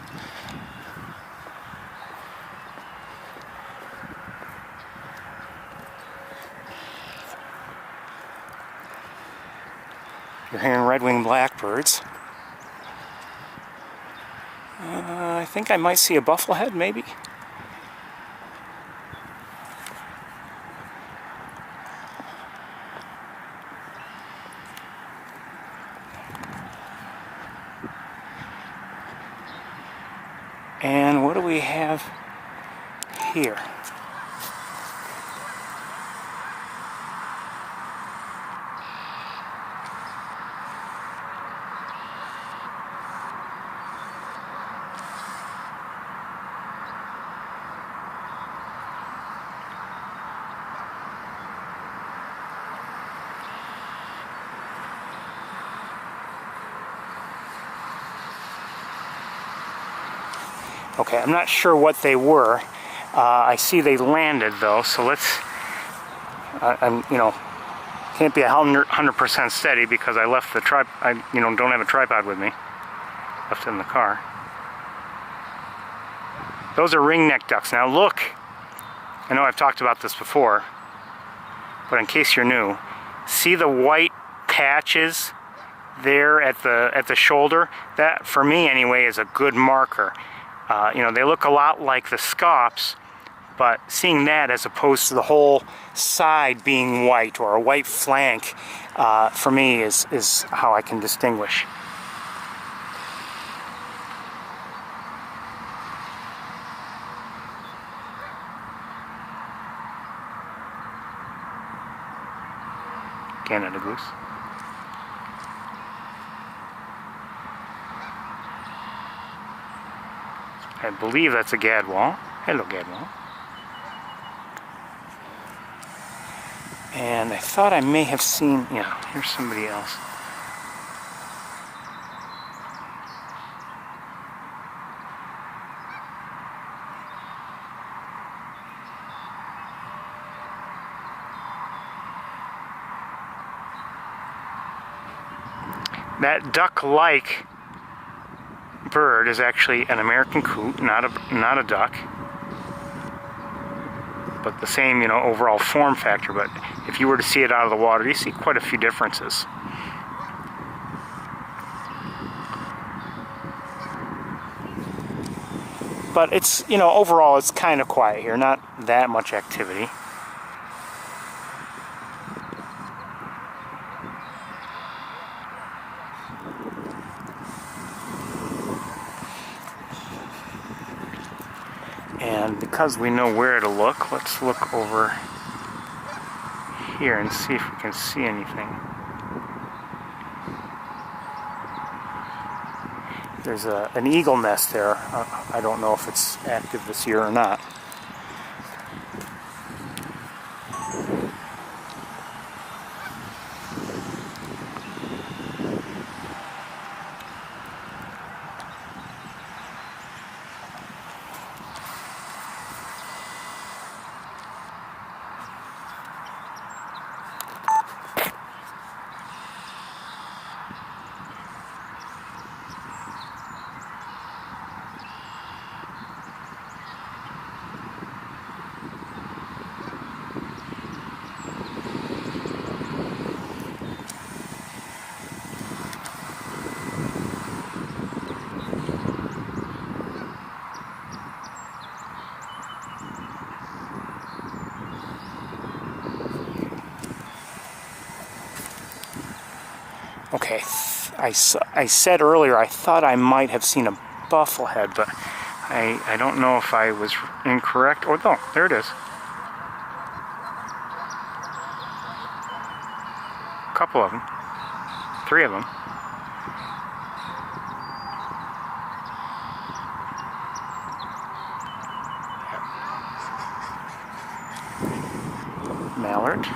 You're hearing red-winged blackbirds. I think I might see a bufflehead, maybe. And what do we have here? Okay, I'm not sure what they were. I see they landed though, so let's. I'm, you know, can't be 100% steady because I left the I, you know, don't have a tripod with me. Left it in the car. Those are ringneck ducks. Now look, I know I've talked about this before. but in case you're new, see the white patches there at the shoulder? That, for me anyway, is a good marker. You know, they look a lot like the scops, but seeing that as opposed to the whole side being white or a white flank, for me is how I can distinguish. Canada goose. I believe that's a gadwall. Hello, gadwall. And I thought I may have seen, yeah, here's somebody else. That duck-like bird is actually an American coot, not a duck, but the same, you know, overall form factor. But if you were to see it out of the water, you see quite a few differences. But it's, you know, overall it's kind of quiet here, not that much activity. And because we know where to look, let's look over here and see if we can see anything. There's an eagle nest there. I don't know if it's active this year or not. Okay, I said earlier I thought I might have seen a bufflehead, but I don't know if I was incorrect. Oh, no, there it is. A couple of them. 3 of them. Mallard.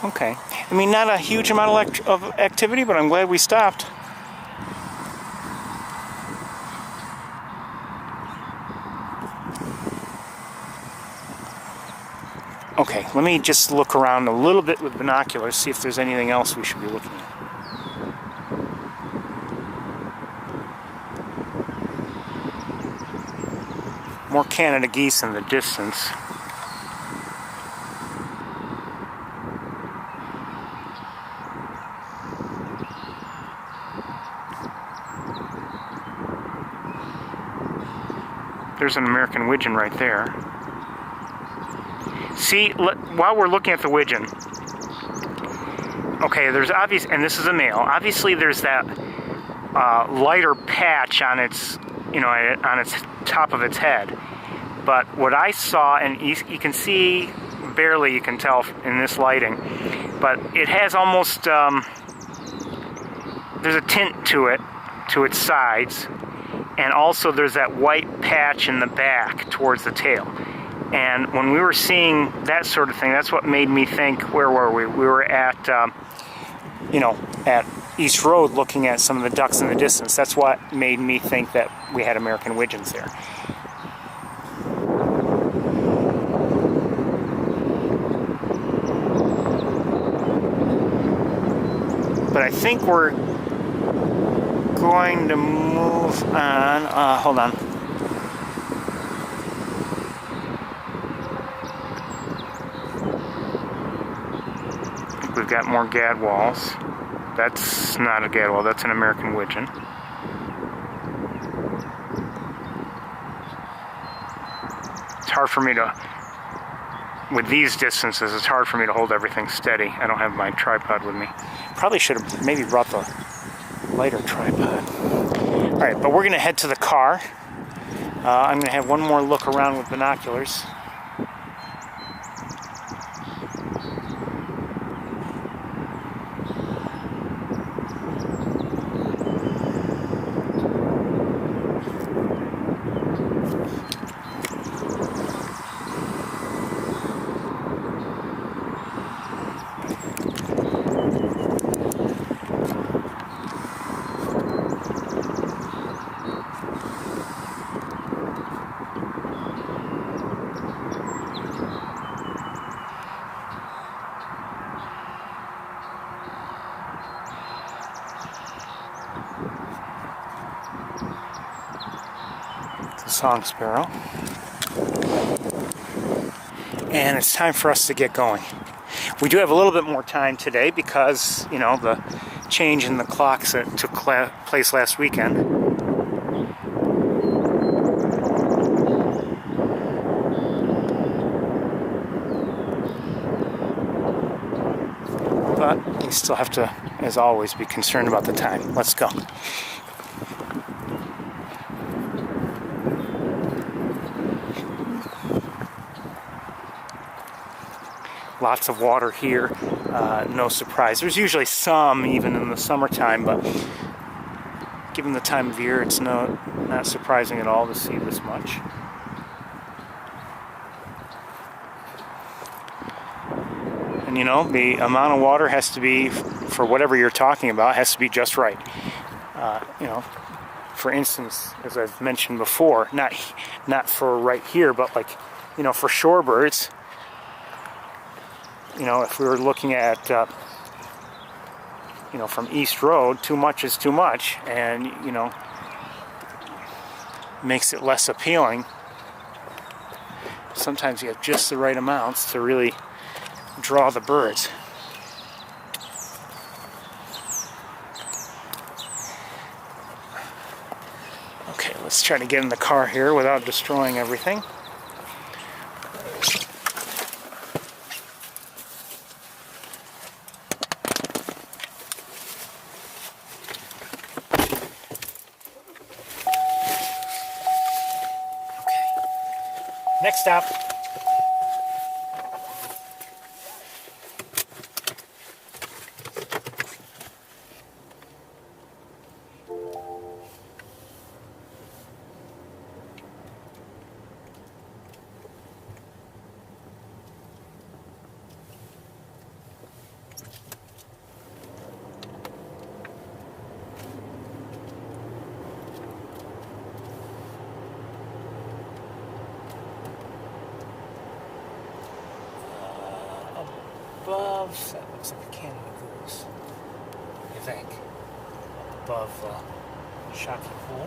Okay. I mean, not a huge amount of activity, but I'm glad we stopped. Okay, let me just look around a little bit with binoculars, see if there's anything else we should be looking at. More Canada geese in the distance. There's an American widgeon right there. See, while we're looking at the widgeon, okay, there's obvious, and this is a male. Obviously, there's that lighter patch on its, you know, on its top of its head. But what I saw, and you can see barely, you can tell in this lighting, but it has almost there's a tint to it, to its sides. And also there's that white patch in the back towards the tail. And when we were seeing that sort of thing, that's what made me think, where were we? We were at, you know, at East Road looking at some of the ducks in the distance. That's what made me think that we had American widgeons there. but I think we're going to move on. Hold on. I think we've got more gadwalls. That's not a gadwall, that's an American widgeon. It's hard for me to, with these distances, it's hard for me to hold everything steady. I don't have my tripod with me. Probably should have maybe brought the lighter tripod. All right, but we're gonna head to the car. I'm gonna have one more look around with binoculars. Song sparrow. And it's time for us to get going. We do have a little bit more time today because, you know, the change in the clocks that took place last weekend. But you still have to, as always, be concerned about the time. Let's go. Lots of water here, no surprise. There's usually some even in the summertime, but given the time of year, it's not surprising at all to see this much. And you know, the amount of water has to be, for whatever you're talking about, has to be just right. You know, for instance, as I've mentioned before, not for right here, but like, you know, for shorebirds. You know, if we were looking at, you know, from East Road, too much is too much, and, you know, makes it less appealing. Sometimes you have just the right amounts to really draw the birds. Okay, let's try to get in the car here without destroying everything. Next stop. Above, that looks like a Canada goose, I think. Above Shocky Pool.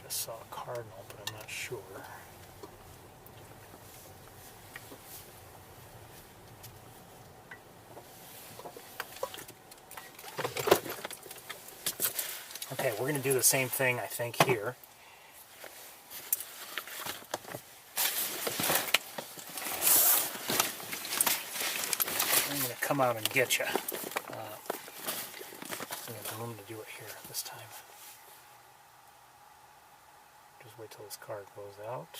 Saw a cardinal, but I'm not sure. Okay, we're going to do the same thing, I think, here. I'm going to come out and get you. I'm going to do it here this time. Just wait till this card goes out.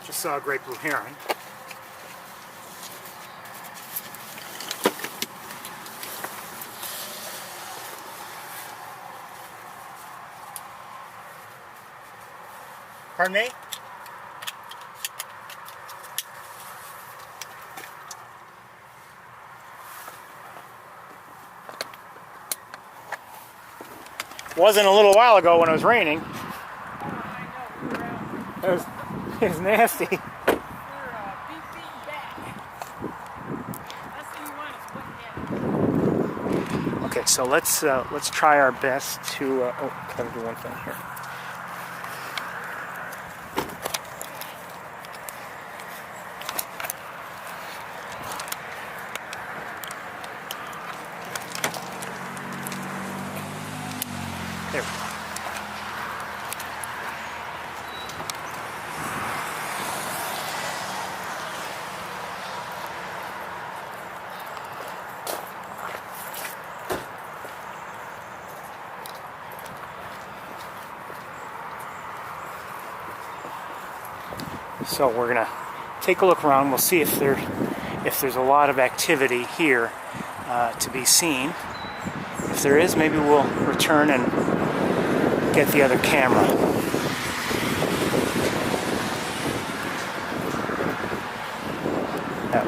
Just saw a great blue heron. Pardon me? Wasn't a little while ago when it was raining. It was nasty. Okay, so let's try our best to. Gotta do one thing here. There we go. So we're gonna take a look around. We'll see if there's a lot of activity here to be seen. If there is, maybe we'll return and get the other camera.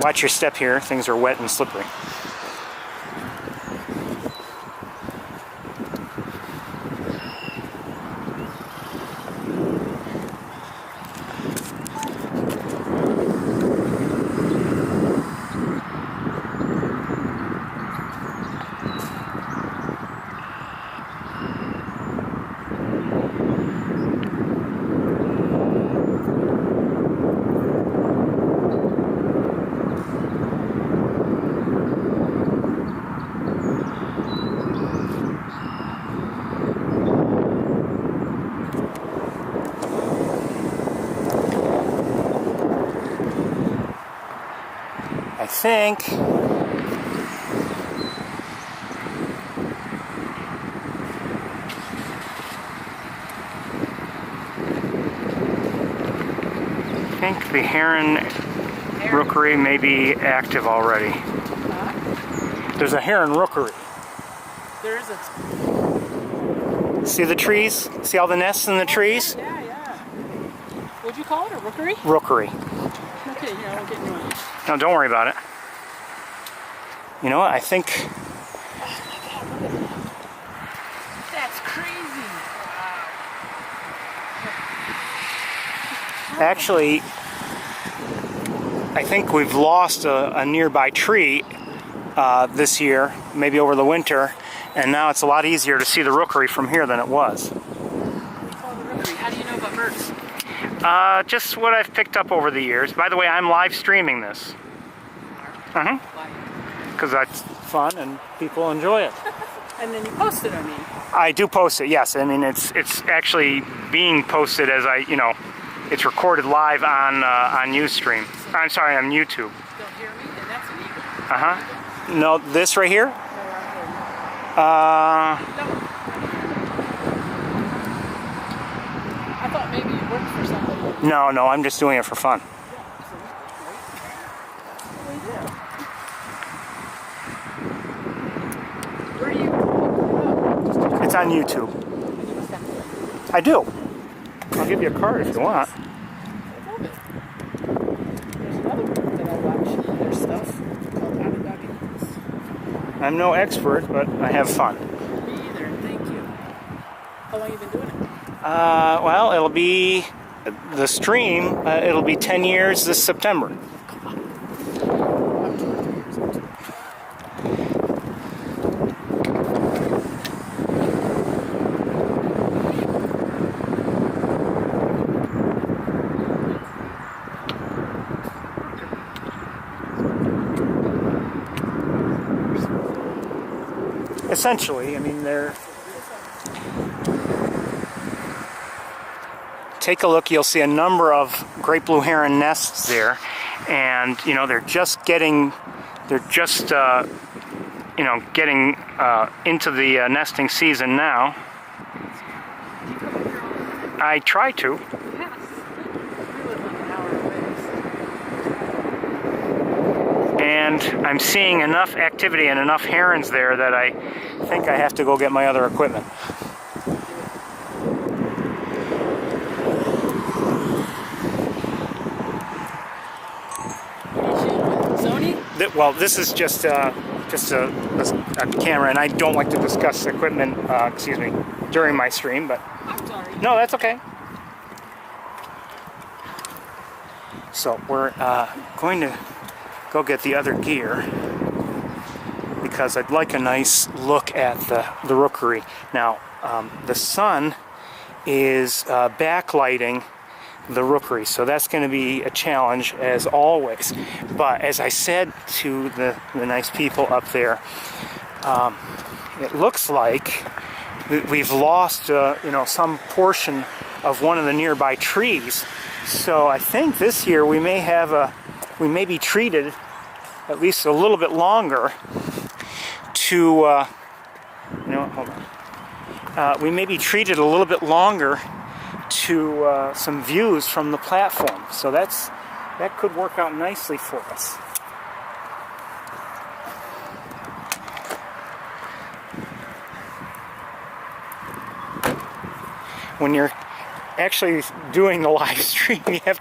Watch your step here. Things are wet and slippery. I think the heron rookery may be active already. There's a heron rookery. There isn't. See the trees? See all the nests in the trees? Yeah. What'd you call it? A rookery? Rookery. Okay, yeah, we'll get in one. No, don't worry about it. You know what? I think. That's crazy. Wow. Actually, I think we've lost a nearby tree this year, maybe over the winter, and now it's a lot easier to see the rookery from here than it was. How do you know about birds? Just what I've picked up over the years. By the way, I'm live streaming this. Because that's fun and people enjoy it. And then you post it, I mean. I do post it, yes. I mean, it's actually being posted as it's recorded live on Ustream. I'm sorry, on YouTube. Don't hear me? And that's an eagle. No, this right here? No, I thought maybe you worked for somebody. No, I'm just doing it for fun. Where are you? It's on YouTube. I do. I'll give you a card if you want. There's another group that I watch their stuff called Onondaga Eagles. I'm no expert, but I have fun. Me either, thank you. How long have you been doing it? Well, it'll be the stream. It'll be 10 years this September. essentially. I mean, they're... Take a look, you'll see a number of great blue heron nests there, and you know, they're just getting you know, getting into the nesting season now. I try to. And I'm seeing enough activity and enough herons there that I think I have to go get my other equipment. Well, this is just a camera, and I don't like to discuss equipment, excuse me, during my stream, but... I'm sorry. No, that's okay. So, we're going to go get the other gear, because I'd like a nice look at the rookery. Now, the sun is backlighting the rookery, so that's going to be a challenge as always. But as I said to the nice people up there, it looks like we've lost you know, some portion of one of the nearby trees. So I think this year we may be treated at least a little bit longer to you know, hold on. We may be treated a little bit longer to some views from the platform, so that could work out nicely for us. When you're actually doing the live stream, you have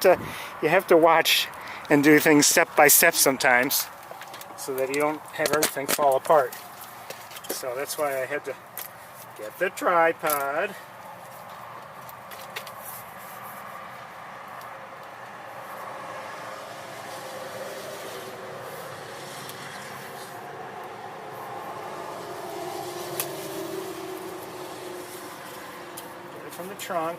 to watch and do things step by step sometimes, so that you don't have everything fall apart. So that's why I had to get the tripod. From the trunk.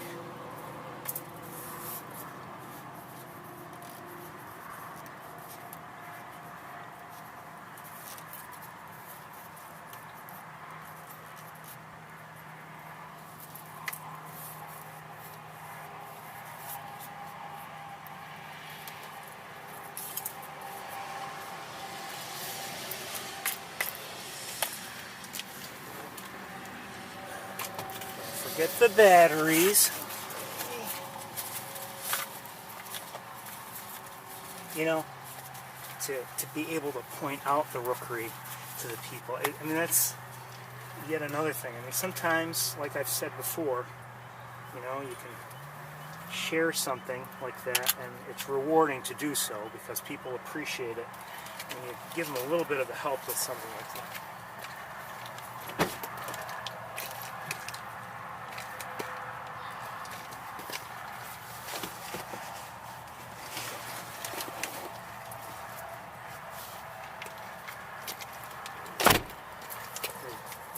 Forget the batteries. You know, to be able to point out the rookery to the people. I mean, that's yet another thing. I mean, sometimes, like I've said before, you know, you can share something like that, and it's rewarding to do so because people appreciate it, and you give them a little bit of a help with something like that.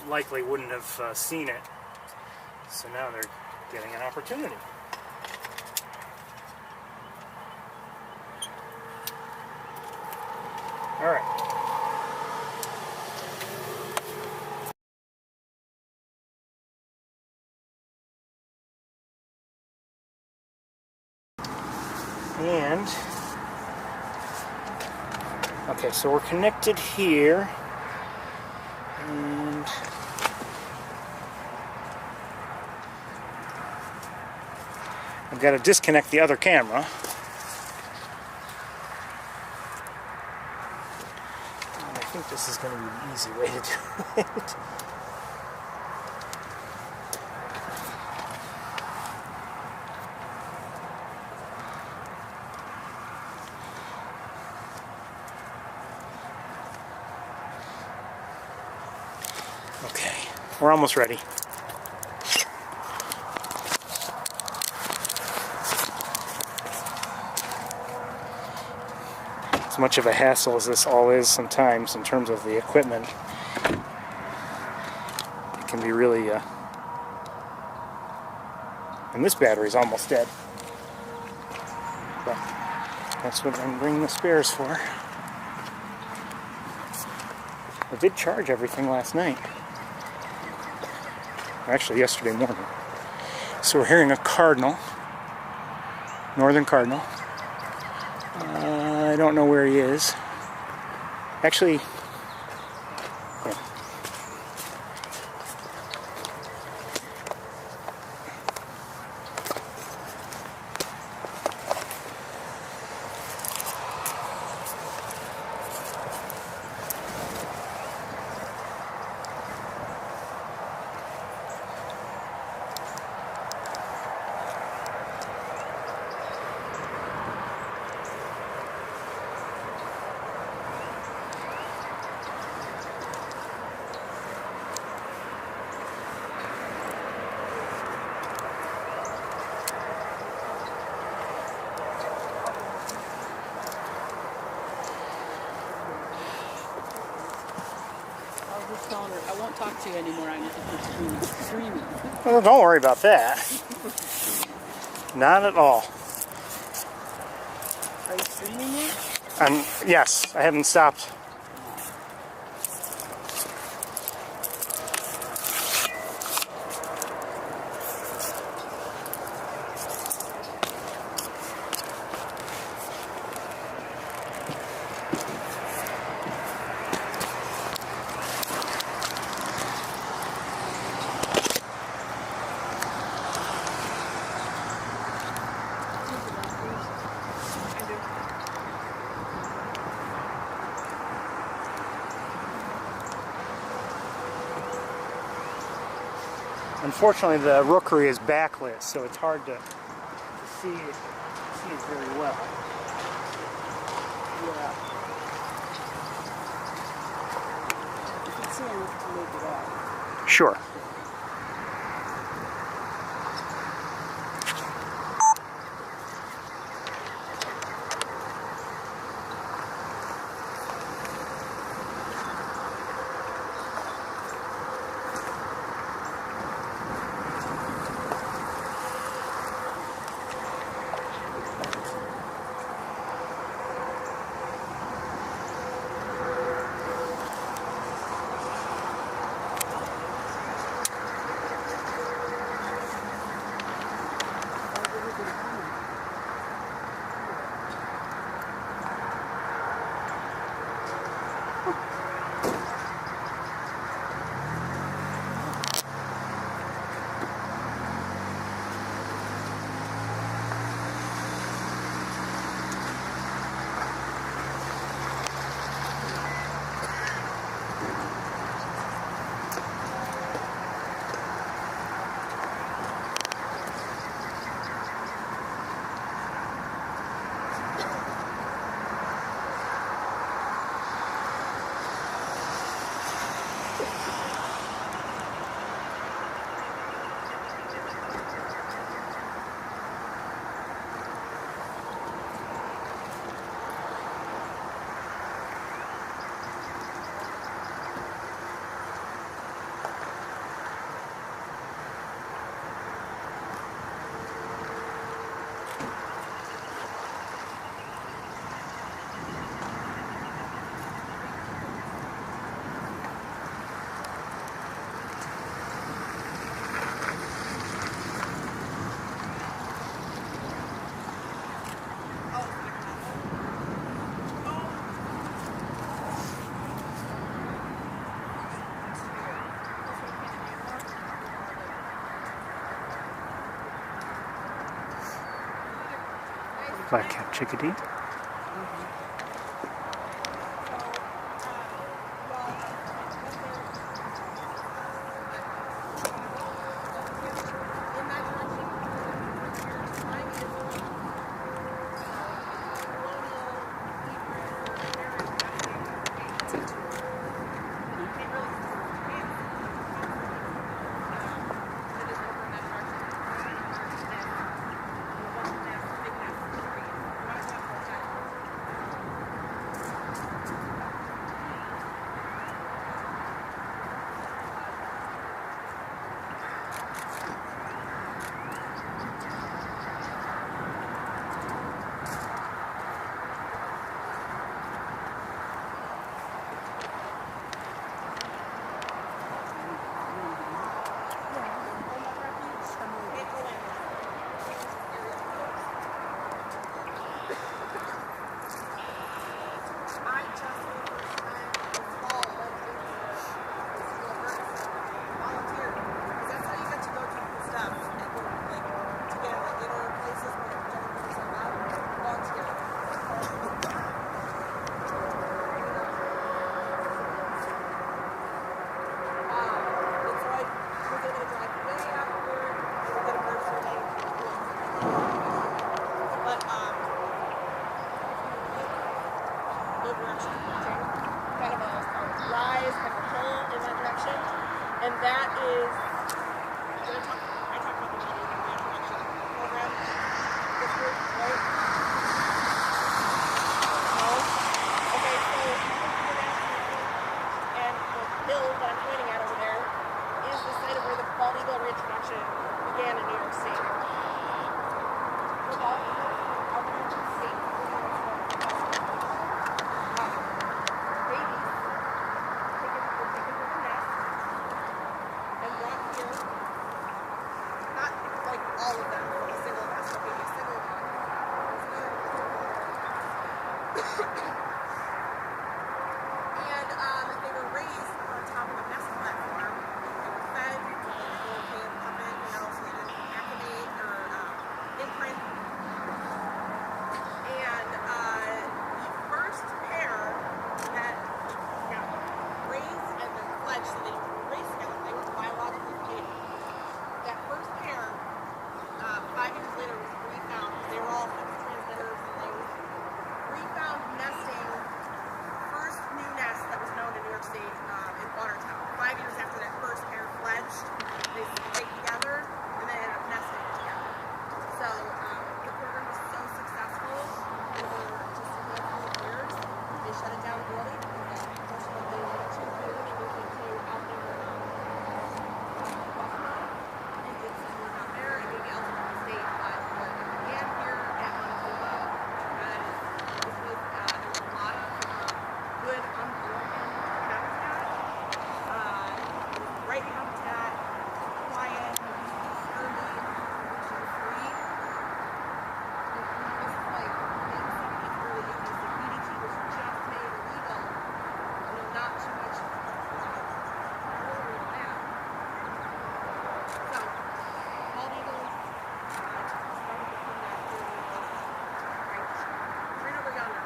Likely wouldn't have seen it, so now they're getting an opportunity. All right. And okay, so we're connected here, and I've got to disconnect the other camera. And I think this is going to be an easy way to do it. Okay, we're almost ready. As much of a hassle as this all is sometimes in terms of the equipment, it can be really, and this battery's almost dead. But that's what I'm bringing the spares for. I did charge everything last night. Actually, yesterday morning. So we're hearing a cardinal, northern cardinal. I don't know where he is. Actually, yeah. Telling her, I won't talk to you anymore. I need to keep screaming. Well, don't worry about that. Not at all. Are you streaming it? Yes, I haven't stopped. Unfortunately, the rookery is backlit, so it's hard to see it very well. Yeah. You can see enough to make it out. Sure. Black-capped chickadee. And that is, I talked about the body reintroduction program this group, right? No? Okay, so and the hill that I'm pointing at over there is the site of where the bald eagle reintroduction began in New York State. The bald eagle are New York State. Babies were taken from the nest and brought here. Not like all of them from a single nest, but maybe a single one. And they were raised on top of a nest platform. They were fed with a little can puppet, you know, so they didn't activate or imprint. And the first pair that got raised and then fledged, so they were raised together, they were biologically related. That first pair, 5 years later, was refound. They were all transmitters and things. Refound nesting. First new nest that was known in New York State in Watertown. 5 years after that first pair fledged, they stayed together and they ended up nesting together. So the program was so successful over just a handful of years, they shut it down early because that's what they wanted to do. They moved into out there Buffalo and did some work out there and maybe elsewhere in the state. But it began here at Montezuma, and this was there was a lot of good unbroken habitat, right habitat, quiet, sturdy, pollution-free. This is like late 70s, early 80s. The EDT was just made illegal, not too much earlier than that. So, bald eagles started to become that right over yonder.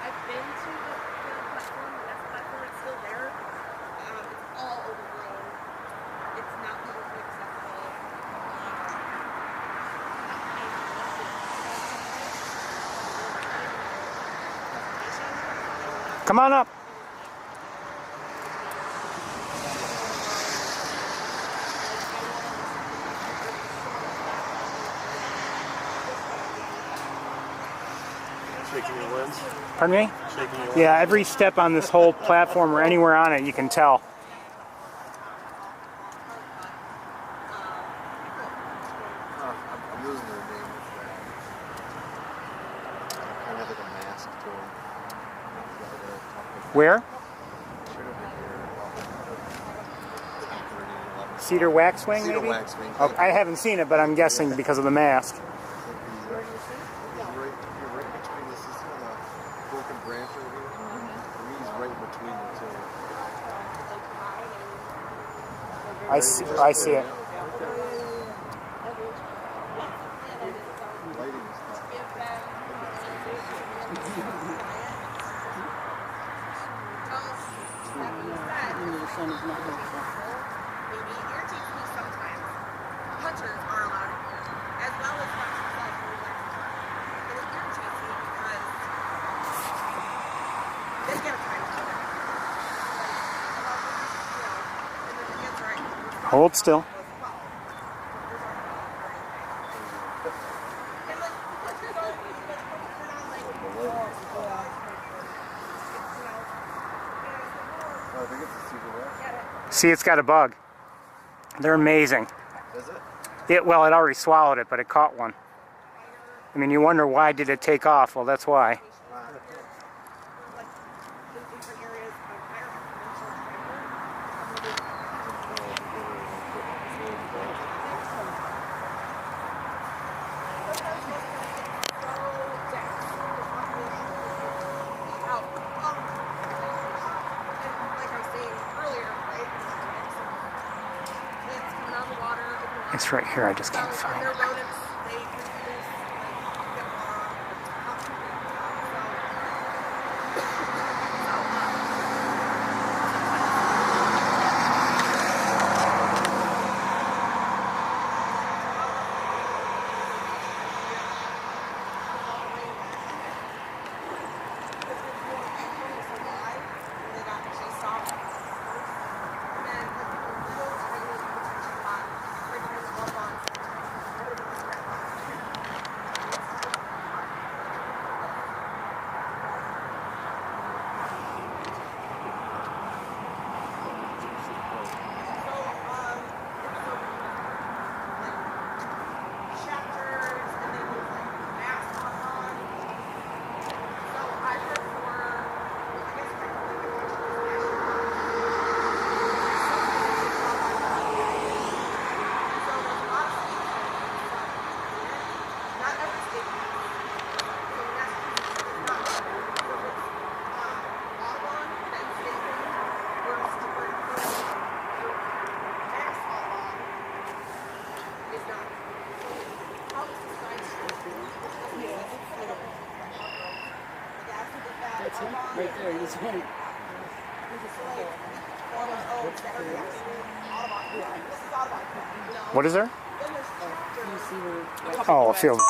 I've been to the platform, the nest platform, it's still there. It's all overgrown. It's not publicly accessible. Come on up. Shaking your limbs. Pardon me? Shaking your limbs. Yeah, every step on this whole platform or anywhere on it, you can tell. I'm losing their name. I have like a mask to them. Where? Straight over here. Cedar waxwing, Cedar maybe? waxwing. Oh, I haven't seen it, but I'm guessing because of the mask. You're right between this. Is the broken branch over here? He's right between the two. I see it. Lighting is The sun is not helpful. Maybe irritates me sometimes. Hunters are allowed in here, as well as hunters themselves when we like to hunt. And it irritates me because they get a time to do it. And then the kids are responsible Hold still. as well. And like, hunters aren't they're not like, I think it's a cedar wax. See, it's got a bug. They're amazing. Is it? Well, it already swallowed it, but it caught one. I mean, you wonder why did it take off? Well, that's why. like in different areas of higher It's right here. I just can't find They're it. rodents. They produce like get raw. Right there, he's right. What is there? You see where Oh, a field.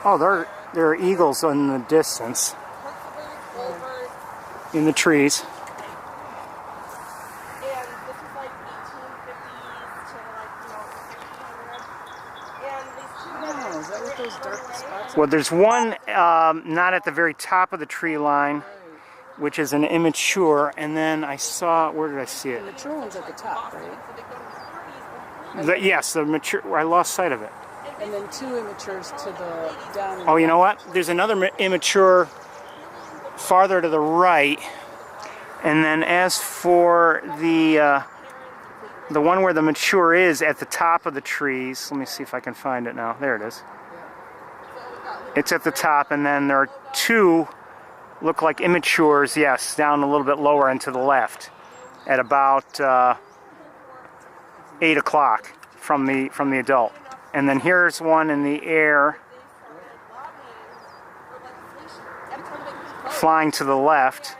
Oh, there are eagles in the distance, in the trees. Oh, is that what those dark spots are? Well, there's one not at the very top of the tree line, which is an immature, and then I saw, where did I see it? The mature one's at the top, right? Yes, the mature, I lost sight of it. And then two immatures to the down. Oh, you know what? There's another immature farther to the right, and then as for the one where the mature is at the top of the trees, let me see if I can find it now. There it is. It's at the top, and then there are two look like immatures, yes, down a little bit lower and to the left at about 8 o'clock from the adult. And then here's one in the air flying to the left.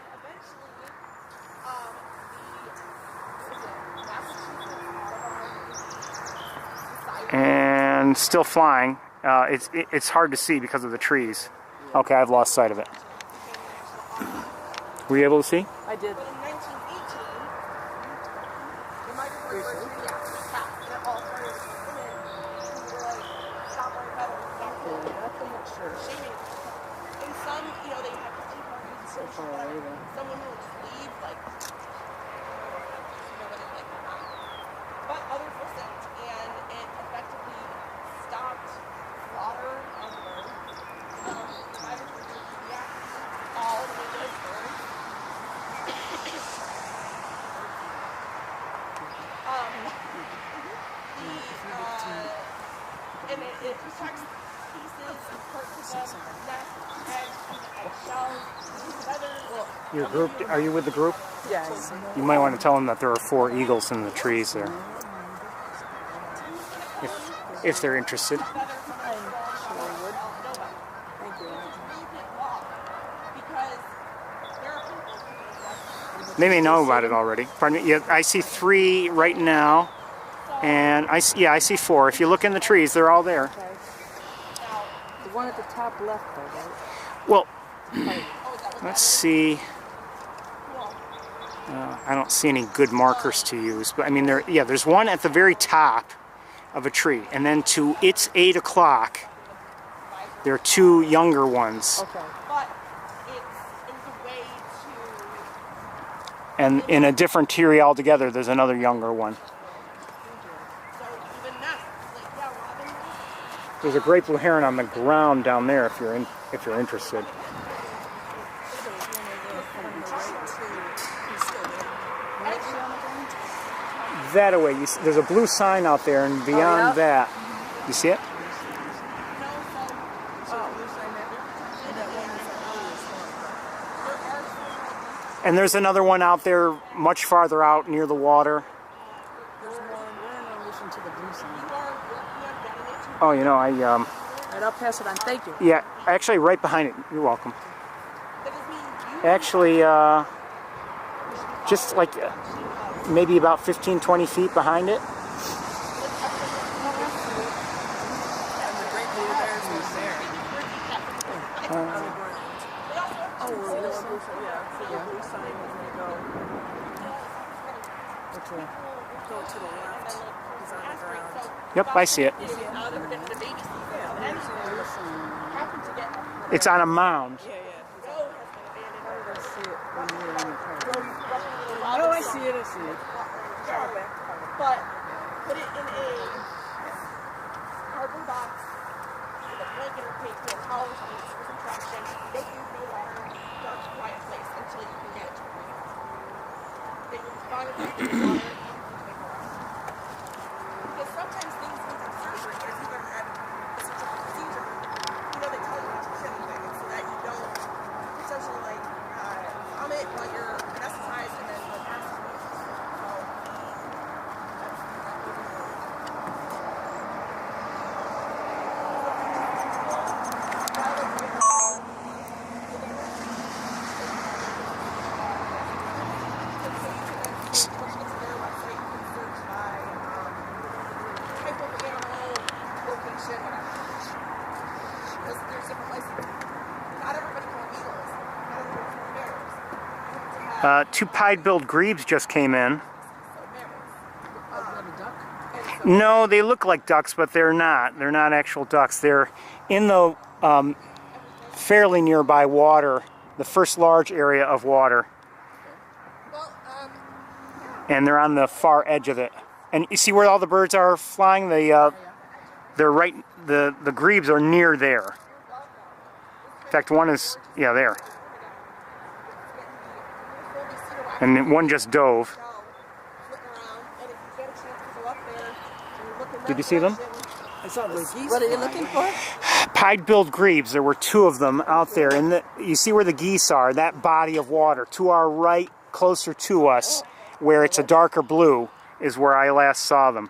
And still flying. It's hard to see because of the trees. Okay, I've lost sight of it. Were you able to see? I did. So far away though. Someone will just leave, like, but others listened, and it effectively stopped slaughter of birds. Drivers were doing all the way to the birds. And it protects pieces and parts of them, nest, eggs, eggshells, feathers. Your group? Are you with the group? Yes. You might want to tell them that there are 4 eagles in the trees there, if they're interested. I'm sure I would. Thank you. They may know about it already. Pardon me. Yeah, I see 3 right now, and I see 4. If you look in the trees, they're all there. Okay. The one at the top left though, right? Well, let's see. I don't see any good markers to use, but I mean, there's one at the very top of a tree, and then to its 8 o'clock, there are 2 younger ones. Okay. But it's a way to. And in a different tree altogether, there's another younger one. So even nests, like robin. There's a great blue heron on the ground down there if you're interested. That away, there's a blue sign out there, and beyond that, you see it? And there's another one out there, much farther out near the water. There's one. We're in relation to the blue sign. Oh, you know, Right, I'll pass it on. Thank you. yeah, actually, right behind it. You're welcome. Actually, just like maybe about 15, 20 feet behind it. And the great blue bears was there. Go to the left. He's on the ground. Yep, I see it. They were getting the baby season. And happened to get It's on a mound. Yeah, yeah. no has been abandoned. I see it when you're in the car. Oh, I see it. I see it. But put it in a cardboard box with a blanket or paper or towel or something for some traction. No food, no water, dark, quiet place until you can get it to breathe. They will respond with water and make a rest. Because sometimes things need some surgery. If you've ever had a surgical procedure, you know they tell you not to touch anything so that you don't potentially like vomit while you're anesthetized and then the pass away. Two pied-billed grebes just came in. No, they look like ducks, but they're not. They're not actual ducks. They're in the fairly nearby water, the first large area of water. And they're on the far edge of it. And you see where all the birds are flying? They're right, the grebes are near there. In fact, one is, yeah, there. And one just dove. Did you see them? I saw the geese. What are you looking for? Pied-billed grebes. There were two of them out there. And you see where the geese are, that body of water. To our right, closer to us, where it's a darker blue, is where I last saw them.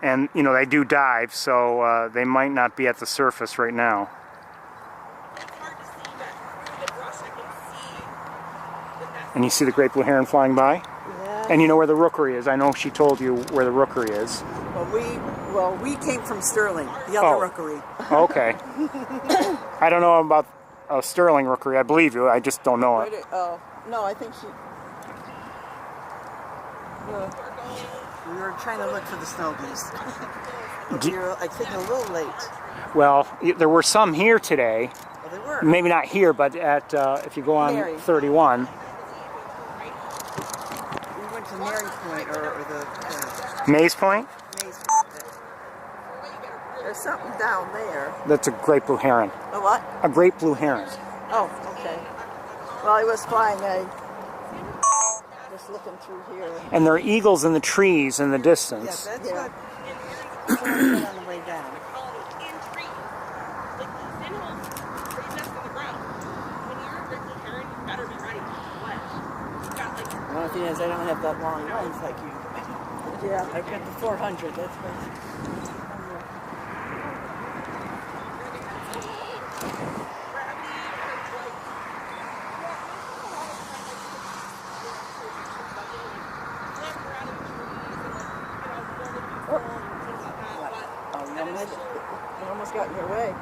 And, you know, they do dive, so they might not be at the surface right now. And you see the great blue heron flying by? Yeah. And you know where the rookery is. I know she told you where the rookery is. Well, we came from Sterling, the other rookery. Okay. I don't know about a Sterling rookery. I believe you. I just don't know it. Oh, no, I think she... we were trying to look for the snow geese. But we were, I think, a little late. Well, there were some here today. Well, they were. Maybe not here, but at if you go on Mary. 31. We went to Mary Point, or the... Maze Point? Maze Point. There's something down there. That's a great blue heron. A what? A great blue heron. Oh, okay. Well, he was flying. Just looking through here. And there are eagles in the trees in the distance. Yeah, that's what on the way down. The only thing is I don't have that long lens like you. Yeah, I've got the 400. That's what. You almost got in your way.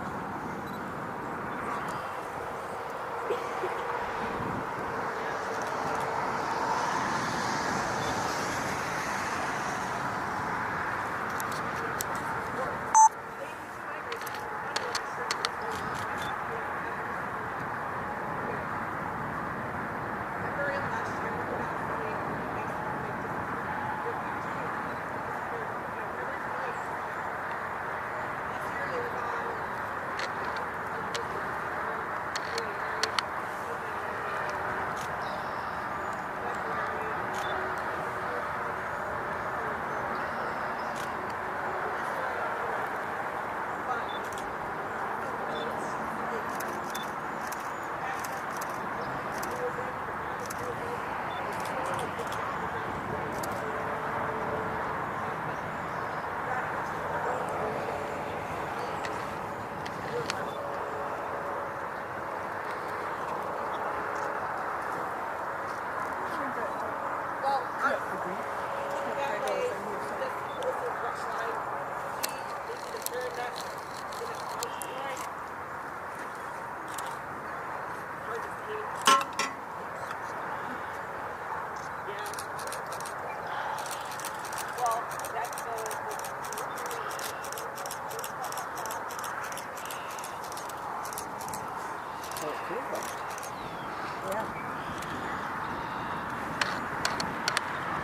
Yeah.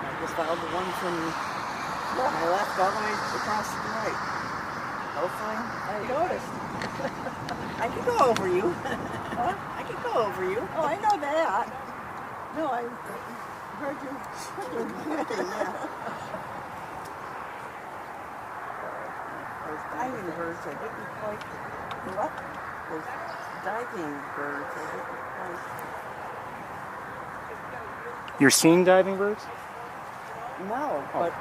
I just followed the one from my left all the way across to the right. Hopefully, I noticed. I can go over you. Huh? I can go over you. Oh, I know that. No, I heard you. Yeah. Those diving birds, I didn't quite. What? Those diving birds, I didn't quite. You're seeing diving birds? No, but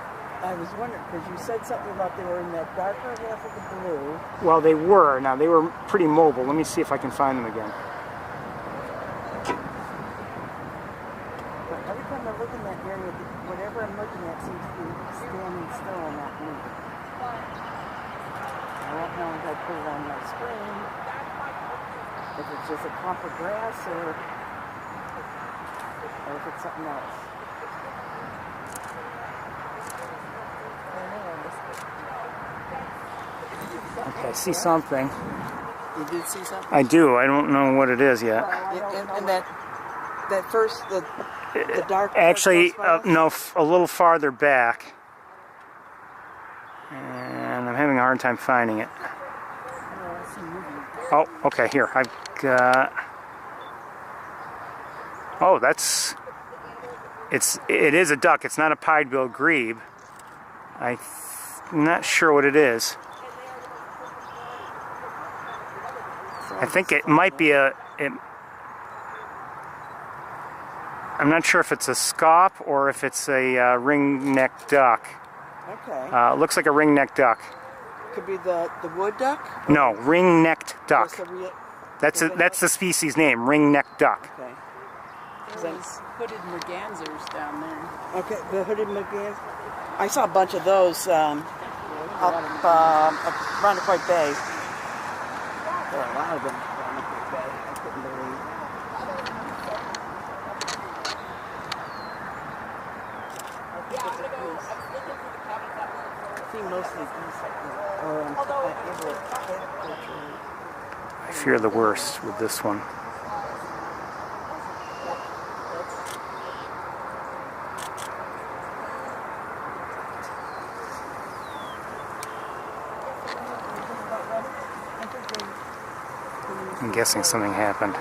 I was wondering, because you said something about they were in that darker half of the blue. Well, they were. Now, they were pretty mobile. Let me see if I can find them again. But every time I look in that area, whatever I'm looking at seems to be standing still and not moving. I won't know if I put it on my screen, if it's just a clump of grass or if it's something else. Okay, I see something. You did see something? I do. I don't know what it is yet. And that first, the dark... Actually, no, a little farther back. And I'm having a hard time finding it. Oh, okay, here. I've got... Oh, that's... It is a duck. It's not a pied-billed grebe. I'm not sure what it is. I think it might be I'm not sure if it's a scaup or if it's a ring-necked duck. Okay. Looks like a ring-necked duck. Could be the wood duck? No, ring-necked duck. Just That's the species name, ring-necked duck. Okay. There's hooded mergansers down there. Okay, the hooded mergansers. I saw a bunch of those up around Quite Bay. There are a lot of them around Quite Bay. I couldn't believe. I see mostly geese. I fear the worst with this one. I'm guessing something happened.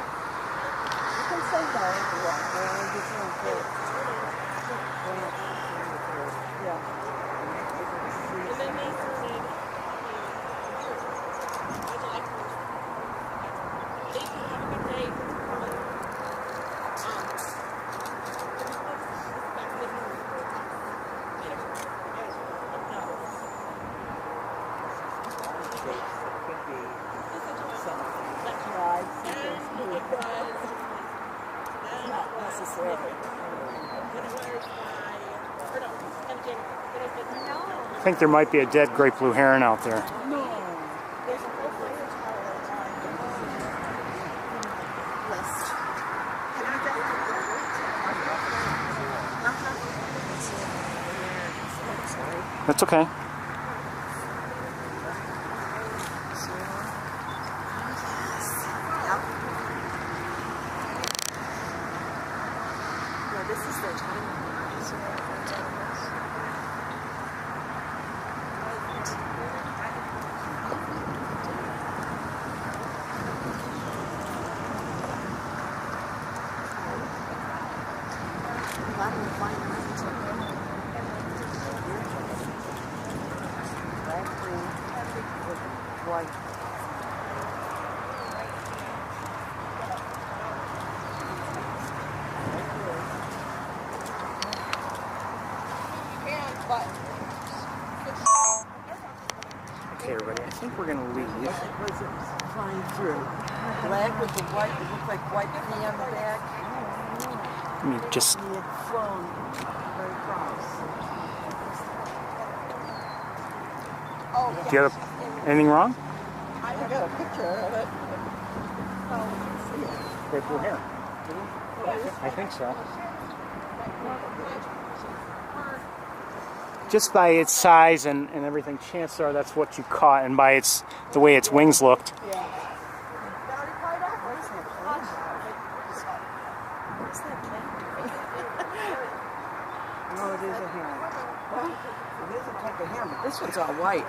I think there might be a dead great blue heron out there. That's okay. This is their time. White. Okay, everybody, I think we're going to leave. Was it flying through? Black with the white, it looked like white knee on the back. Let me just... He had flown very across. Do you have anything wrong? I got a picture of it. Great blue heron. I think so. just by its size and everything, chances are that's what you caught, and by the way its wings looked. No, it is a heron. It is a type of heron, but this one's all white.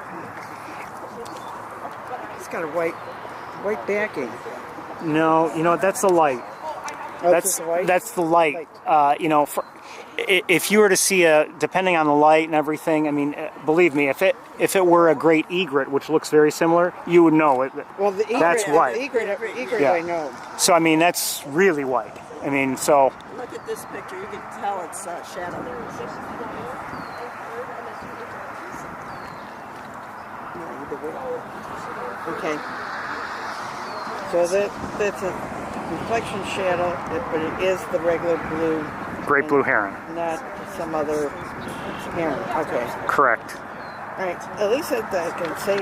It's got a white backing. No, you know what? That's the light. Oh, it's just white? That's the light. You know, if you were to see depending on the light and everything, I mean, believe me, if it were a great egret, which looks very similar, you would know it. Well, the egret, that's white. The egret Yeah. I know. So I mean, that's really white. I mean, so. Look at this picture. You can tell it's shadow. Okay. So that's a reflection shadow, but it is the regular blue. Great blue heron. Not some other heron. Okay. Correct. All right. At least I can say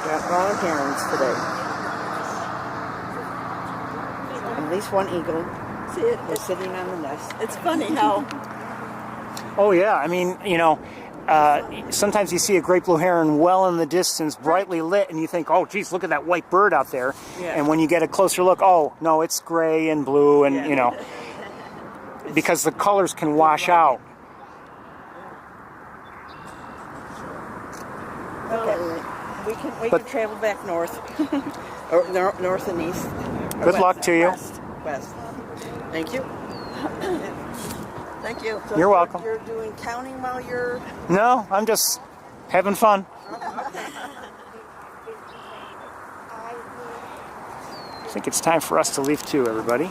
got a lot of herons today. At least one eagle. See it? Is sitting on the nest. It's funny how. Oh yeah. I mean, you know. Sometimes you see a great blue heron well in the distance, brightly lit, and you think, oh, geez, look at that white bird out there. Yeah. And when you get a closer look, oh, no, it's gray and blue, and, you know, because the colors can wash out. Okay. We can travel back north, or north and east. Good luck to you. West. Thank you. Thank you. So You're welcome. You're doing counting while you're... No, I'm just having fun. I think it's time for us to leave too, everybody.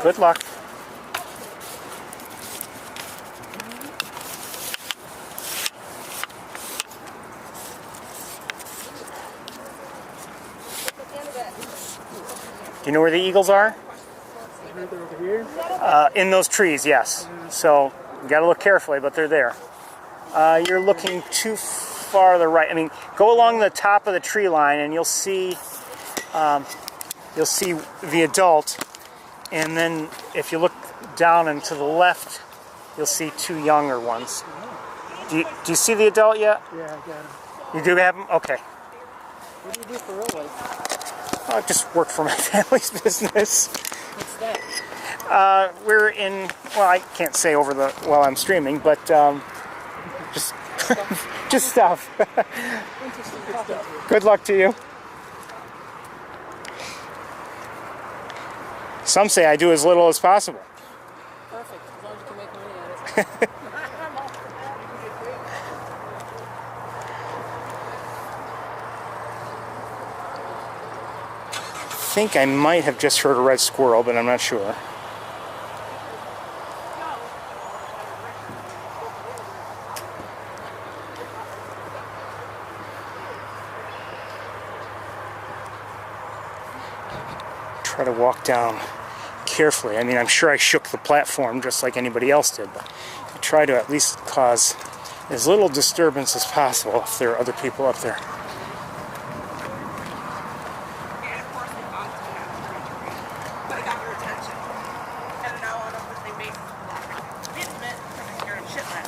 Good luck. Do you know where the eagles are? In those trees, yes. So you got to look carefully, but they're there. You're looking too far to the right. I mean, go along the top of the tree line, and you'll see the adult. And then if you look down and to the left, you'll see two younger ones. Do you see the adult yet? Yeah, I got him. You do have them? Okay. What do you do for real life? I just work for my family's business. What's that? We're in, well, I can't say while I'm streaming, but just just stuff. Interesting stuff. Good luck to you. Some say I do as little as possible. Perfect, as long as you can make money at it. I think I might have just heard a red squirrel, but I'm not sure. Try to walk down carefully. I mean, I'm sure I shook the platform just like anybody else did, but I try to at least cause as little disturbance as possible if there are other people up there. And of course, they got to me but it got your attention. And now on a weekly basis, intimate from here in Chitlin,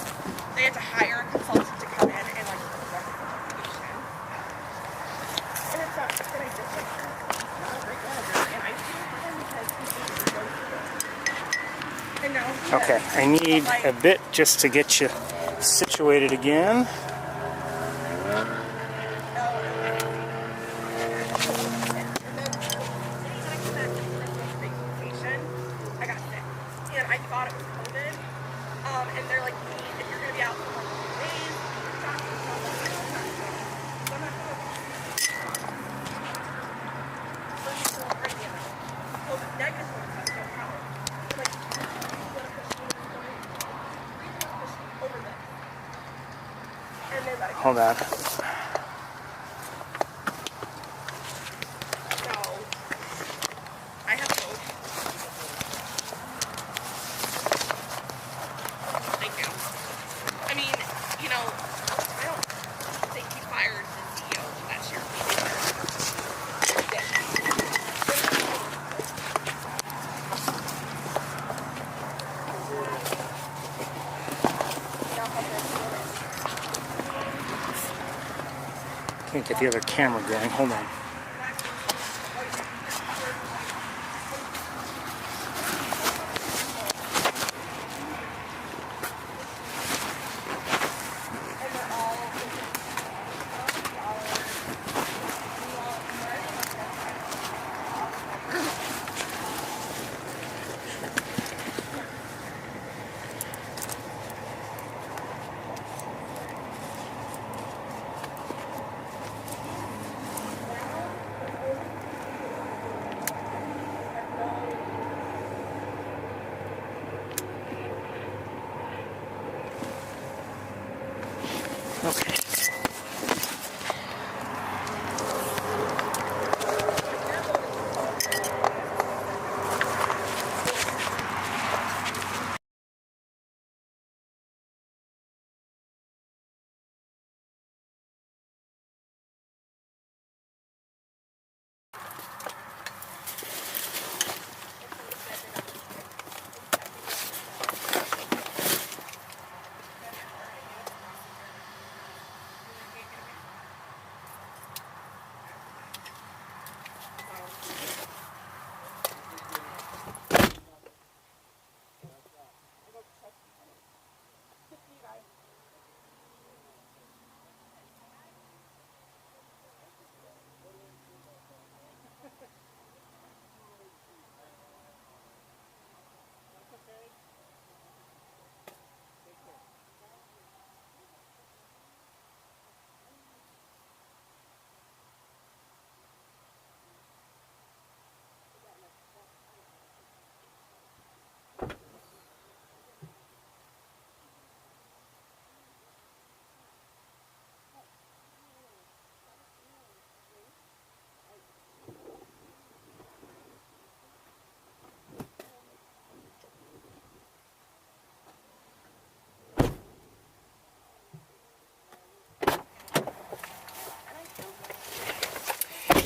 they had to hire a consultant to come in and like direct the application. And it's not just that I just like not a great manager, and I feel for him because he's so good. And now he Okay, is. I need a bit just to get you situated again. I got sick, and I thought it was COVID. And they're like, if you're gonna be out for more than 2 days, doctors tell us so I'm not going. So you still bring me out. COVID negative test, no problem. Like, over this. And they're like, Hold on. Can't get the other camera going. Hold on. Okay.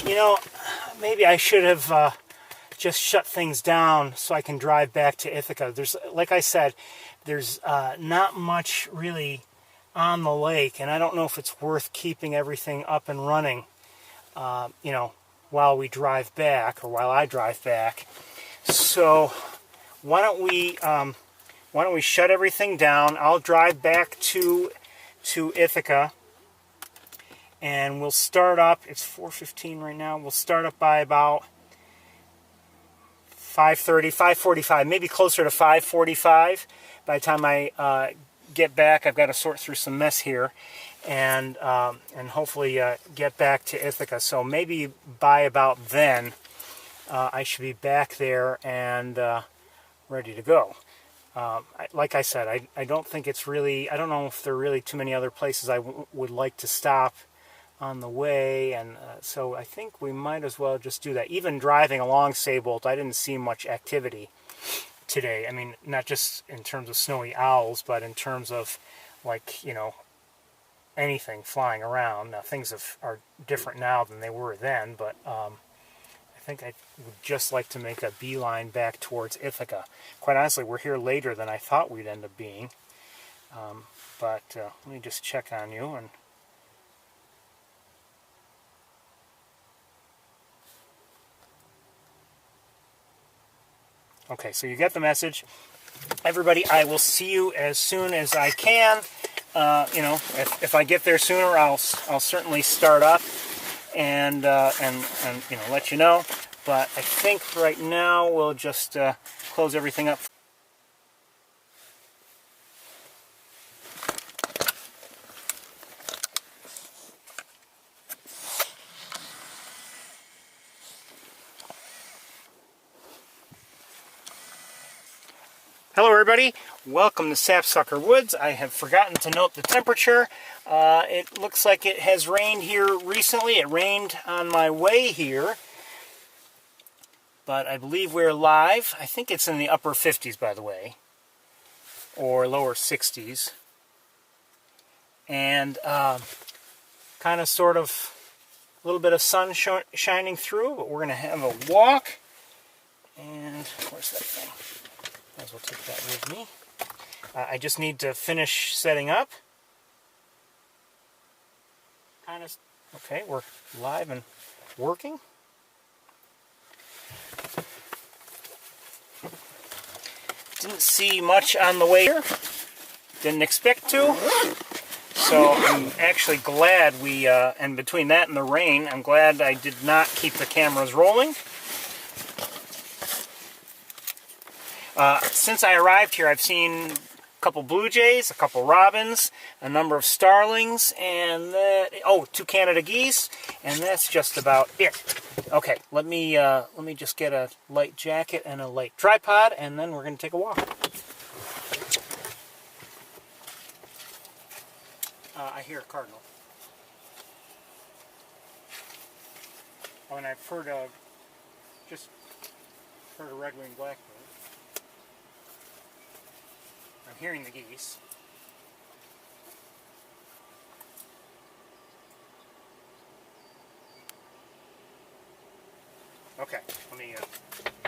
You know, maybe I should have just shut things down so I can drive back to Ithaca. There's, like I said, there's not much really on the lake, and I don't know if it's worth keeping everything up and running, you know, while we drive back, or while I drive back. So why don't we shut everything down? I'll drive back to Ithaca. And we'll start up, it's 4:15 right now, we'll start up by about 5:30, 5:45, maybe closer to 5:45. By the time I get back, I've got to sort through some mess here, and hopefully get back to Ithaca. So maybe by about then, I should be back there and ready to go. Like I said, I don't think it's really, I don't know if there are really too many other places I would like to stop on the way, and so I think we might as well just do that. Even driving along Saybolt, I didn't see much activity today. I mean, not just in terms of snowy owls, but in terms of, like, you know, anything flying around. Now, things are different now than they were then, but I think I would just like to make a beeline back towards Ithaca. Quite honestly, we're here later than I thought we'd end up being, but let me just check on you. And okay, so you get the message. Everybody, I will see you as soon as I can. You know, if I get there sooner, I'll certainly start up and you know, let you know. But I think right now we'll just close everything up. Hello everybody, welcome to Sapsucker Woods. I have forgotten to note the temperature. It looks like it has rained here recently. It rained on my way here, but I believe we're live. I think it's in the upper 50s, by the way, or lower 60s. And kind of sort of a little bit of sun shining through, but we're going to have a walk. And where's that thing? Might as well take that with me. I just need to finish setting up. Kind of Okay, we're live and working. Didn't see much on the way here. Didn't expect to. So I'm actually glad we, and between that and the rain, I'm glad I did not keep the cameras rolling. Since I arrived here, I've seen a couple blue jays, a couple robins, a number of starlings, and two Canada geese, and that's just about it. Okay, let me just get a light jacket and a light tripod, and then we're going to take a walk. I hear a cardinal. Oh, and I've heard just heard a red-winged blackbird. I'm hearing the geese. Okay, let me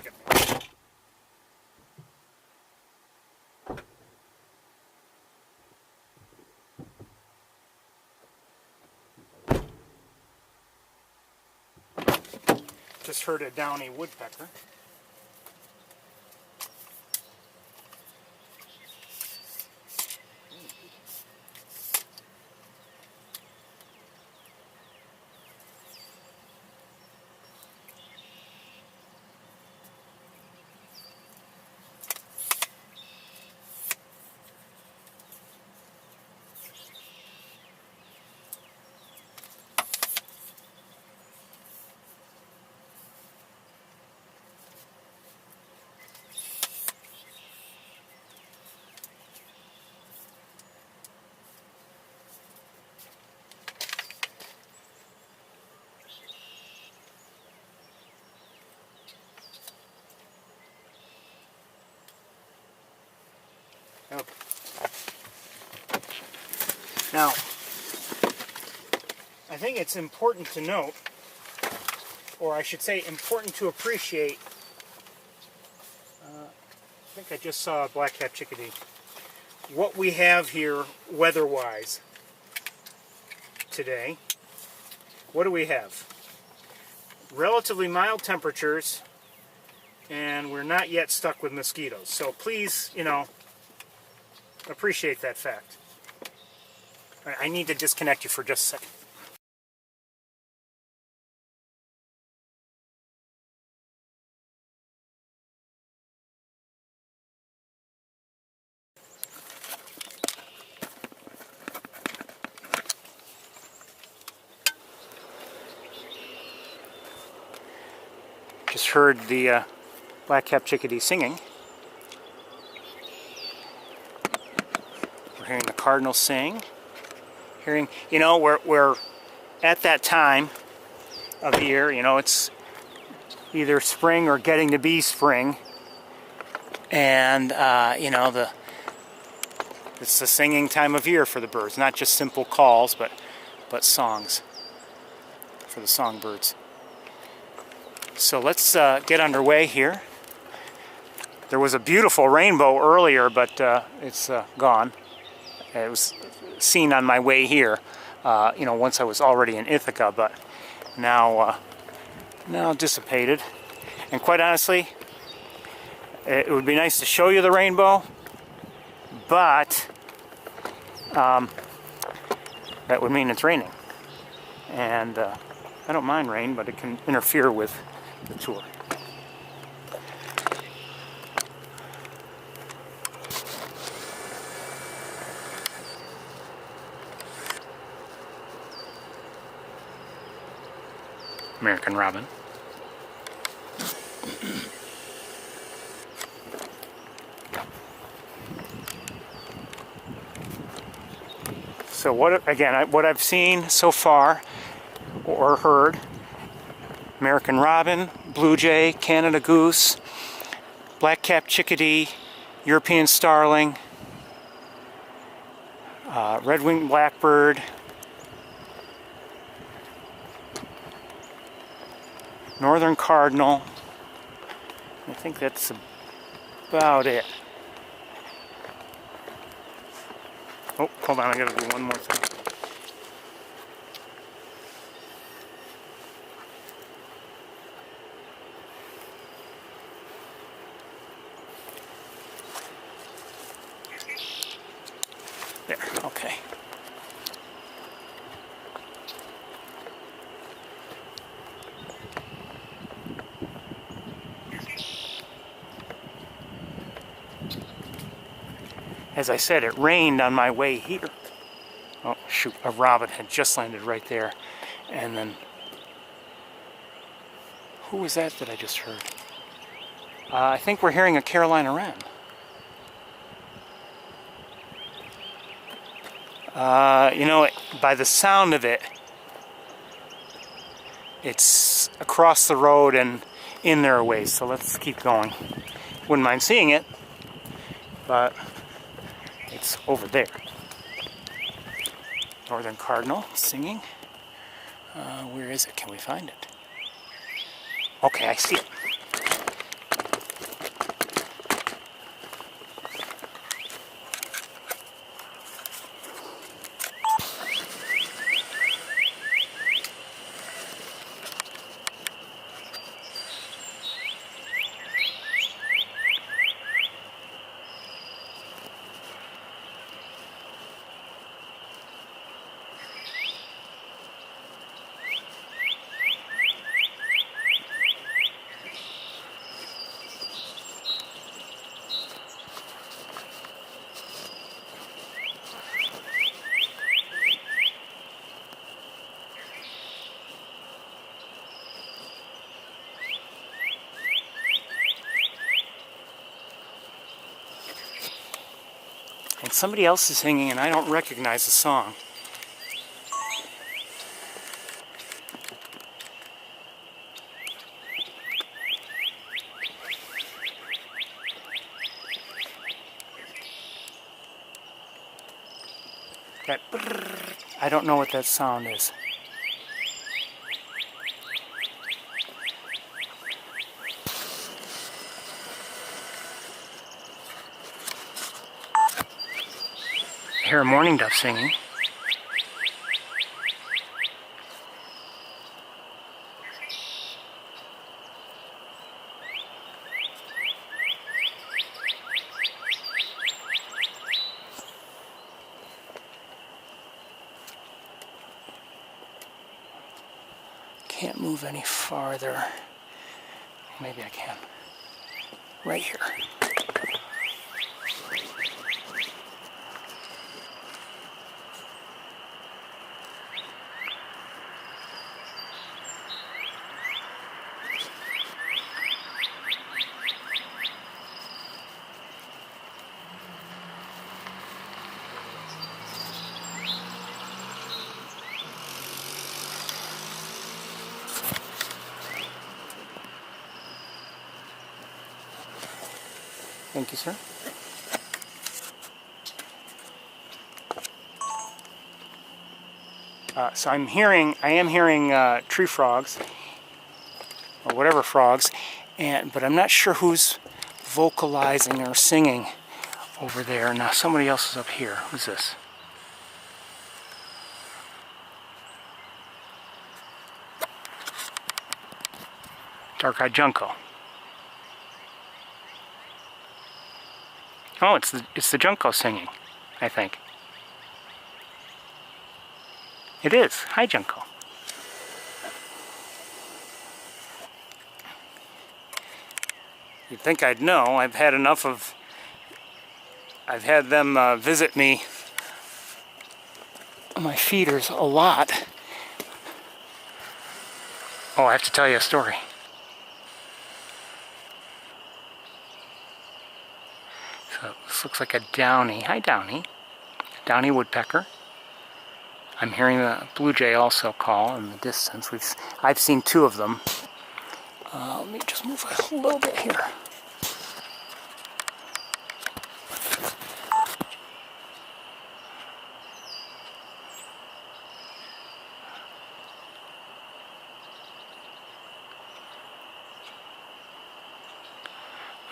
get there. Just heard a downy woodpecker. Okay. Now, I think it's important to note, or I should say important to appreciate, I think I just saw a black-capped chickadee, what we have here weather-wise today. What do we have? Relatively mild temperatures, and we're not yet stuck with mosquitoes. So please, appreciate that fact. All right, I need to disconnect you for just a second. Just heard the black-capped chickadee singing. We're hearing the cardinals sing. Hearing, we're at that time of the year. It's either spring or getting to be spring, and it's the singing time of year for the birds. Not just simple calls, but songs for the songbirds. So let's get underway here. There was a beautiful rainbow earlier, but it's gone. It was seen on my way here, once I was already in Ithaca, but now dissipated. And quite honestly, it would be nice to show you the rainbow, but that would mean it's raining. And I don't mind rain, but it can interfere with the tour. American robin. So what I've seen so far or heard: American robin, blue jay, Canada goose, black-capped chickadee, European starling, red-winged blackbird, northern cardinal. I think that's about it. Oh, hold on, I gotta do one more thing. As I said, it rained on my way here. Oh, shoot, a robin had just landed right there. And then, who was that I just heard? I think we're hearing a Carolina wren. You know, by the sound of it, it's across the road and in there a ways, so let's keep going. Wouldn't mind seeing it, but it's over there. Northern cardinal singing. Where is it? Can we find it? Okay, I see it. And somebody else is singing and I don't recognize the song. That brrr, I don't know what that sound is. I hear a mourning dove singing. Can't move any farther. Maybe I can. Right here. Thank you, sir. So I am hearing tree frogs, or whatever frogs, but I'm not sure who's vocalizing or singing over there. Now somebody else is up here. Who's this? Dark-eyed junco. Oh, it's the junco singing, I think. It is. Hi, junco. You'd think I'd know. I've had them visit me, my feeders, a lot. Oh, I have to tell you a story. So this looks like a downy. Hi, downy. Downy woodpecker. I'm hearing the blue jay also call in the distance. I've seen two of them. Let me just move a little bit here.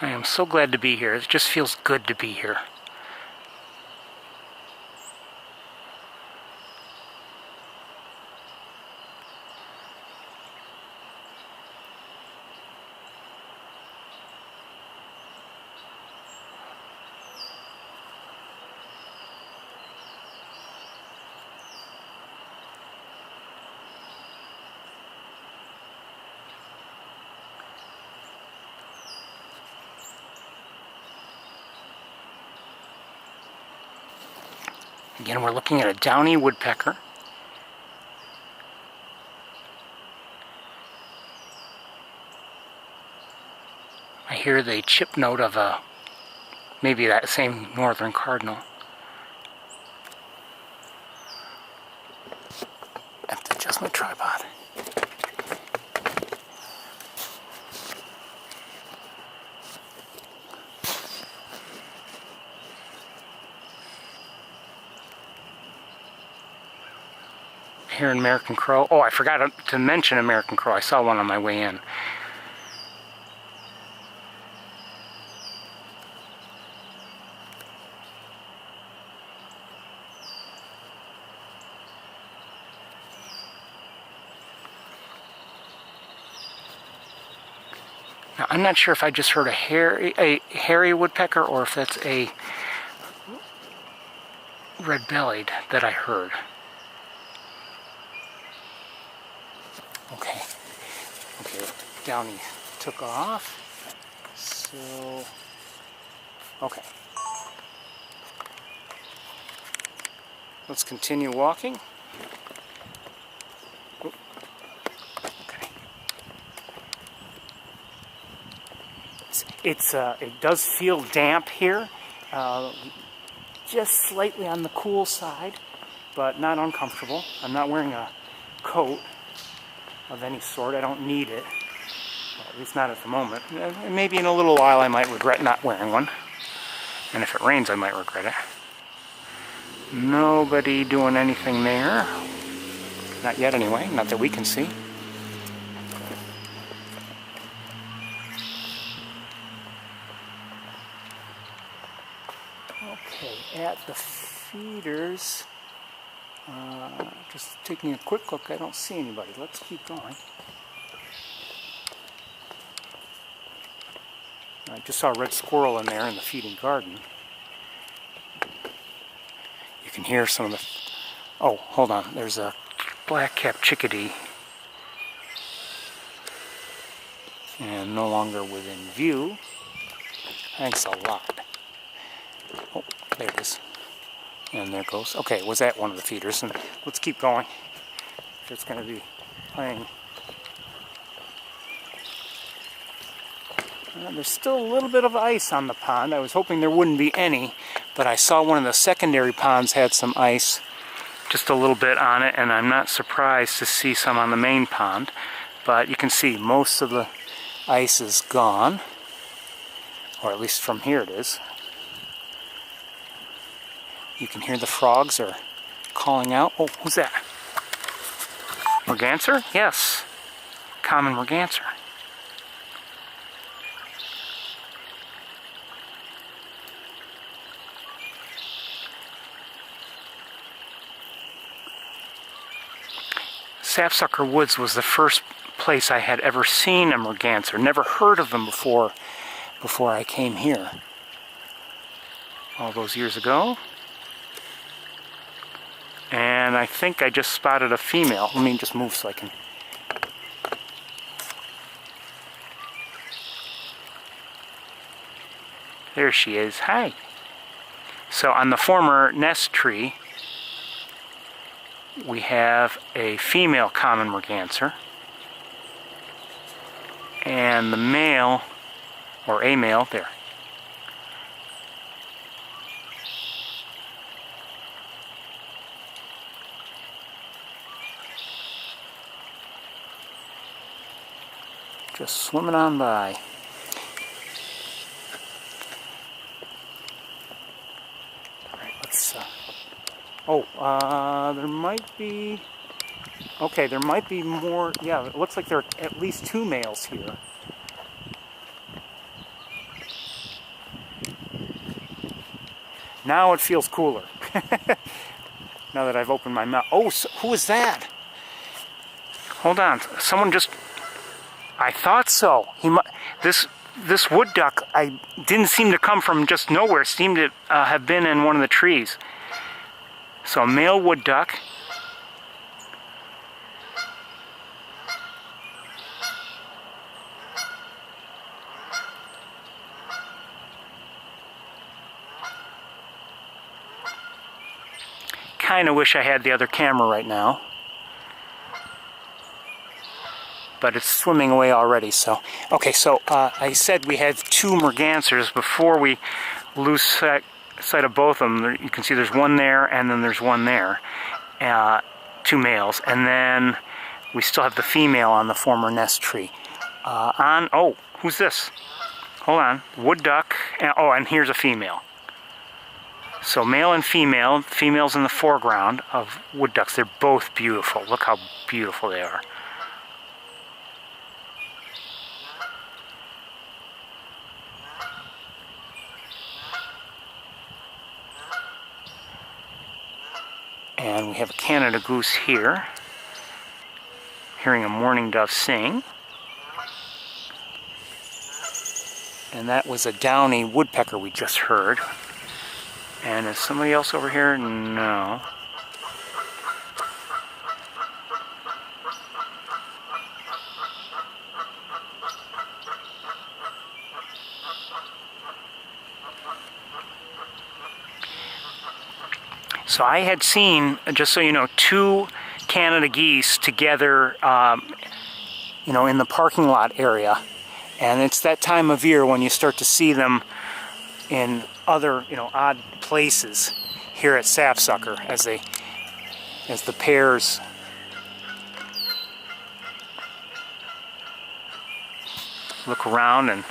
I am so glad to be here. It just feels good to be here. Again, we're looking at a downy woodpecker. I hear the chip note of maybe that same northern cardinal. I have to adjust my tripod. Here in American Crow. Oh, I forgot to mention American Crow. I saw one on my way in. Now, I'm not sure if I just heard a hairy woodpecker or if that's a red-bellied that I heard. Okay, Downy took off, so, okay. Let's continue walking. Okay. It does feel damp here, just slightly on the cool side, but not uncomfortable. I'm not wearing a coat of any sort. I don't need it, well, at least not at the moment. Maybe in a little while I might regret not wearing one, and if it rains I might regret it. Nobody doing anything there. Not yet anyway, not that we can see. Okay, at the feeders, just taking a quick look, I don't see anybody. Let's keep going. I just saw a red squirrel in there in the feeding garden. You can hear some of the... Oh, hold on. There's a black-capped chickadee. And no longer within view. Thanks a lot. Oh, there it is. And there it goes. Okay, was that one of the feeders? And let's keep going. If it's going to be playing. There's still a little bit of ice on the pond. I was hoping there wouldn't be any, but I saw one of the secondary ponds had some ice, just a little bit on it, and I'm not surprised to see some on the main pond. But you can see most of the ice is gone, or at least from here it is. You can hear the frogs are calling out. Oh, who's that? Merganser? Yes. Common merganser. Sapsucker Woods was the first place I had ever seen a merganser. Never heard of them before I came here. All those years ago. And I think I just spotted a female. Let me just move so I can... There she is. Hi. So on the former nest tree, we have a female common merganser. And the male, or a male, there. Just swimming on by. Alright, let's... there might be... Okay, there might be more... Yeah, it looks like there are at least 2 males here. Now it feels cooler. Now that I've opened my mouth. Oh, so, who is that? Hold on. Someone just... I thought so. This wood duck, I didn't seem to come from just nowhere. It seemed to have been in one of the trees. So a male wood duck. kind of wish I had the other camera right now. But it's swimming away already, so. Okay, so I said we had 2 mergansers. Before we lose sight of both of them, you can see there's one there and then there's one there. 2 males. And then we still have the female on the former nest tree. Oh, who's this? Hold on. Wood duck. And here's a female. So male and female. Female's in the foreground of wood ducks. They're both beautiful. Look how beautiful they are. And we have a Canada goose here. Hearing a mourning dove sing. And that was a downy woodpecker we just heard. And is somebody else over here? No. So I had seen, just so you know, 2 Canada geese together, you know, in the parking lot area. And it's that time of year when you start to see them in other, you know, odd places here at Sapsucker as the pairs look around and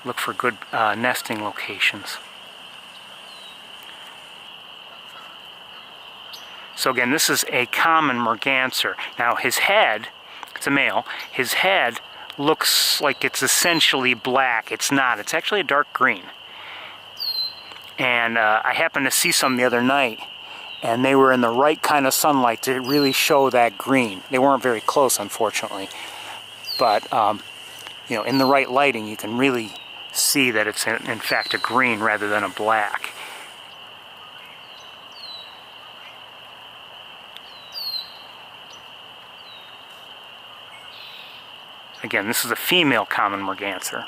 look for good nesting locations. So again, this is a common merganser. Now his head, it's a male, his head looks like it's essentially black. It's not. It's actually a dark green. And I happened to see some the other night, and they were in the right kind of sunlight to really show that green. They weren't very close, unfortunately. But, you know, in the right lighting, you can really see that it's in fact a green rather than a black. Again, this is a female common merganser.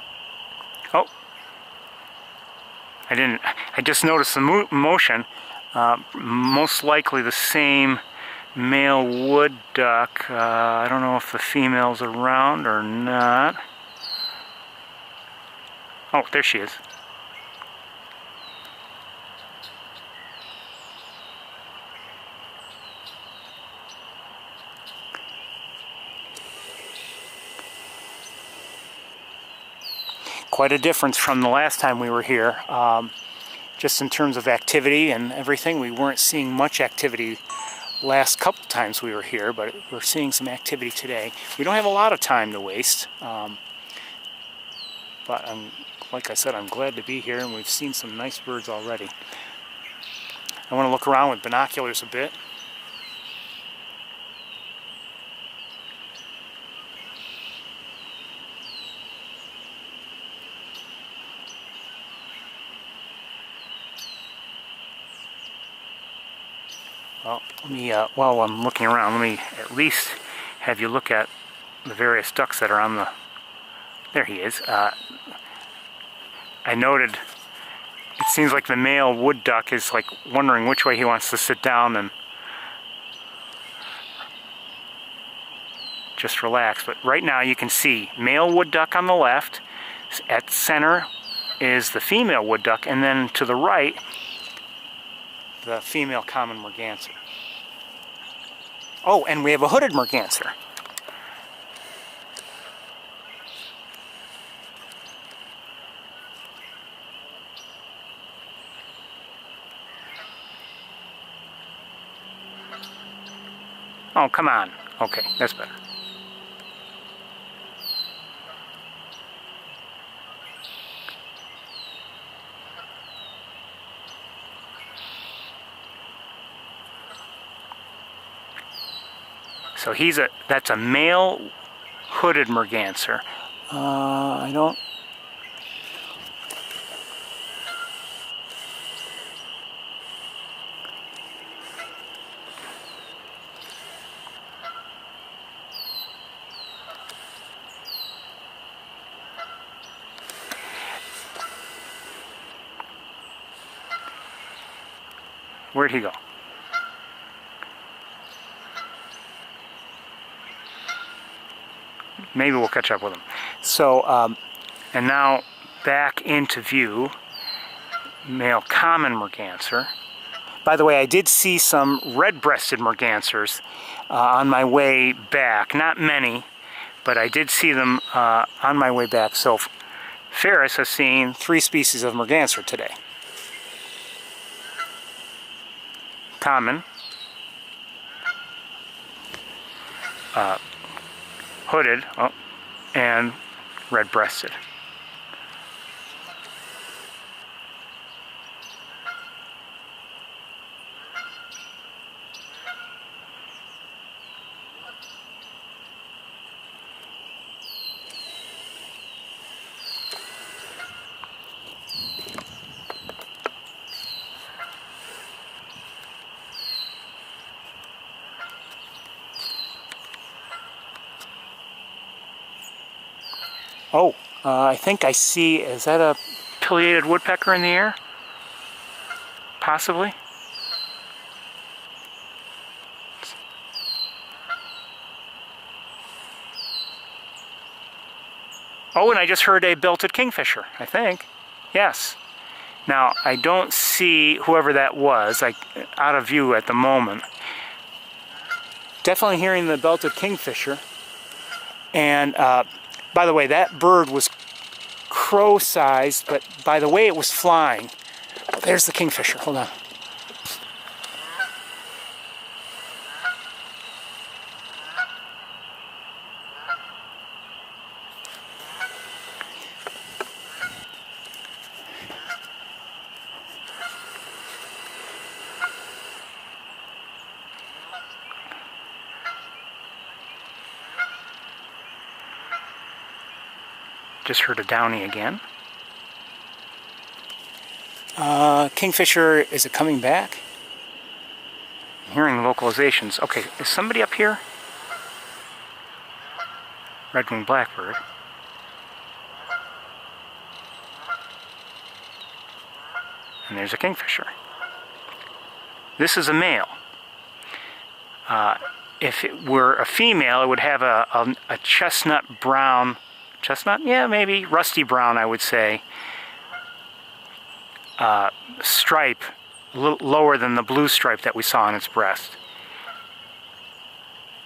Oh, I just noticed the motion. Most likely the same male wood duck. I don't know if the female's around or not. Oh, there she is. Quite a difference from the last time we were here. Just in terms of activity and everything, we weren't seeing much activity last couple times we were here, but we're seeing some activity today. We don't have a lot of time to waste, but like I said, I'm glad to be here, and we've seen some nice birds already. I want to look around with binoculars a bit. Well, let me, while I'm looking around, let me at least have you look at the various ducks that are on the... There he is. I noted it seems like the male wood duck is like wondering which way he wants to sit down and just relax. But right now you can see male wood duck on the left. At center is the female wood duck, and then to the right the female common merganser. Oh, and we have a hooded merganser. Oh, come on. Okay, that's better. So that's a male hooded merganser. I don't... Where'd he go? maybe we'll catch up with them. So, and now back into view, male common merganser. By the way, I did see some red-breasted mergansers on my way back. Not many, but I did see them on my way back. So Ferris has seen 3 species of merganser today. Common, hooded, and red-breasted. Oh, I think I see, is that a pileated woodpecker in the air? Possibly. Oh, and I just heard a belted kingfisher, I think. Yes. Now, I don't see whoever that was, like out of view at the moment. Definitely hearing the belted kingfisher. And by the way, that bird was crow-sized, but by the way it was flying. Oh, there's the kingfisher. Hold on. Just heard a downy again. Kingfisher, is it coming back? I'm hearing vocalizations. Okay, is somebody up here? Red-winged blackbird. And there's a kingfisher. This is a male. If it were a female, it would have a chestnut brown, chestnut? Yeah, maybe rusty brown, I would say. Stripe, a little lower than the blue stripe that we saw on its breast.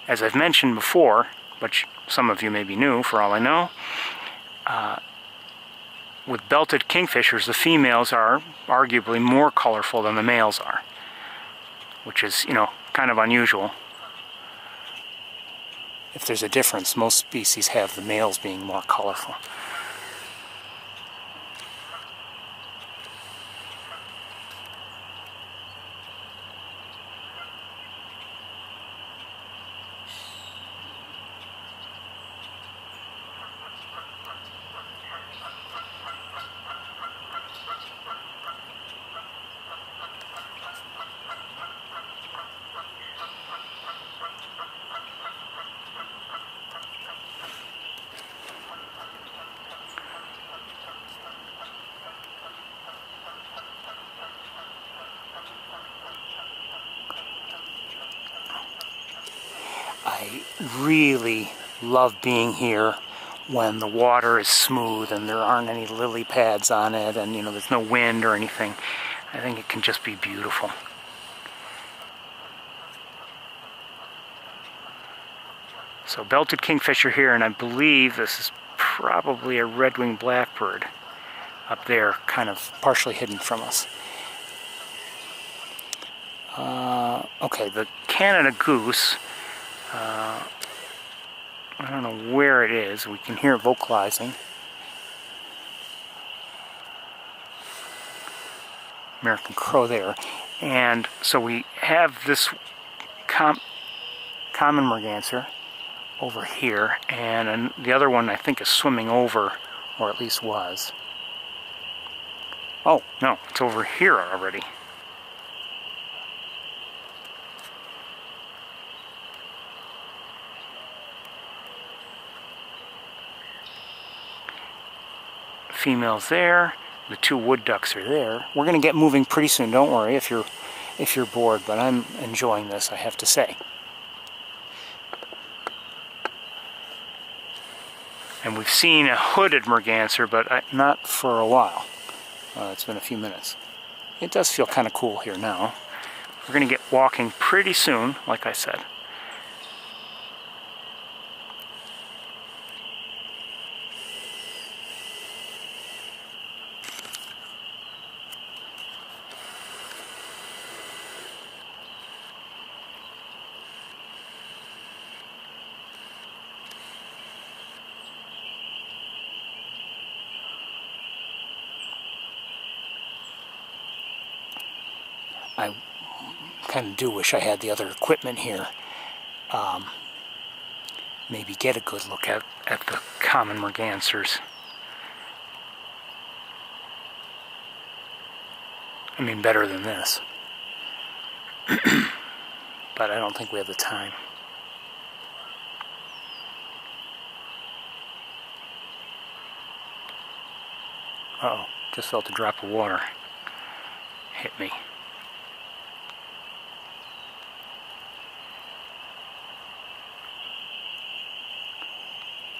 As I've mentioned before, which some of you may be new for all I know, with belted kingfishers, the females are arguably more colorful than the males are, which is, you know, kind of unusual. If there's a difference, most species have the males being more colorful. I really love being here when the water is smooth and there aren't any lily pads on it and, you know, there's no wind or anything. I think it can just be beautiful. So belted kingfisher here, and I believe this is probably a red-winged blackbird up there, kind of partially hidden from us. Okay, the Canada goose, I don't know where it is. We can hear it vocalizing. American crow there. And so we have this common merganser over here, and the other one I think is swimming over, or at least was. Oh, no, it's over here already. Females there, the 2 wood ducks are there. We're going to get moving pretty soon, don't worry if you're bored, but I'm enjoying this, I have to say. And we've seen a hooded merganser, but not for a while. It's been a few minutes. It does feel kind of cool here now. We're going to get walking pretty soon, like I said. I kind of do wish I had the other equipment here. Maybe get a good look at the common mergansers. I mean, better than this. But I don't think we have the time. Uh-oh, just felt a drop of water hit me.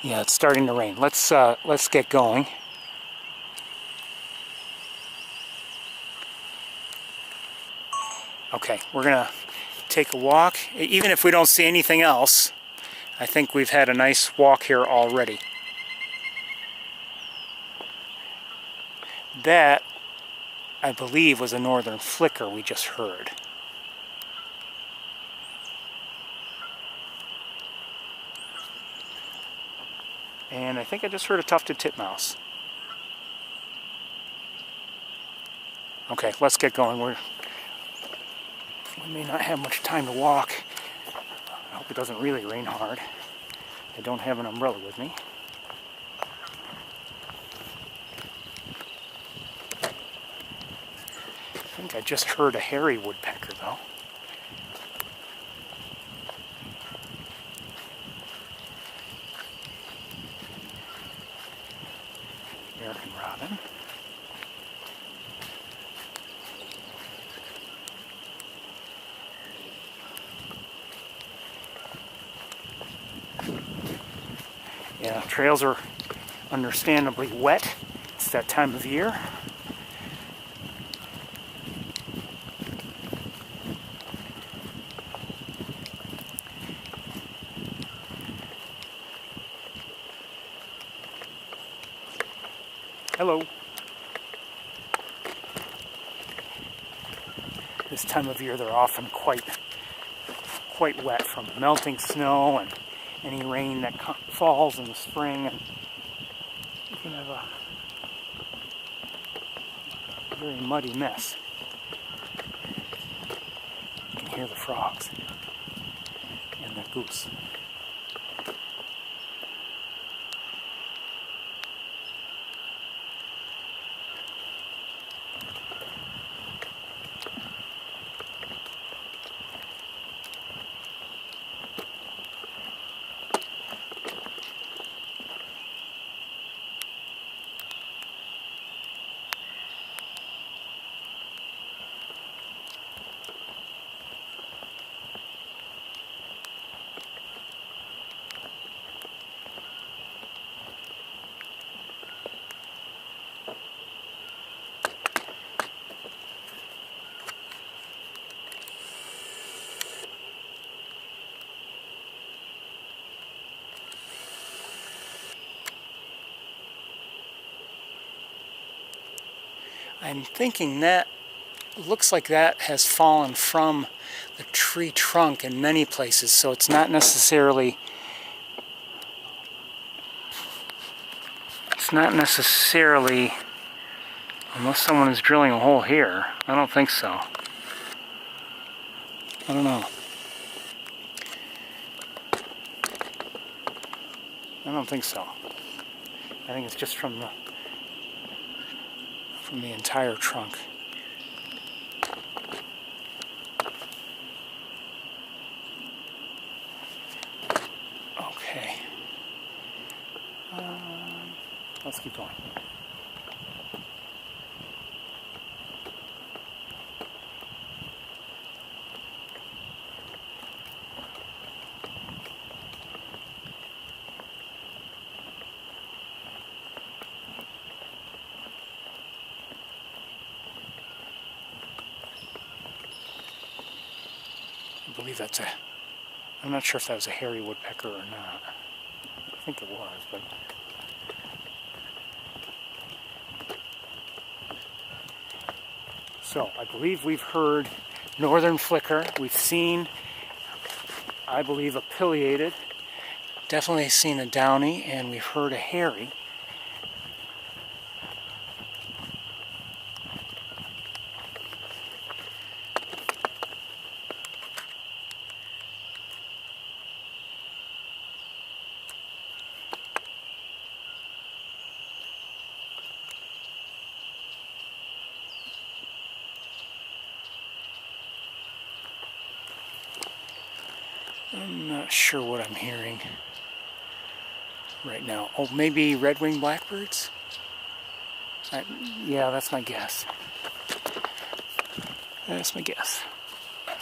Yeah, it's starting to rain. Let's get going. Okay, we're gonna take a walk. Even if we don't see anything else, I think we've had a nice walk here already. That, I believe, was a northern flicker we just heard. And I think I just heard a tufted titmouse. Okay, let's get going. We may not have much time to walk. I hope it doesn't really rain hard. I don't have an umbrella with me. I think I just heard a hairy woodpecker, though. American robin. Yeah, trails are understandably wet. It's that time of year. Hello. This time of year they're often quite wet from melting snow and any rain that falls in the spring, and you can have a very muddy mess. You can hear the frogs and the goose. I'm thinking that looks like that has fallen from the tree trunk in many places, so it's not necessarily unless someone is drilling a hole here. I don't think so. I don't know. I don't think so. I think it's just from the entire trunk. Okay. Let's keep going. believe that's a... I'm not sure if that was a hairy woodpecker or not. I think it was, but... So, I believe we've heard northern flicker. We've seen, I believe, a pileated. Definitely seen a downy, and we've heard a hairy. I'm not sure what I'm hearing right now. Oh, maybe red-winged blackbirds? Yeah, that's my guess. That's my guess. I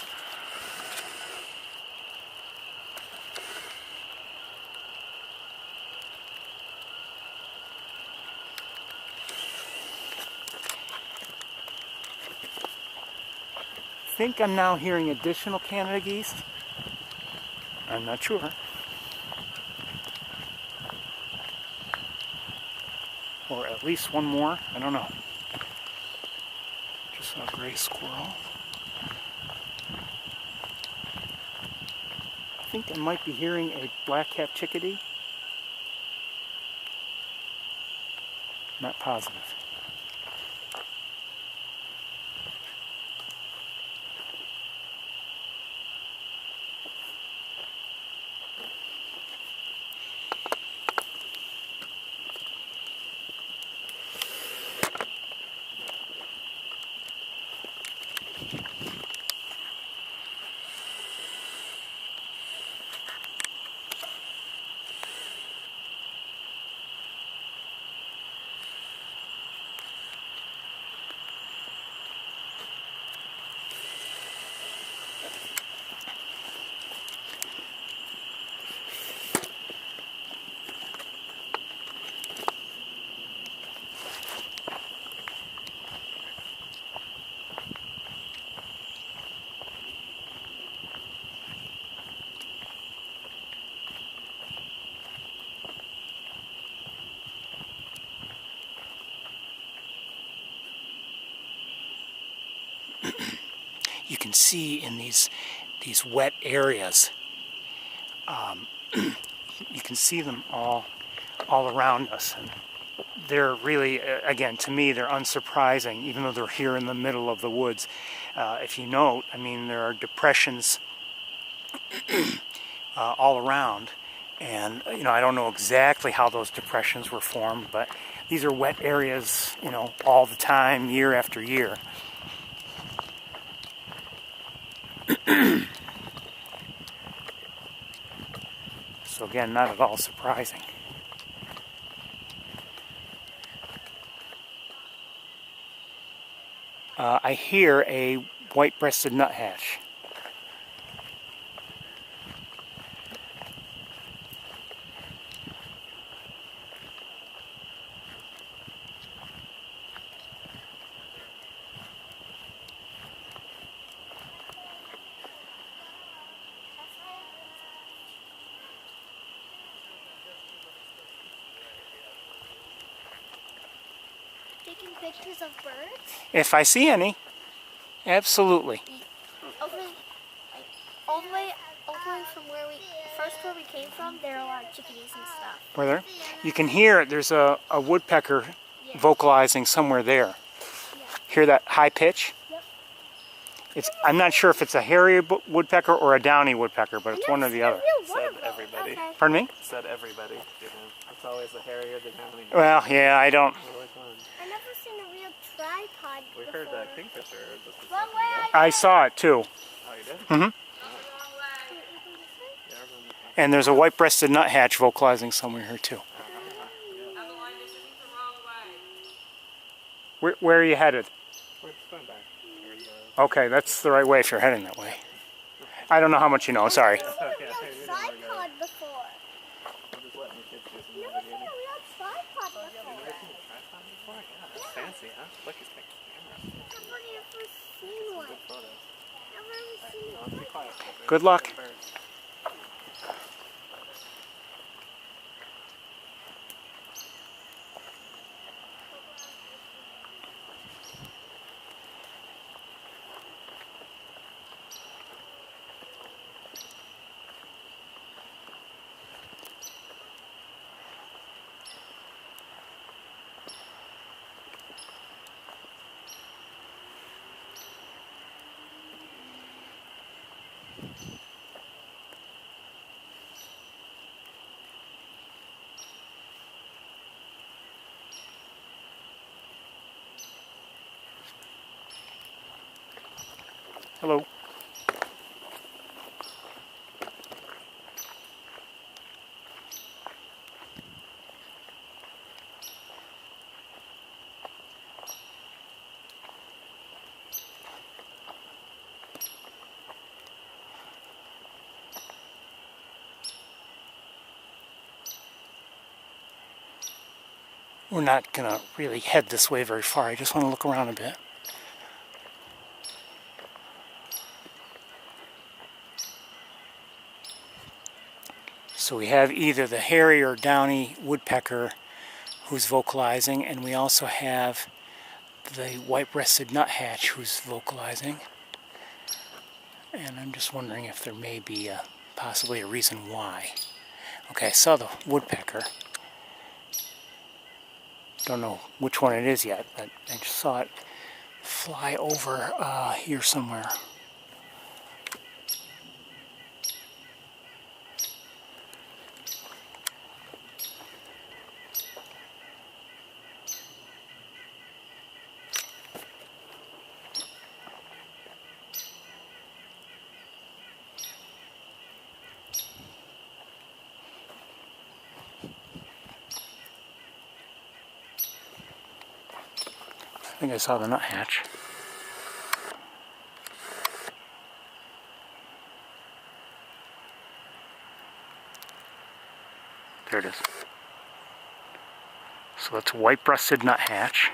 think I'm now hearing additional Canada geese. I'm not sure. Or at least one more. I don't know. Just saw a gray squirrel. I think I might be hearing a black-capped chickadee. Not positive. You can see in these wet areas, you can see them all around us, and they're really, again, to me, they're unsurprising, even though they're here in the middle of the woods. If you note, I mean, there are depressions all around, and I don't know exactly how those depressions were formed, but these are wet areas, all the time, year after year. So again, not at all surprising. I hear a white-breasted nuthatch. Taking pictures of birds? If I see any, absolutely. Over, like, all the way from where we came from, there are a lot of chickadees and stuff. Were there? You can hear there's a woodpecker vocalizing somewhere there. Yeah. Hear that high pitch? Yep. I'm not sure if it's a hairy woodpecker or a downy woodpecker, but it's one or the other. Said everybody. Okay. Pardon me? Said everybody. It's always the hairier the downy. Well, yeah, I don't. I never seen a real tripod We before. heard that kingfisher. Just a Wrong second way, ago. I saw it too. Oh, you did? Mm-hmm. Yeah, everyone- And there's a white-breasted nuthatch vocalizing somewhere here too. Where are you headed? We're just going back. Okay, that's the right way if you're heading that way. I don't know how much you know, sorry. I've never seen a real tripod before. I'm just letting the kids do some Never seen navigating. a real tripod before. Tripod before? Yeah, that's fancy, huh? Look, he's got camera. I've never seen one. Good photos. Never seen No, be quiet. Good luck. Hello. We're not going to really head this way very far. I just want to look around a bit. So we have either the hairy or downy woodpecker who's vocalizing, and we also have the white-breasted nuthatch who's vocalizing. And I'm just wondering if there may be possibly a reason why. Okay, I saw the woodpecker. Don't know which one it is yet, but I just saw it fly over here somewhere. I think I saw the nuthatch. There it is. So that's white-breasted nuthatch.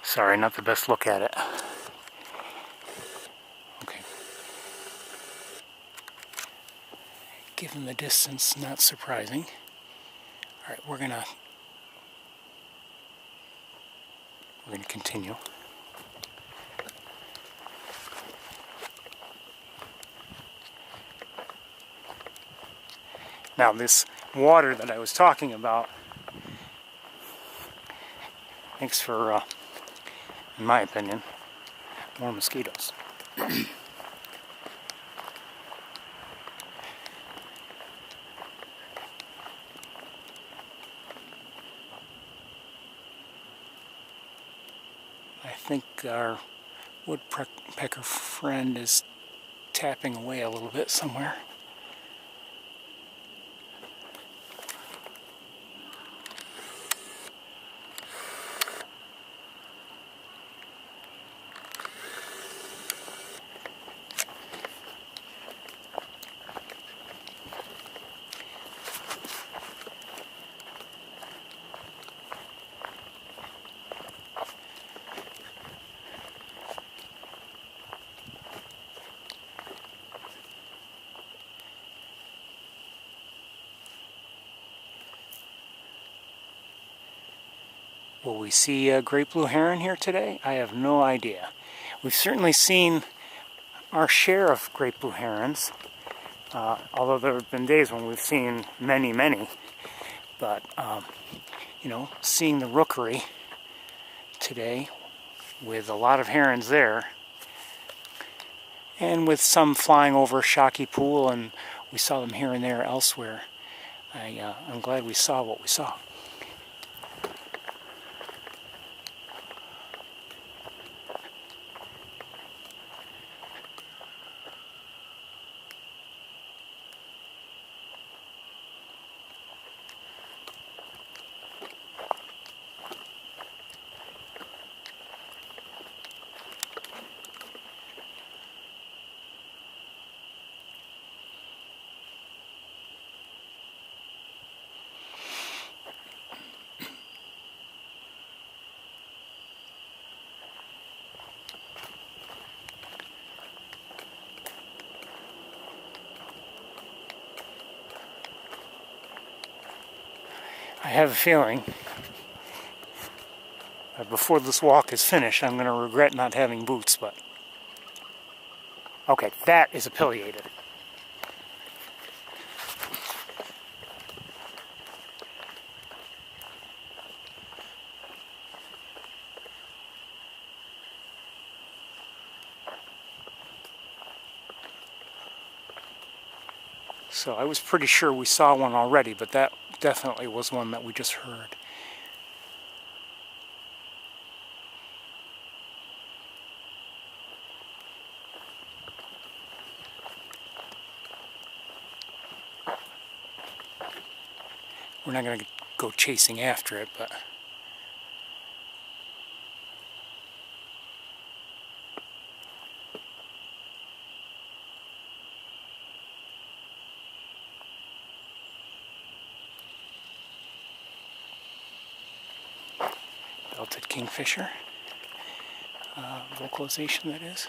Sorry, not the best look at it. Okay. Given the distance, not surprising. All right, we're gonna continue. Now, this water that I was talking about makes for, in my opinion, more mosquitoes. I think our woodpecker friend is tapping away a little bit somewhere. Will we see a great blue heron here today? I have no idea. We've certainly seen our share of great blue herons, although there have been days when we've seen many, many. But, you know, seeing the rookery today with a lot of herons there, and with some flying over Shockey Pool, and we saw them here and there elsewhere, I'm glad we saw what we saw. I have a feeling that before this walk is finished, I'm going to regret not having boots, but... Okay, that is affiliated. So I was pretty sure we saw one already, but that definitely was one that we just heard. We're not going to go chasing after it, but... Belted kingfisher. Vocalization, that is.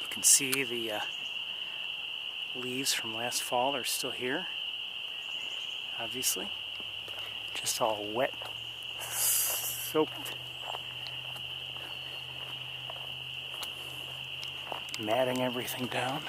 You can see the leaves from last fall are still here, obviously. Just all wet, soaked, matting everything down.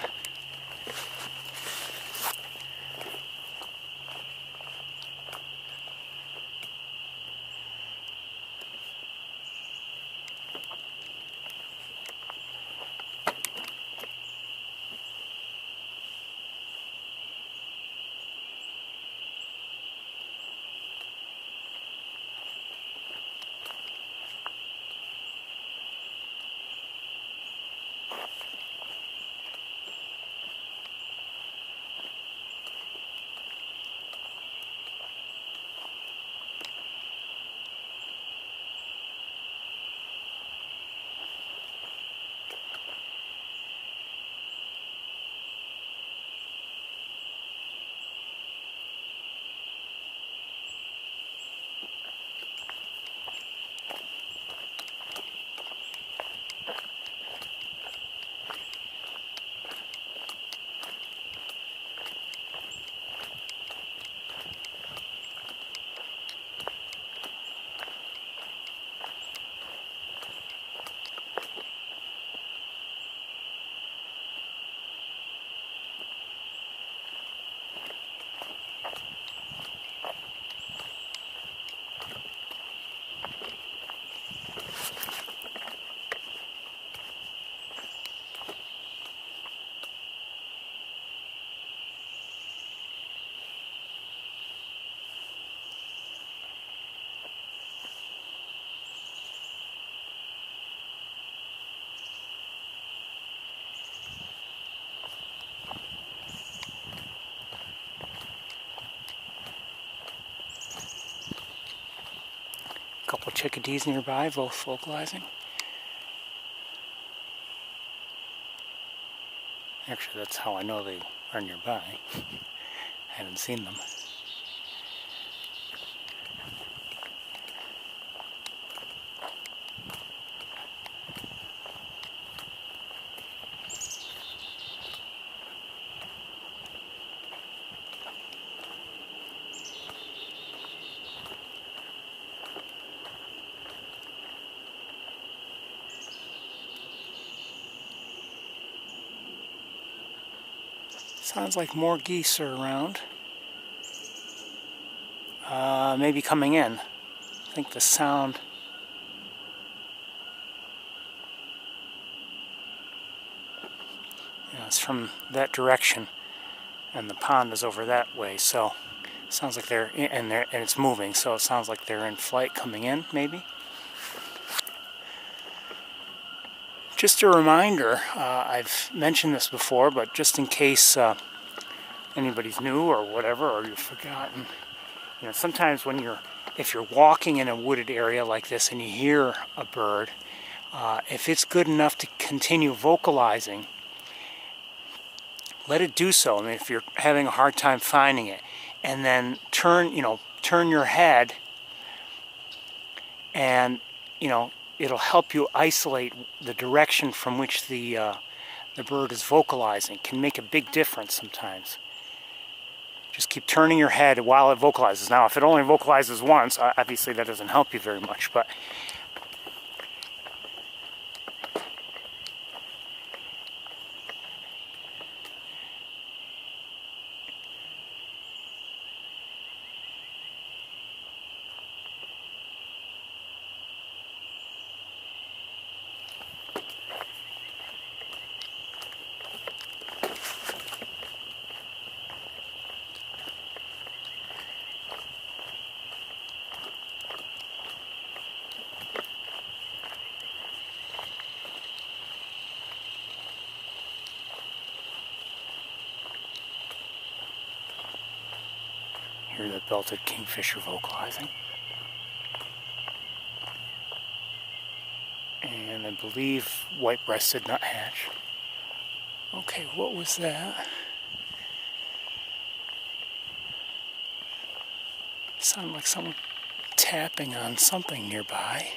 Couple chickadees nearby, both vocalizing. Actually, that's how I know they are nearby. I haven't seen them. Sounds like more geese are around. Maybe coming in. I think the sound... Yeah, it's from that direction, and the pond is over that way, so it sounds like they're in, and it's moving, so it sounds like they're in flight coming in, maybe. Just a reminder, I've mentioned this before, but just in case anybody's new or whatever, or you've forgotten, you know, sometimes if you're walking in a wooded area like this and you hear a bird, if it's good enough to continue vocalizing, let it do so. I mean, if you're having a hard time finding it, and then turn your head, and it'll help you isolate the direction from which the bird is vocalizing. It can make a big difference sometimes. Just keep turning your head while it vocalizes. Now, if it only vocalizes once, obviously that doesn't help you very much, but hear the belted kingfisher vocalizing. And I believe white-breasted nuthatch. Okay, what was that? It sounded like someone tapping on something nearby.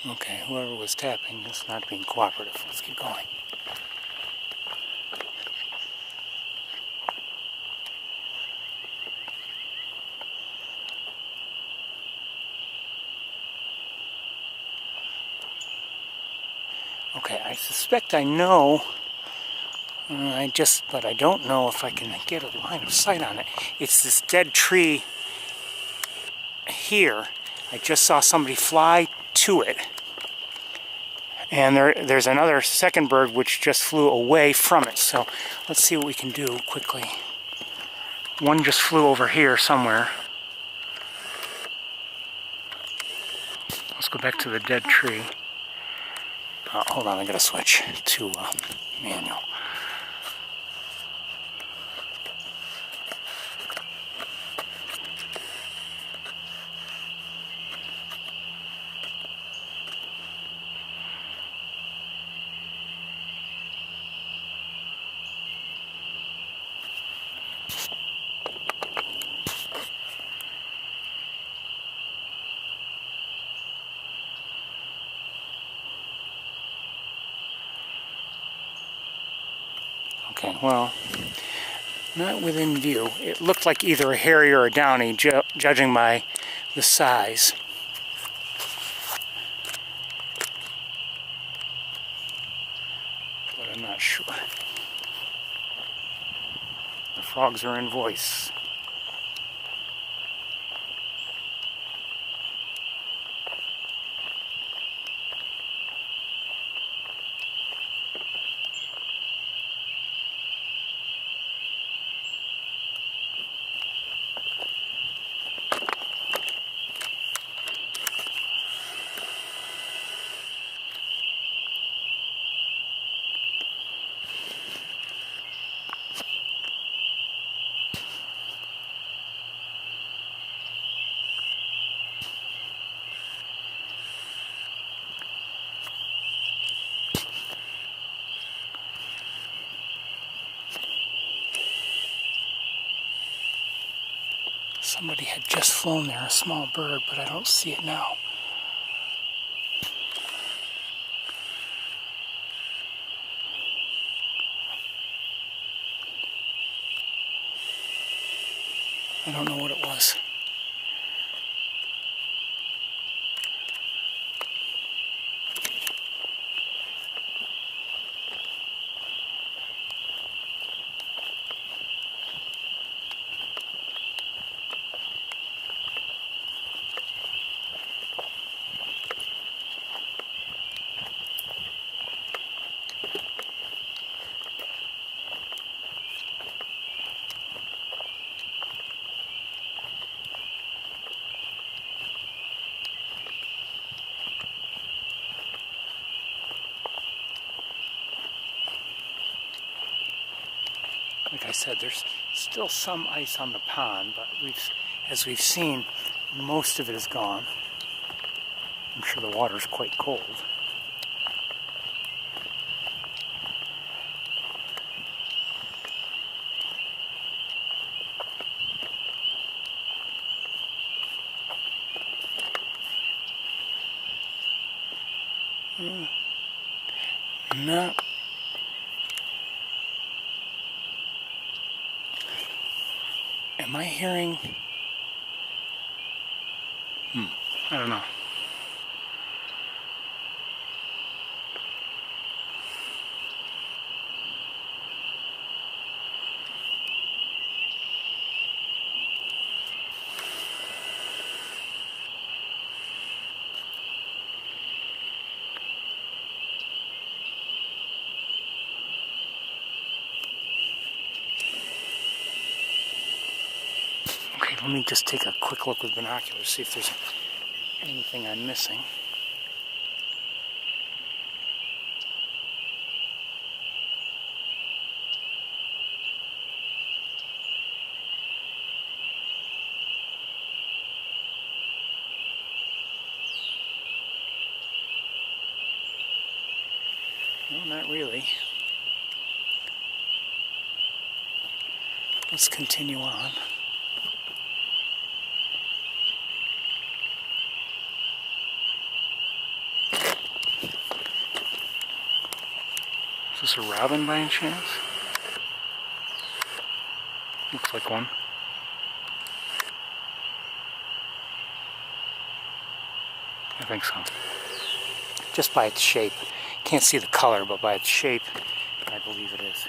Okay, whoever was tapping is not being cooperative. Let's keep going. Okay, I suspect I know, but I don't know if I can get a line of sight on it. It's this dead tree here. I just saw somebody fly to it. And there's another second bird which just flew away from it. So let's see what we can do quickly. One just flew over here somewhere. Let's go back to the dead tree. Hold on, I gotta switch to manual. Okay, well, not within view. It looked like either a hairy or a downy, judging by the size. But I'm not sure. The frogs are in voice. Somebody had just flown there, a small bird, but I don't see it now. I don't know what it was. Like I said, there's still some ice on the pond, but as we've seen, most of it is gone. I'm sure the water's quite cold. No. Am I hearing? I don't know. Let me just take a quick look with binoculars, see if there's anything I'm missing. No, not really. Let's continue on. Is this a robin by any chance? Looks like one. I think so. Just by its shape. Can't see the color, but by its shape, I believe it is.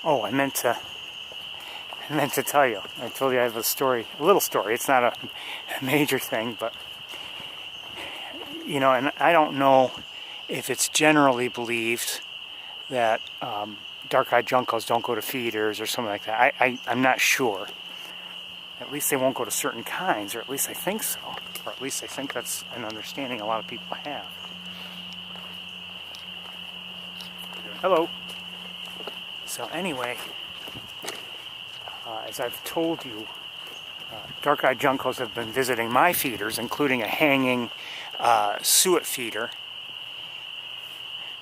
Oh, I meant to tell you. I told you I have a story, a little story. It's not a major thing, but you know, and I don't know if it's generally believed that dark-eyed juncos don't go to feeders or something like that. I'm not sure. At least they won't go to certain kinds, or at least I think so. Or at least I think that's an understanding a lot of people have. Hello. So anyway, as I've told you, dark-eyed juncos have been visiting my feeders, including a hanging suet feeder,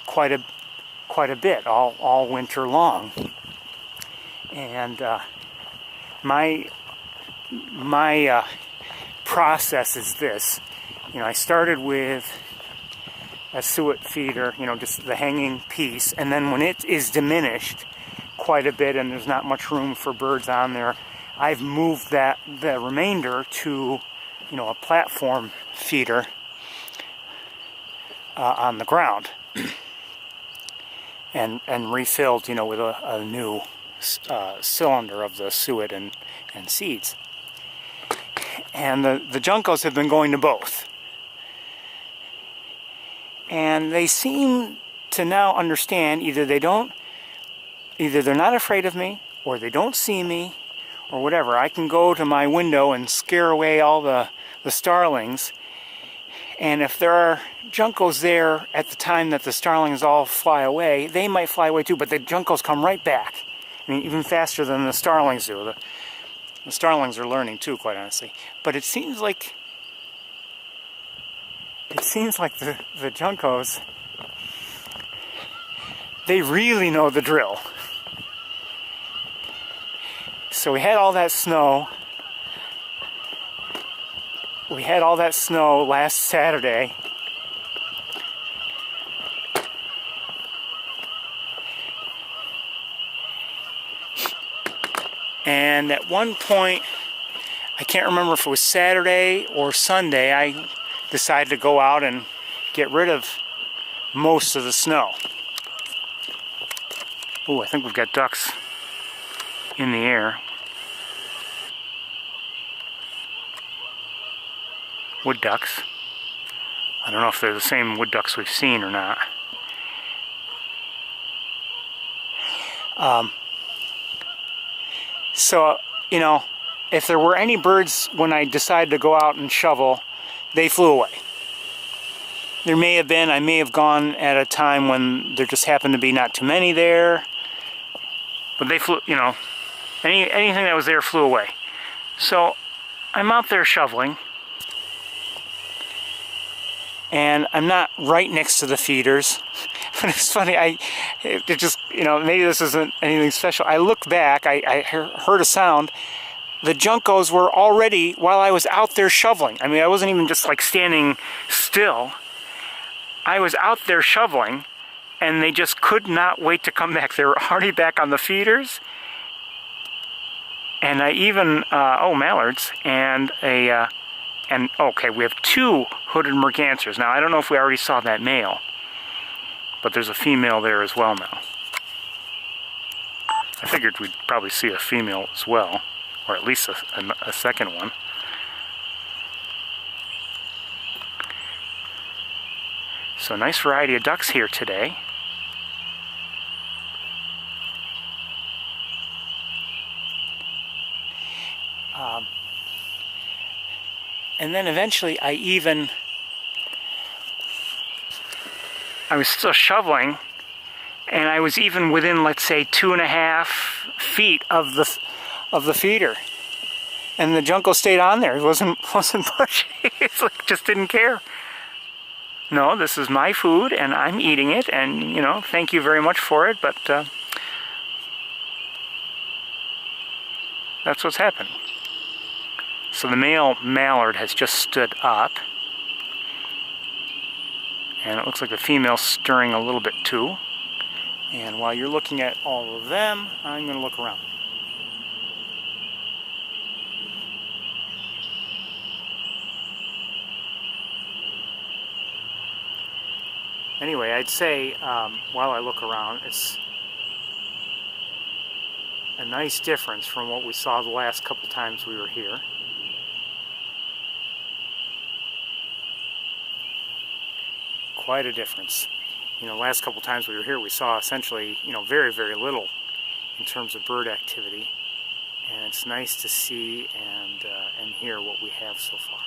quite a bit, all winter long. And my process is this. You know, I started with a suet feeder, you know, just the hanging piece, and then when it is diminished quite a bit and there's not much room for birds on there, I've moved the remainder to, you know, a platform feeder on the ground and refilled, you know, with a new cylinder of the suet and seeds. And the juncos have been going to both. And they seem to now understand either they're not afraid of me, or they don't see me, or whatever, I can go to my window and scare away all the starlings. And if there are juncos there at the time that the starlings all fly away, they might fly away too, but the juncos come right back. I mean, even faster than the starlings do. The starlings are learning too, quite honestly. But it seems like the juncos, they really know the drill. So we had all that snow. We had all that snow last Saturday. And at one point, I can't remember if it was Saturday or Sunday, I decided to go out and get rid of most of the snow. Oh, I think we've got ducks in the air. Wood ducks. I don't know if they're the same wood ducks we've seen or not. So, you know, if there were any birds when I decided to go out and shovel, they flew away. There may have been, I may have gone at a time when there just happened to be not too many there. But they flew, you know, anything that was there flew away. So, I'm out there shoveling. And I'm not right next to the feeders. But it's funny, it just, you know, maybe this isn't anything special. I looked back, I heard a sound. The juncos were already, while I was out there shoveling. I mean, I wasn't even just like standing still. I was out there shoveling, and they just could not wait to come back. They were already back on the feeders. And I even, mallards, and okay, we have 2 hooded mergansers. Now, I don't know if we already saw that male, but there's a female there as well now. I figured we'd probably see a female as well, or at least a second one. So, nice variety of ducks here today. And then eventually I was still shoveling, and I was even within, let's say, 2.5 feet of the feeder. And the junco stayed on there. It wasn't pushing. It's like, just didn't care. No, this is my food, and I'm eating it, and, you know, thank you very much for it, but that's what's happening. So the male mallard has just stood up, and it looks like the female's stirring a little bit too. And while you're looking at all of them, I'm going to look around. Anyway, I'd say while I look around, it's a nice difference from what we saw the last couple times we were here. Quite a difference. You know, last couple times we were here, we saw essentially, you know, very, very little in terms of bird activity, and it's nice to see and hear what we have so far.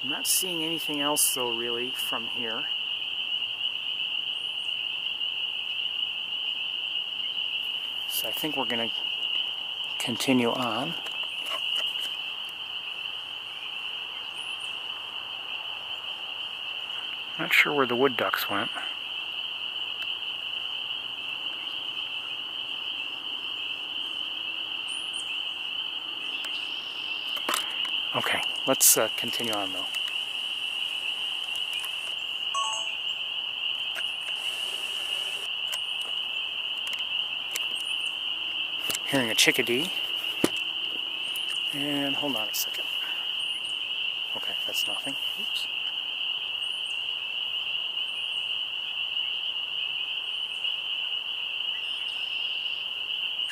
I'm not seeing anything else though, really, from here. So I think we're going to continue on. Not sure where the wood ducks went. Okay, let's continue on though. Hearing a chickadee. And hold on a second. Okay, that's nothing. Oops.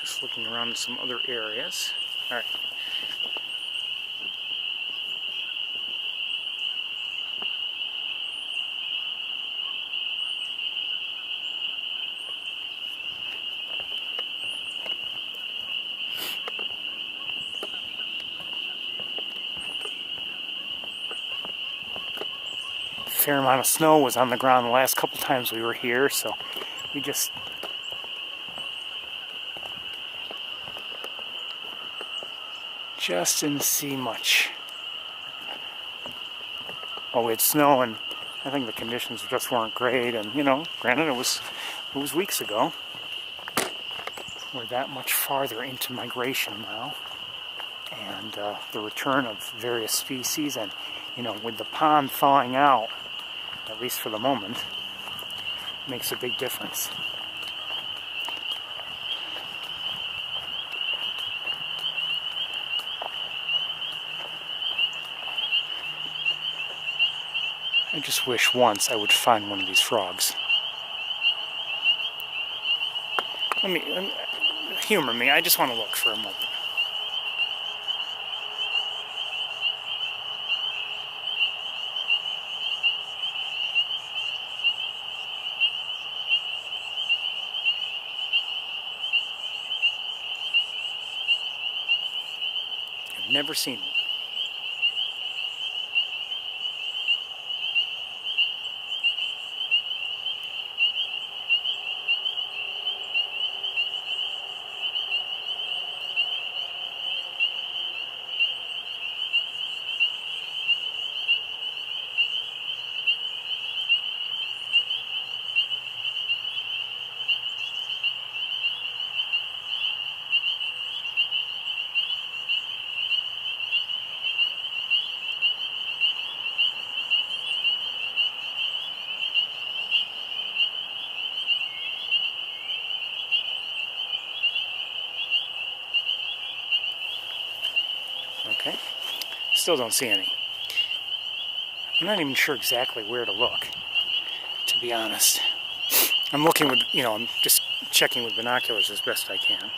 Just looking around in some other areas. All right. fair amount of snow was on the ground the last couple times we were here, so we just didn't see much. Well, we had snow, and I think the conditions just weren't great, and you know, granted it was weeks ago. We're that much farther into migration now, and the return of various species, and you know, with the pond thawing out, at least for the moment, makes a big difference. I just wish once I would find one of these frogs. Let me humor me. I just want to look for a moment. I've never seen one. Okay, still don't see any. I'm not even sure exactly where to look, to be honest. I'm looking with, you know, I'm just checking with binoculars as best I can.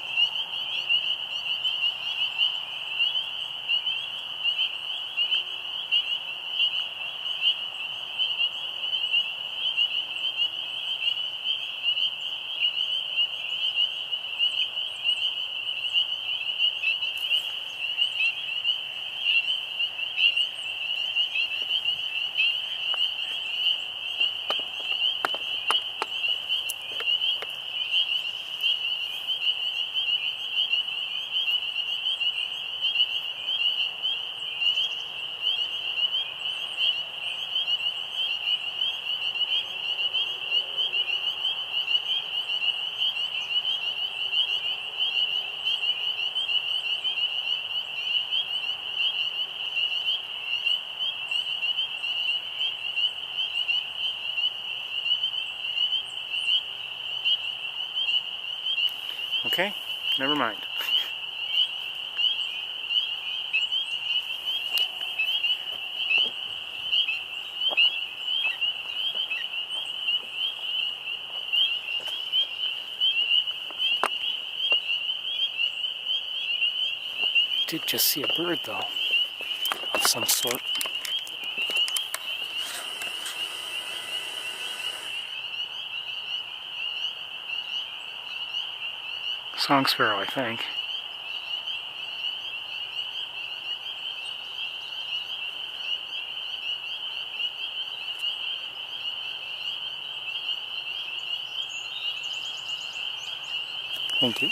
Okay, never mind. I did just see a bird, though, of some sort. Song sparrow, I think. Thank you.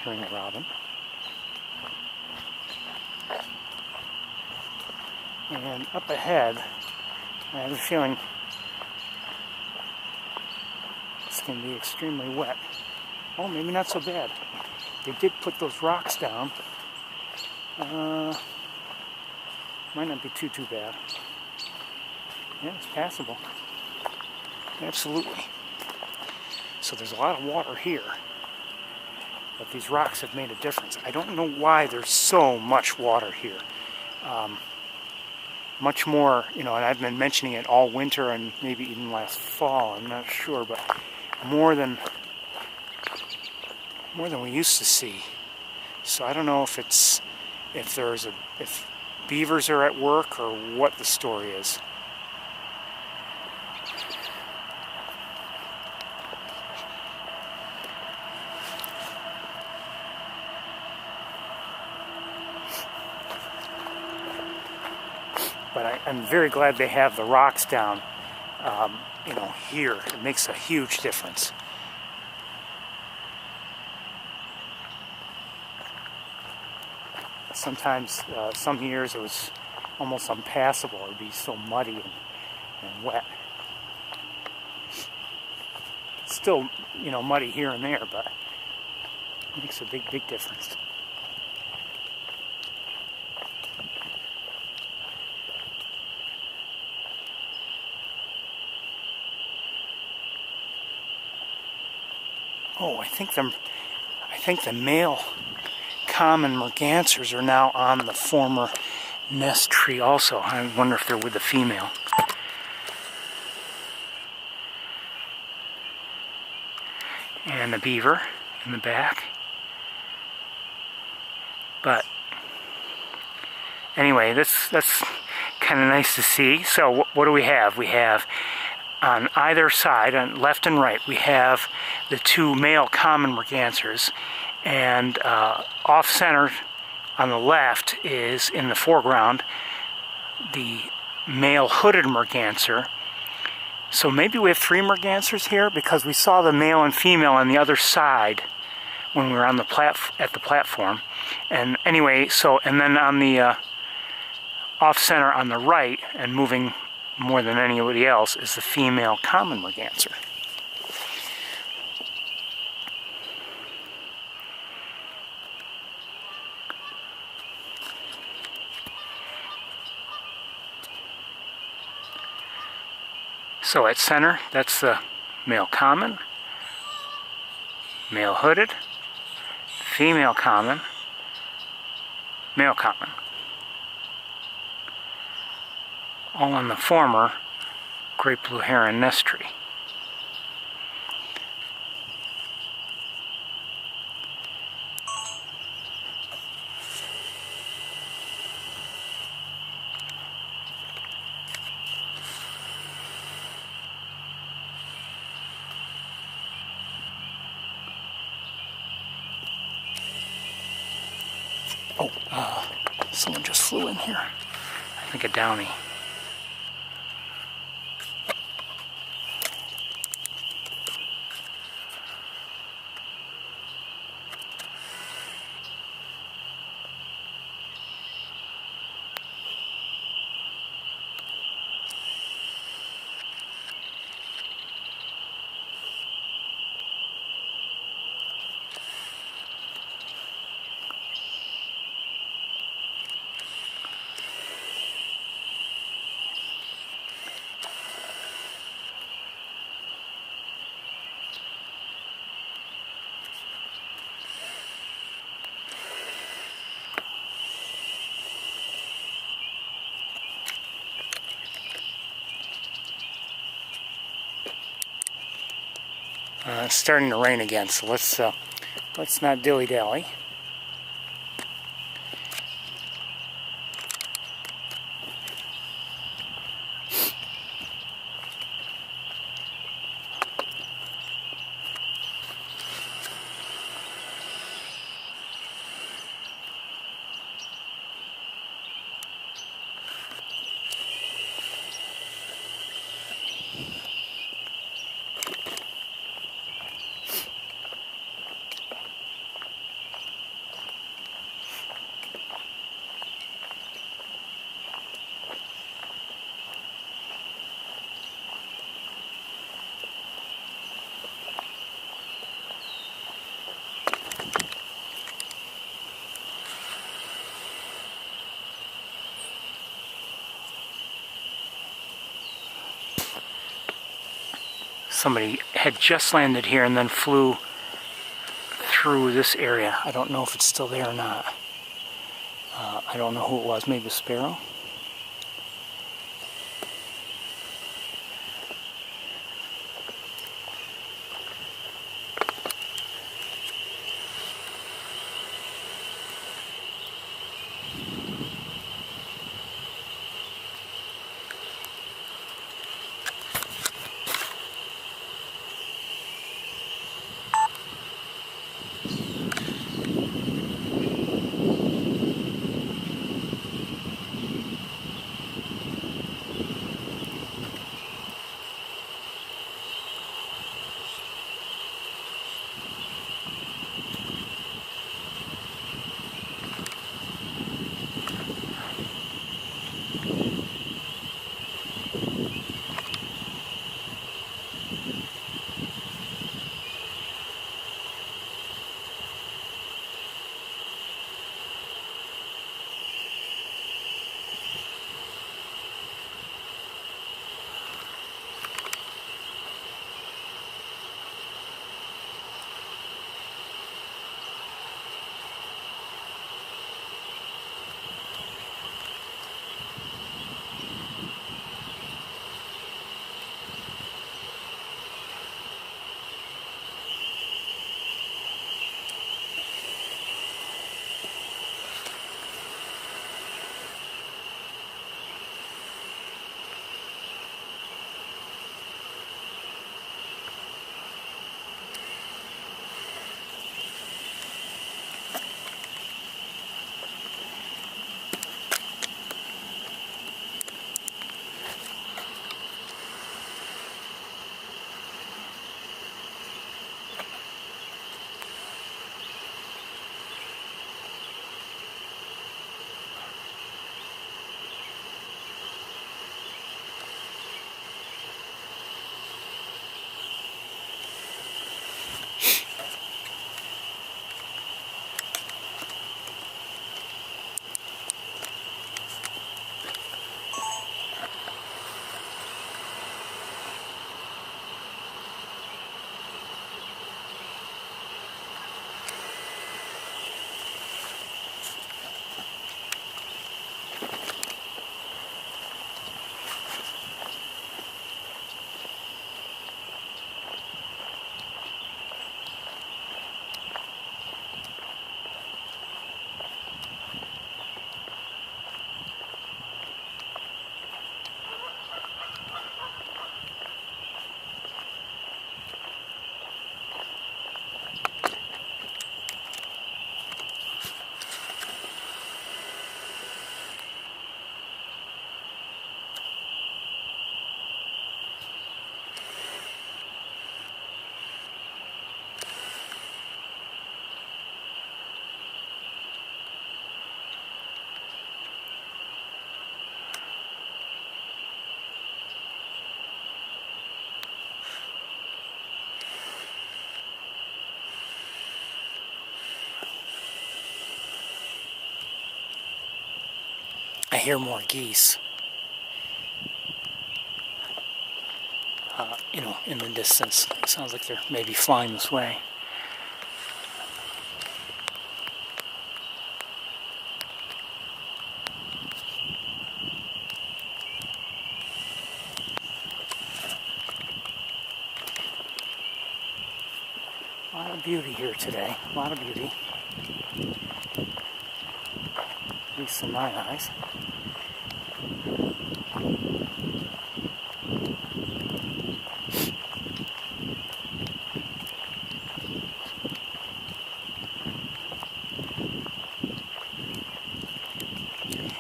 Hearing a robin. And up ahead, I have a feeling can be extremely wet. Oh, maybe not so bad. They did put those rocks down. Might not be too bad. Yeah, it's passable. Absolutely. So there's a lot of water here, but these rocks have made a difference. I don't know why there's so much water here. Much more, and I've been mentioning it all winter and maybe even last fall, I'm not sure, but more than we used to see. So I don't know if beavers are at work or what the story is. But I'm very glad they have the rocks down, here. It makes a huge difference. Sometimes, some years it was almost impassable. It would be so muddy and wet. Still, muddy here and there, but it makes a big difference. Oh, I think the male common mergansers are now on the former nest tree also. I wonder if they're with the female. And the beaver in the back. But anyway, that's kind of nice to see. So what do we have? We have on either side, on left and right, we have the two male common mergansers, and off-center on the left is, in the foreground, the male hooded merganser. So maybe we have three mergansers here, because we saw the male and female on the other side when we were on the at the platform. And anyway, and then on the off-center on the right, and moving more than anybody else, is the female common merganser. So at center, that's the male common, male hooded, female common, male common. All on the former great blue heron nest tree. Oh, someone just flew in here. I think a downy. It's starting to rain again, so let's not dilly-dally. somebody had just landed here and then flew through this area. I don't know if it's still there or not. I don't know who it was, maybe a sparrow. I hear more geese. In the distance. It sounds like they're maybe flying this way. A lot of beauty here today. A lot of beauty. At least in my eyes.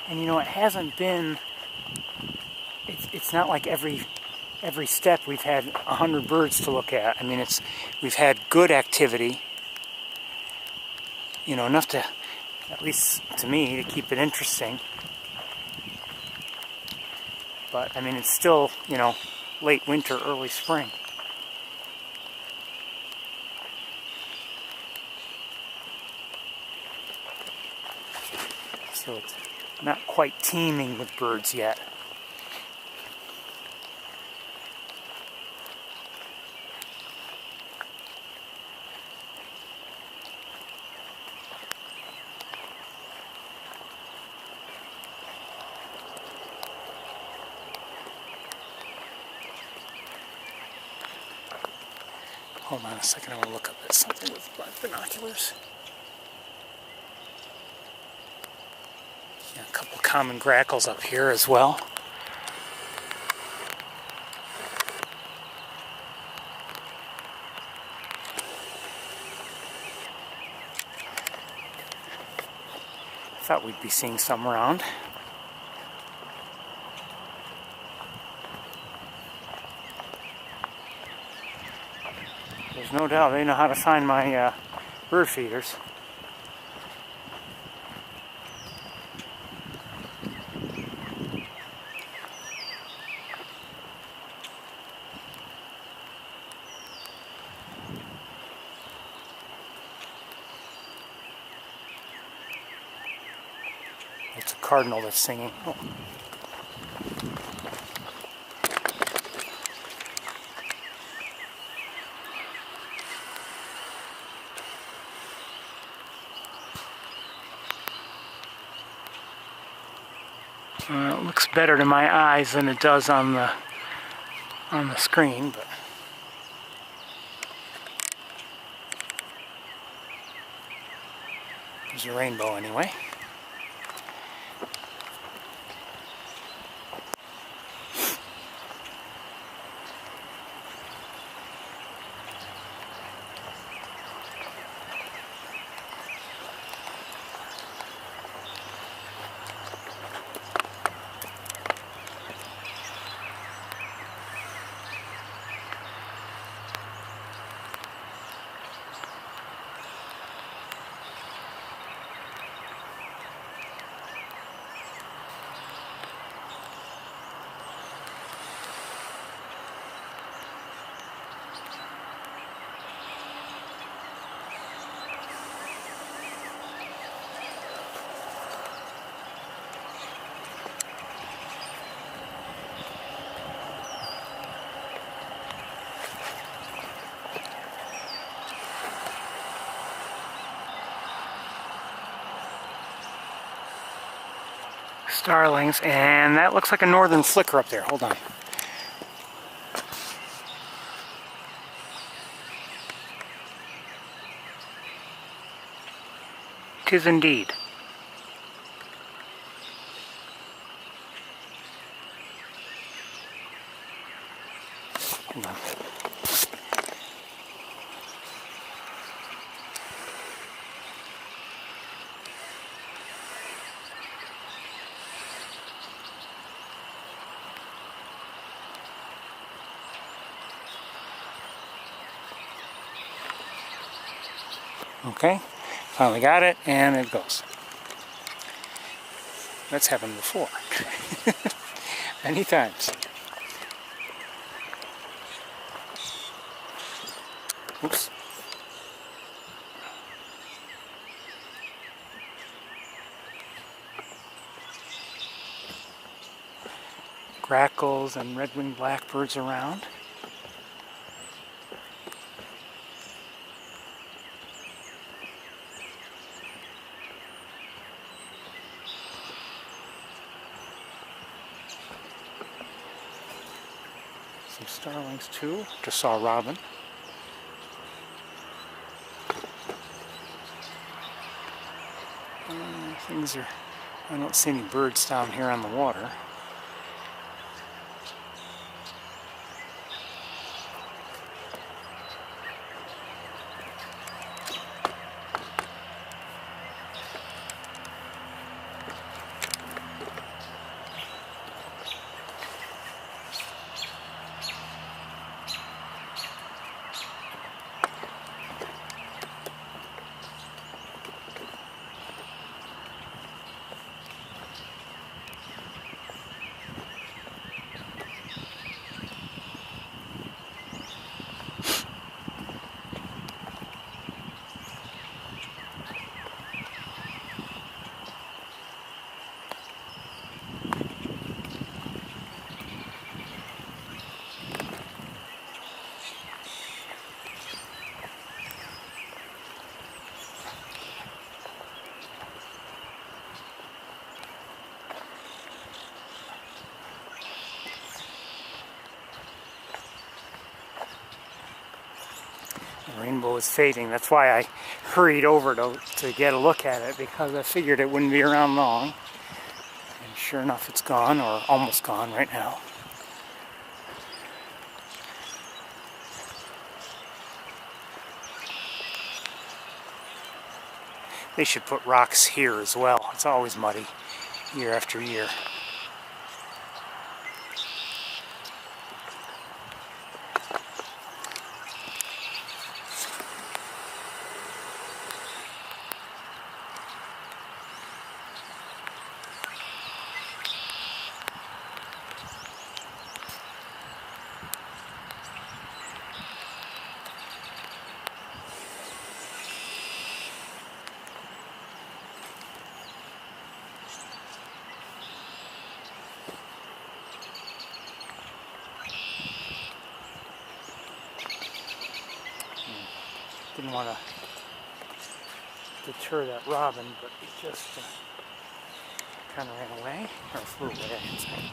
And it hasn't been, it's not like every step we've had 100 birds to look at. I mean, we've had good activity, enough to, at least to me, to keep it interesting. But, I mean, it's still, late winter, early spring. So it's not quite teeming with birds yet. Hold on a second, I want to look up at something with my binoculars. Yeah, a couple common grackles up here as well. Thought we'd be seeing some around. There's no doubt they know how to find my bird feeders. It's a cardinal that's singing. Oh. It looks better to my eyes than it does on the screen, but there's a rainbow anyway. Starlings, and that looks like a northern flicker up there. Hold on. Tis indeed. Hold on. Okay, finally got it, and it goes. That's happened before. Many times. Oops. Grackles and red-winged blackbirds around. Some starlings too. Just saw a robin. Things are, I don't see any birds down here on the water. was fading. That's why I hurried over to get a look at it, because I figured it wouldn't be around long. And sure enough, it's gone, or almost gone right now. They should put rocks here as well. It's always muddy year after year. Didn't want to deter that robin, but it just kind of ran away, or flew away, I should say.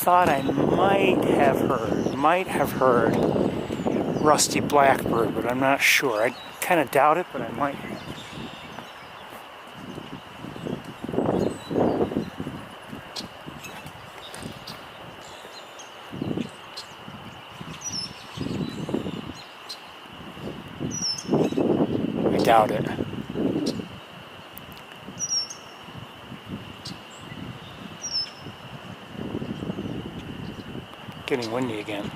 Thought I might have heard rusty blackbird, but I'm not sure. I kind of doubt it, but I might have. I doubt it. Getting windy again.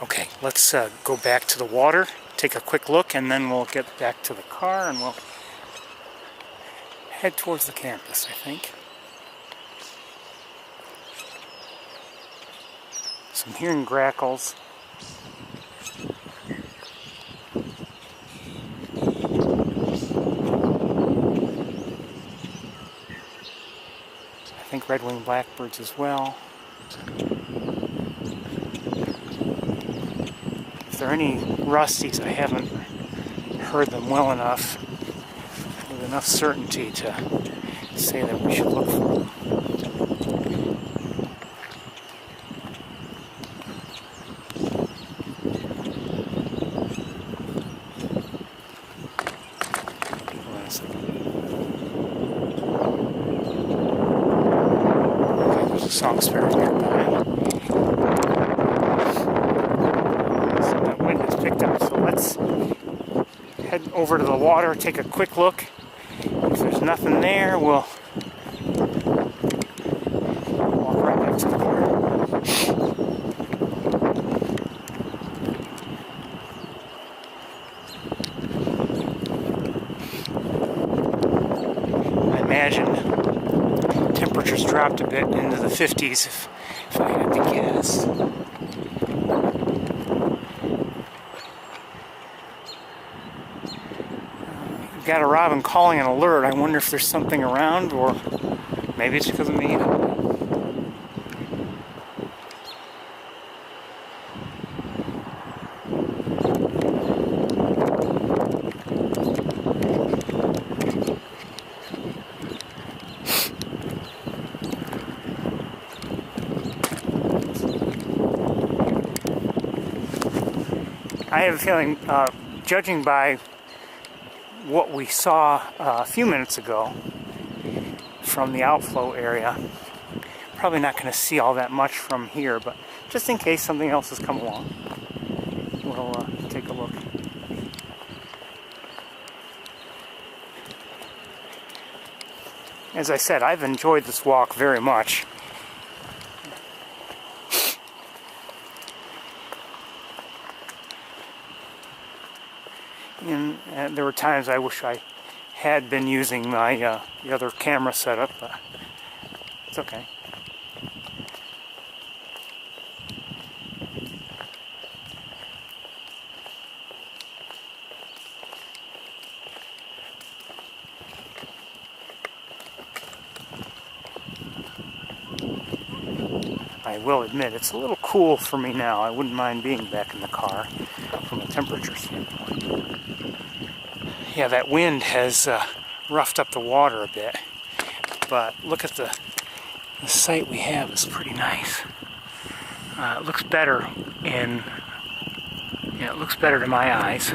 Okay, let's go back to the water, take a quick look, and then we'll get back to the car and we'll head towards the campus, I think. So I'm hearing grackles. I think red-winged blackbirds as well. If there are any rusties, I haven't heard them well enough, with enough certainty to say that we should look for them. Hold on a second. Okay, there's a song sparrow nearby. So that wind has picked up, so let's head over to the water, take a quick look. If there's nothing there, we'll walk right back to the car. I imagine temperatures dropped a bit into the 50s if I had to guess. Got a robin calling an alert. I wonder if there's something around, or maybe it's because of me. I have a feeling, judging by what we saw a few minutes ago from the outflow area, probably not going to see all that much from here, but just in case something else has come along, we'll take a look. As I said, I've enjoyed this walk very much. And there were times I wish I had been using my the other camera setup, but it's okay. I will admit, it's a little cool for me now. I wouldn't mind being back in the car from a temperature standpoint. Yeah, that wind has roughed up the water a bit, but look at the site we have is pretty nice. It looks better it looks better to my eyes.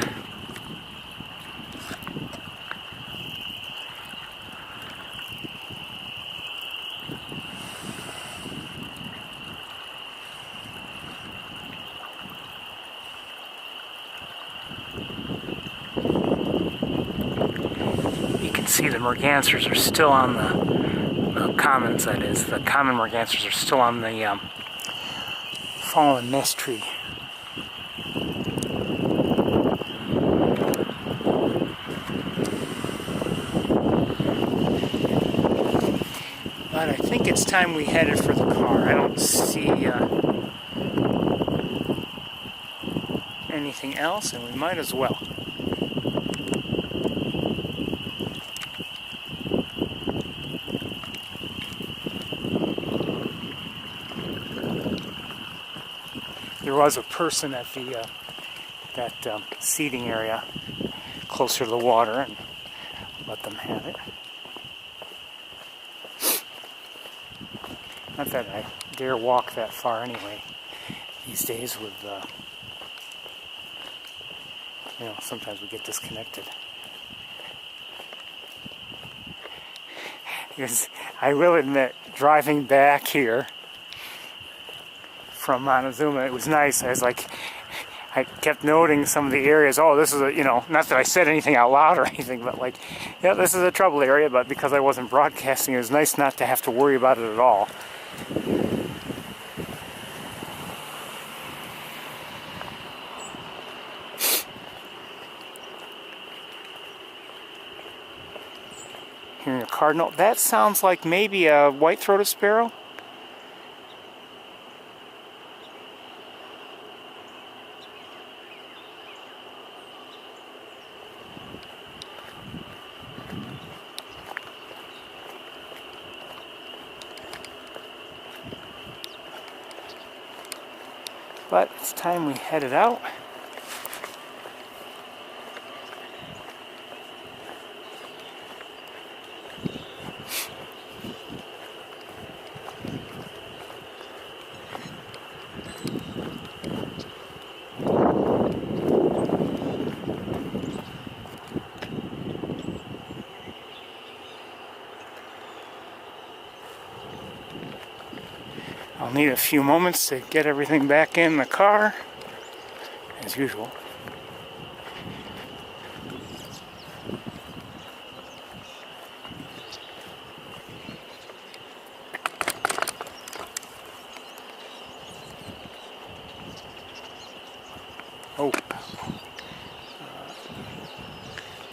See, the mergansers are still on the commons, that is. The common mergansers are still on the fallen nest tree. But I think it's time we headed for the car. I don't see anything else, and we might as well. There was a person at the that seating area closer to the water, and let them have it. Not that I dare walk that far anyway these days with, sometimes we get disconnected. Because I will admit, driving back here from Montezuma, it was nice. I kept noting some of the areas. Oh, this is not that I said anything out loud or anything, but yeah, this is a trouble area, but because I wasn't broadcasting, it was nice not to have to worry about it at all. Hearing a cardinal. That sounds like maybe a white-throated sparrow. But it's time we headed out. I'll need a few moments to get everything back in the car, as usual. Oh,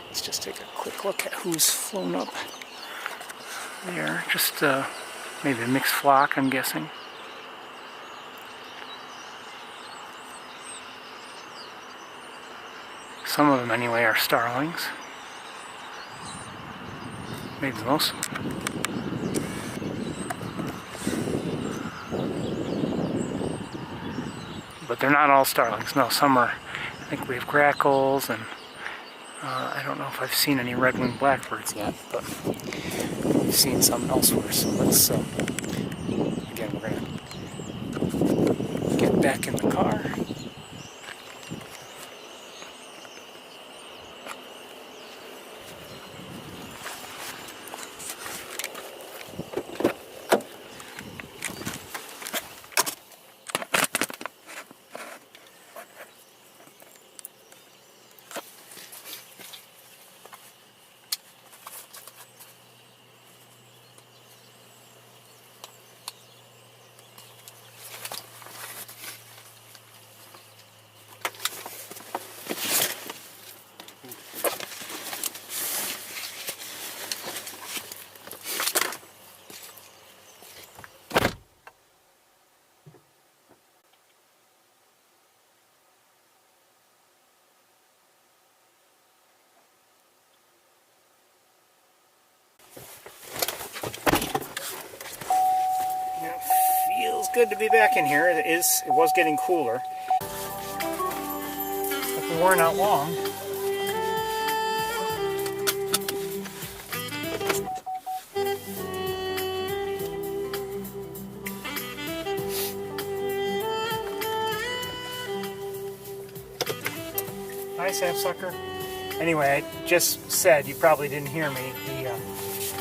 let's just take a quick look at who's flown up there. Just maybe a mixed flock, I'm guessing. Some of them, anyway, are starlings. Maybe most of them. But they're not all starlings. No, some are. I think we have grackles, and I don't know if I've seen any red-winged blackbirds yet, but we've seen some elsewhere. So let's, again, we're going to get back in the car. good to be back in here. It was getting cooler. But we weren't out long. Hi, sapsucker. Anyway, I just said, you probably didn't hear me, the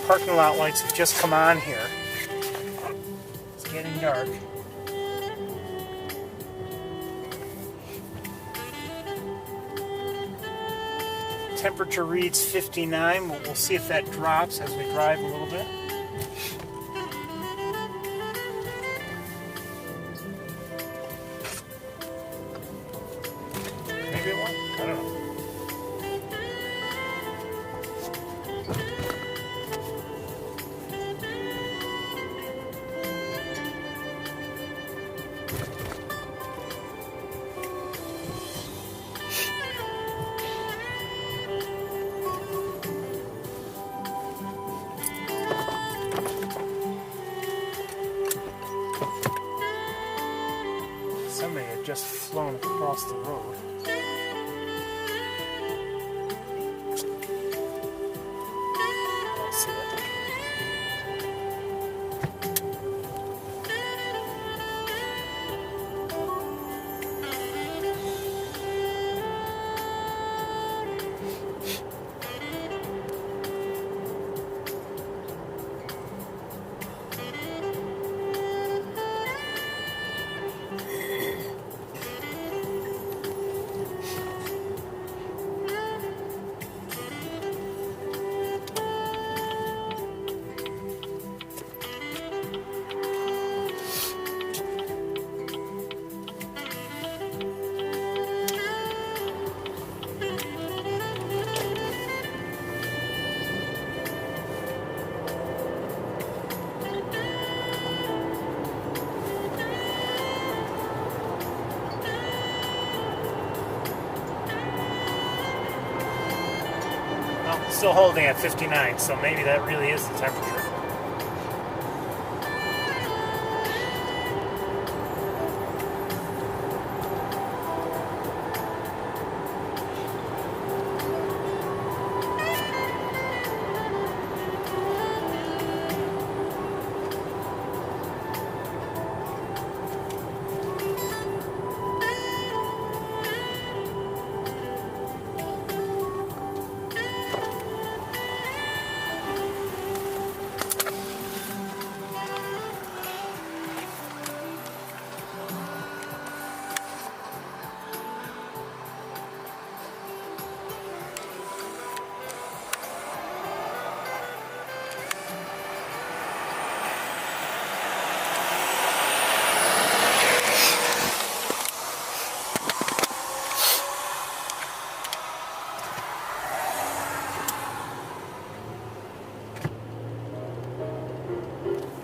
parking lot lights have just come on here. It's getting dark. Temperature reads 59. We'll see if that drops as we drive a little bit. Maybe it won't. I don't know. Somebody had just flown across the road. I don't see it. Still holding at 59, so maybe that really is the temperature.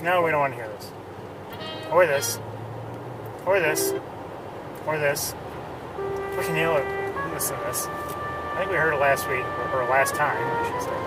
No, we don't want to hear this. Or this. Or this. Or this. We can listen to this. I think we heard it last week, or last time, I should say.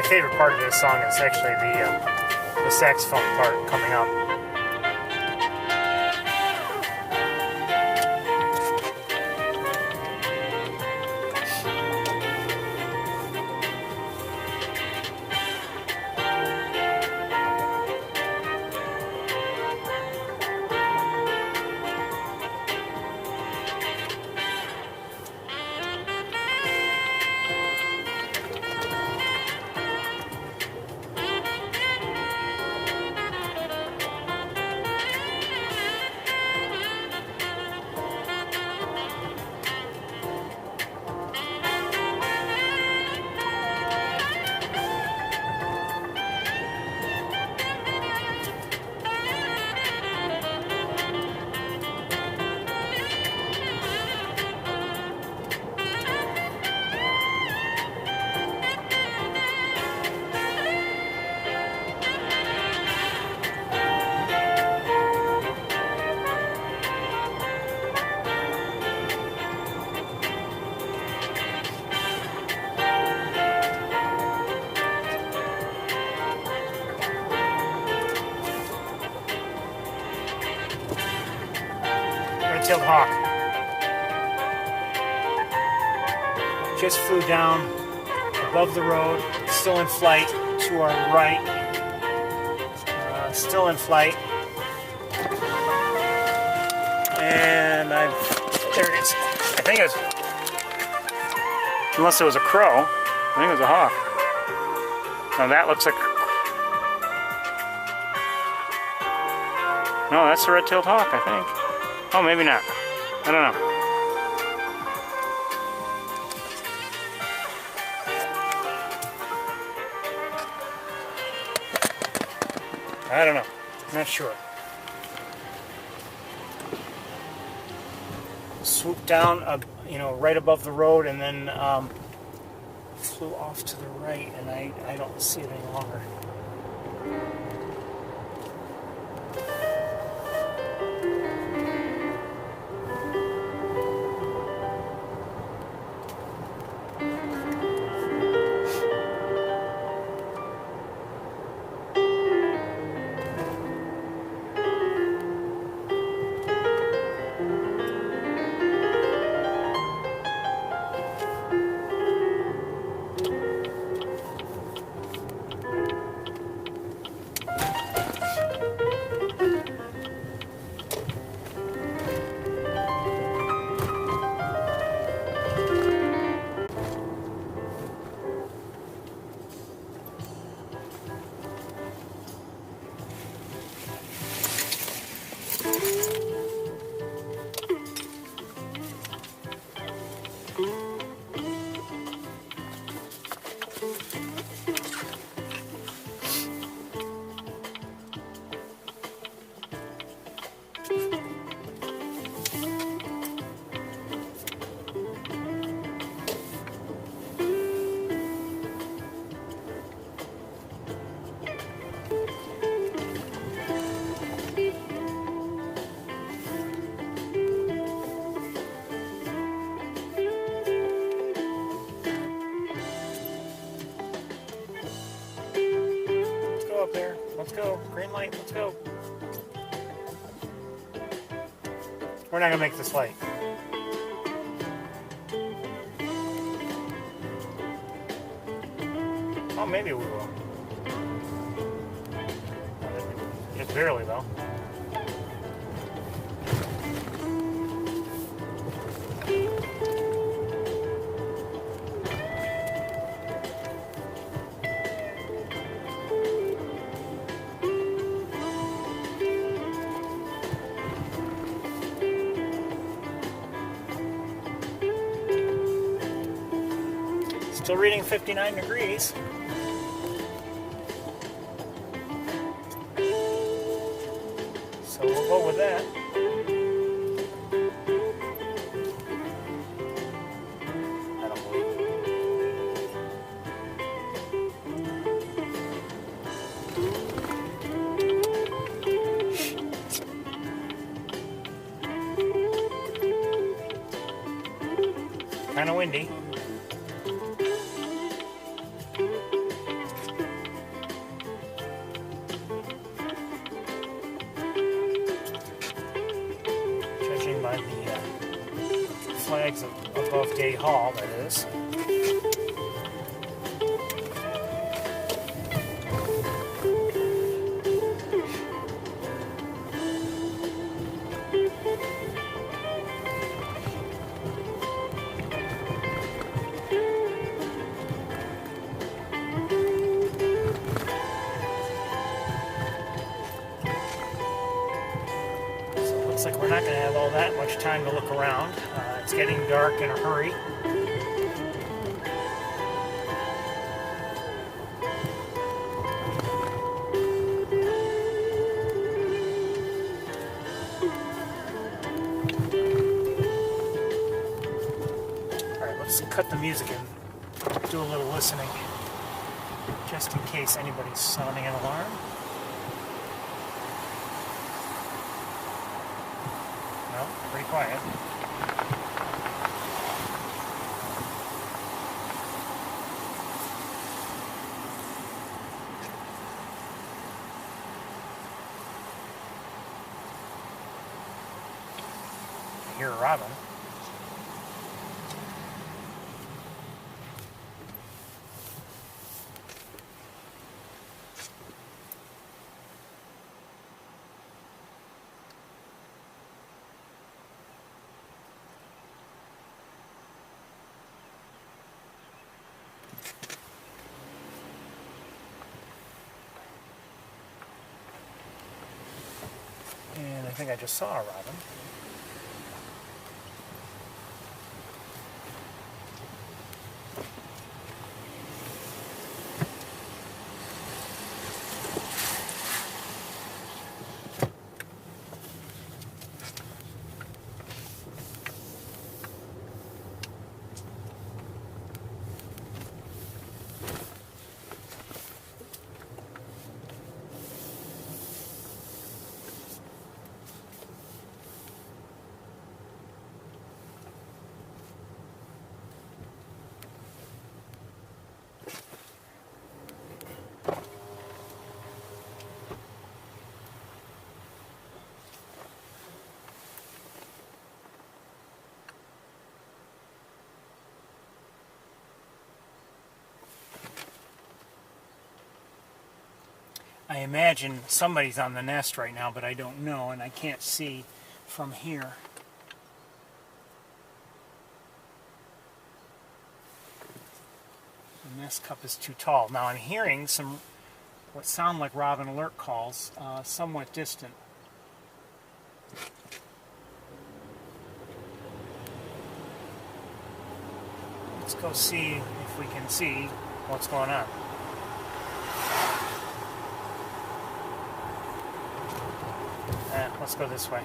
favorite part of this song is actually the saxophone part coming up. Red-tailed hawk just flew down above the road, still in flight to our right, still in flight, and there it is. I think it was, unless it was a crow, I think it was a hawk. Now that looks like, no, that's a red-tailed hawk, I think. Oh, maybe not. I don't know. I don't know. Not sure. Swooped down, right above the road, and then flew off to the right, and I don't see it any longer. Up there. Let's go. Green light. Let's go. We're not going to make this light. Oh, maybe we will. Just barely, though. Still reading 59 degrees. So we'll go with that. I don't believe it. Kind of windy. flags above Gay Hall, that is. Looks like we're not going to have all that much time to look around. It's getting dark in a hurry. Alright, let's cut the music and do a little listening, just in case anybody's sounding an alarm. No, pretty quiet. I hear a robin. And I think I just saw a robin. I imagine somebody's on the nest right now, but I don't know, and I can't see from here. The nest cup is too tall. Now I'm hearing some what sound like robin alert calls, somewhat distant. Let's go see if we can see what's going on. Let's go this way.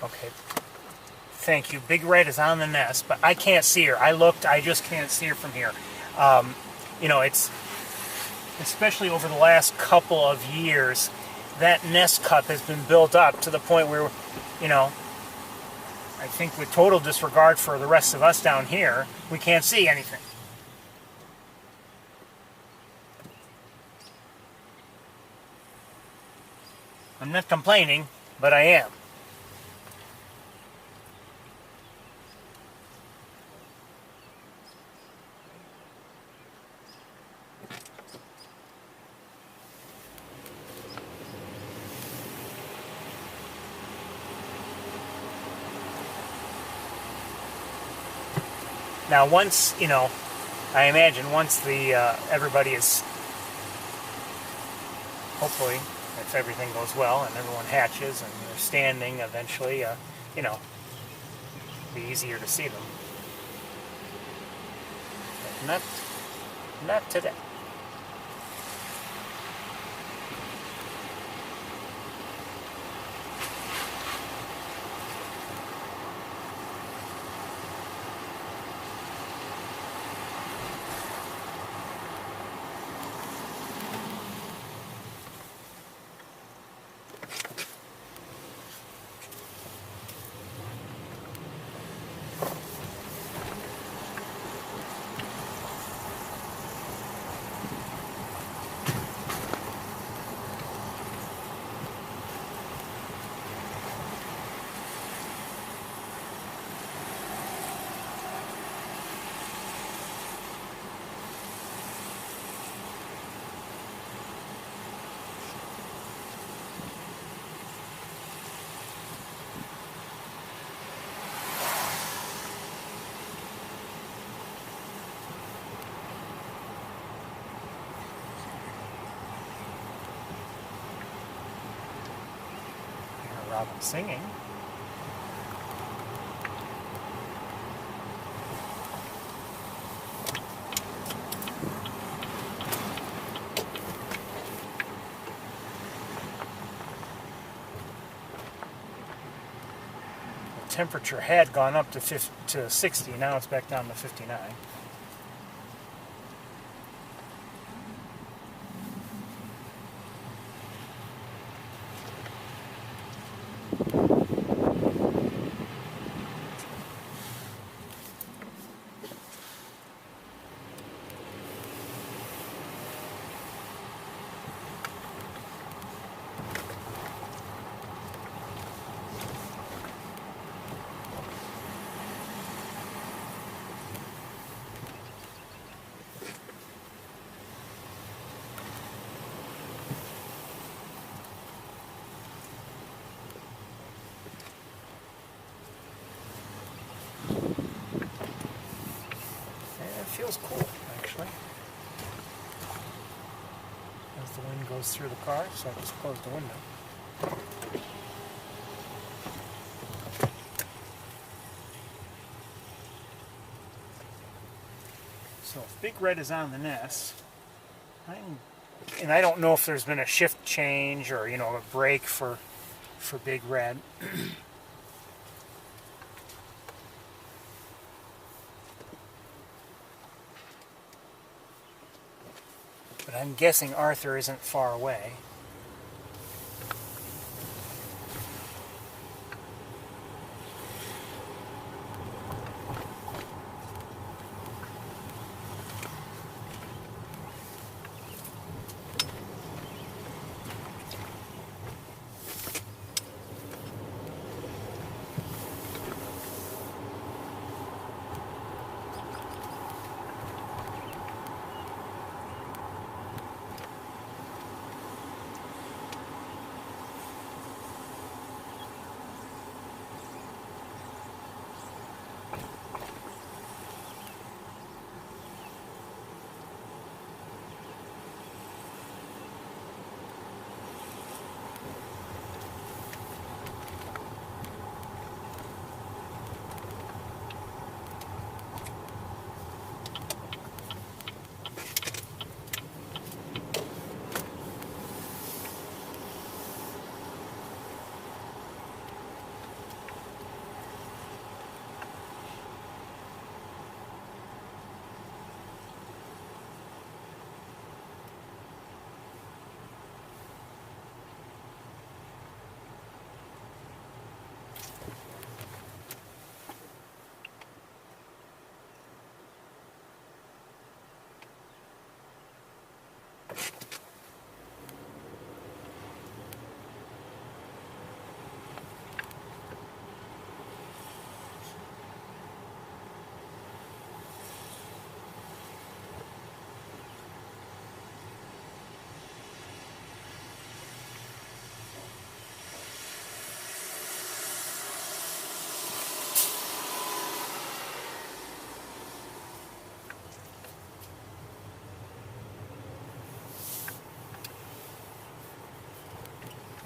Okay. Thank you. Big Red is on the nest, but I can't see her. I looked, I just can't see her from here. You know, it's, especially over the last couple of years, that nest cup has been built up to the point where, you know, I think with total disregard for the rest of us down here, we can't see anything. I'm not complaining, but I am. Now, once, you know, I imagine once the everybody is, hopefully, if everything goes well and everyone hatches and they're standing eventually, you know, it'll be easier to see them. But not today. robin singing. The temperature had gone up to 60, now it's back down to 59. Feels cool, actually. As the wind goes through the car, so I just closed the window. So if Big Red is on the nest, and I don't know if there's been a shift change or, you know, a break for Big Red. But I'm guessing Arthur isn't far away.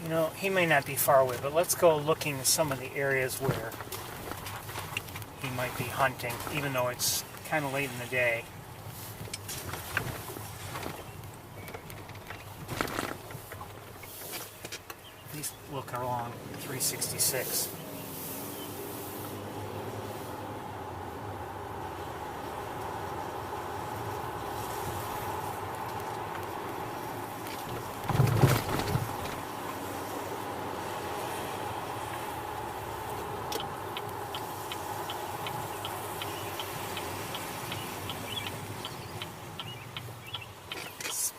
You know, he may not be far away, but let's go looking at some of the areas where he might be hunting, even though it's kind of late in the day. At least look along 366.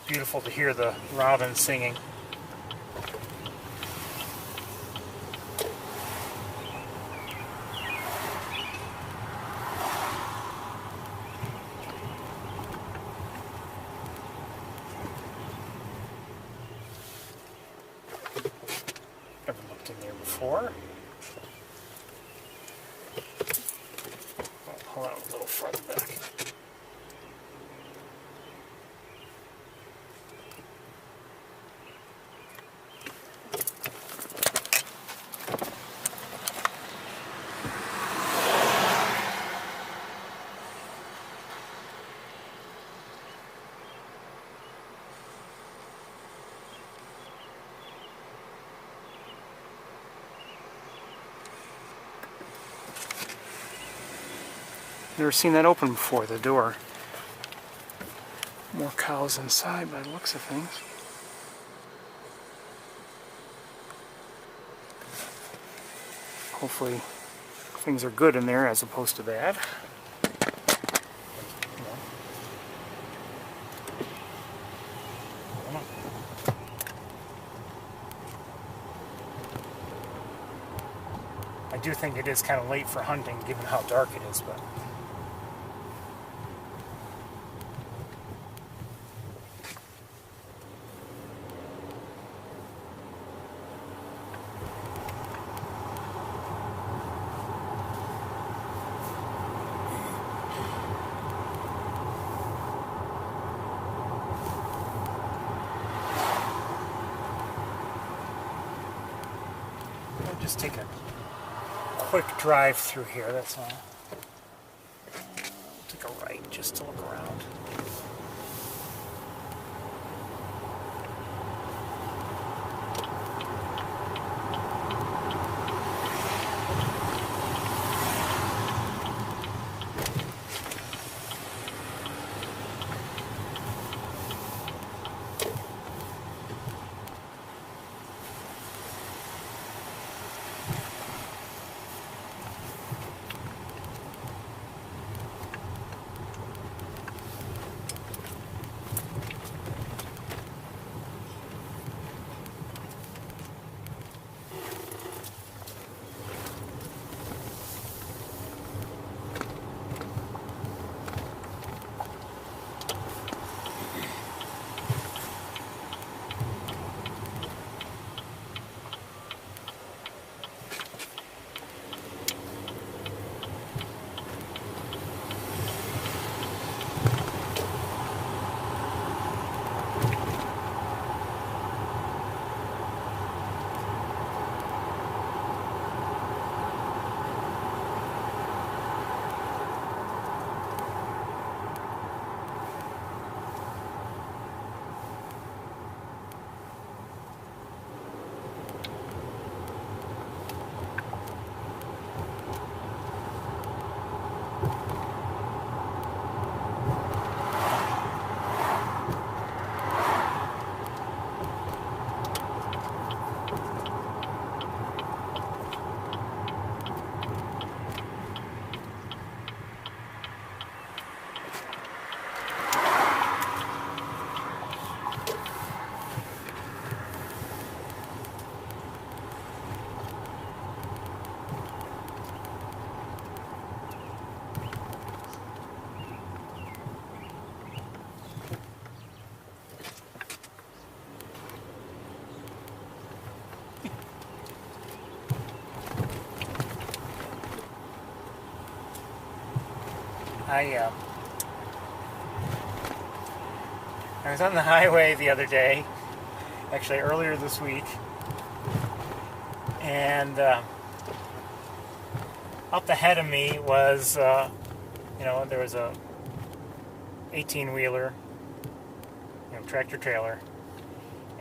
Beautiful to hear the robin singing. Never looked in there before. Hold on a little farther back. Never seen that open before, the door. More cows inside by the looks of things. Hopefully things are good in there as opposed to bad. I do think it is kind of late for hunting given how dark it is, but I'll just take a quick drive through here, that's all. We'll take a right just to look around. I was on the highway the other day, actually earlier this week, and up ahead of me was, there was a 18-wheeler, tractor trailer,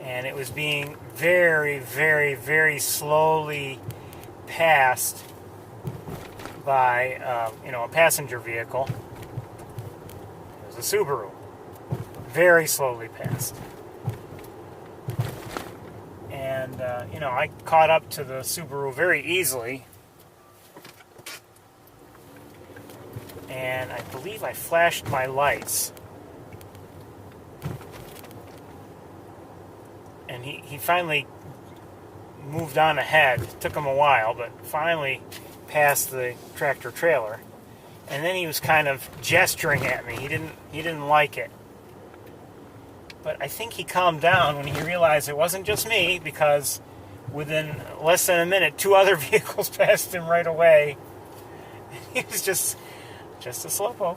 and it was being very, very, very slowly passed by, a passenger vehicle. It was a Subaru. Very slowly passed. And, I caught up to the Subaru very easily. And I believe I flashed my lights. And he finally moved on ahead. It took him a while, but finally passed the tractor trailer. And then he was kind of gesturing at me. He didn't like it. But I think he calmed down when he realized it wasn't just me, because within less than a minute, 2 other vehicles passed him right away. He was just a slowpoke.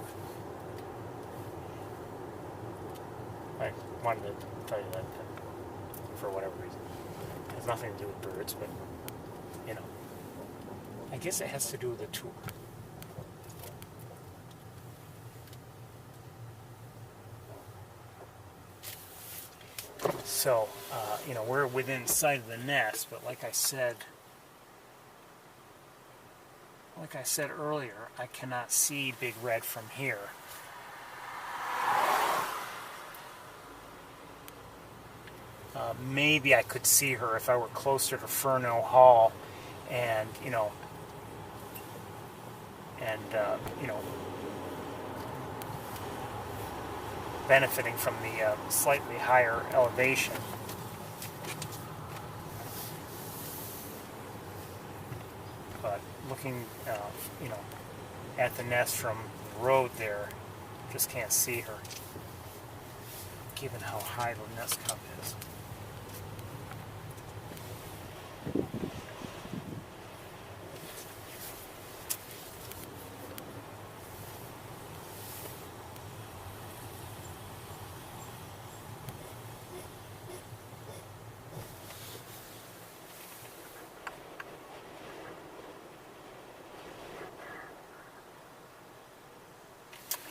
I wanted to tell you that for whatever reason. It has nothing to do with birds, but, I guess it has to do with the tour. So, we're within sight of the nest, but like I said, like I said earlier, I cannot see Big Red from here. Maybe I could see her if I were closer to Furneaux Hall, and you know, benefiting from the slightly higher elevation. But looking, at the nest from the road there, just can't see her, given how high the nest cup is.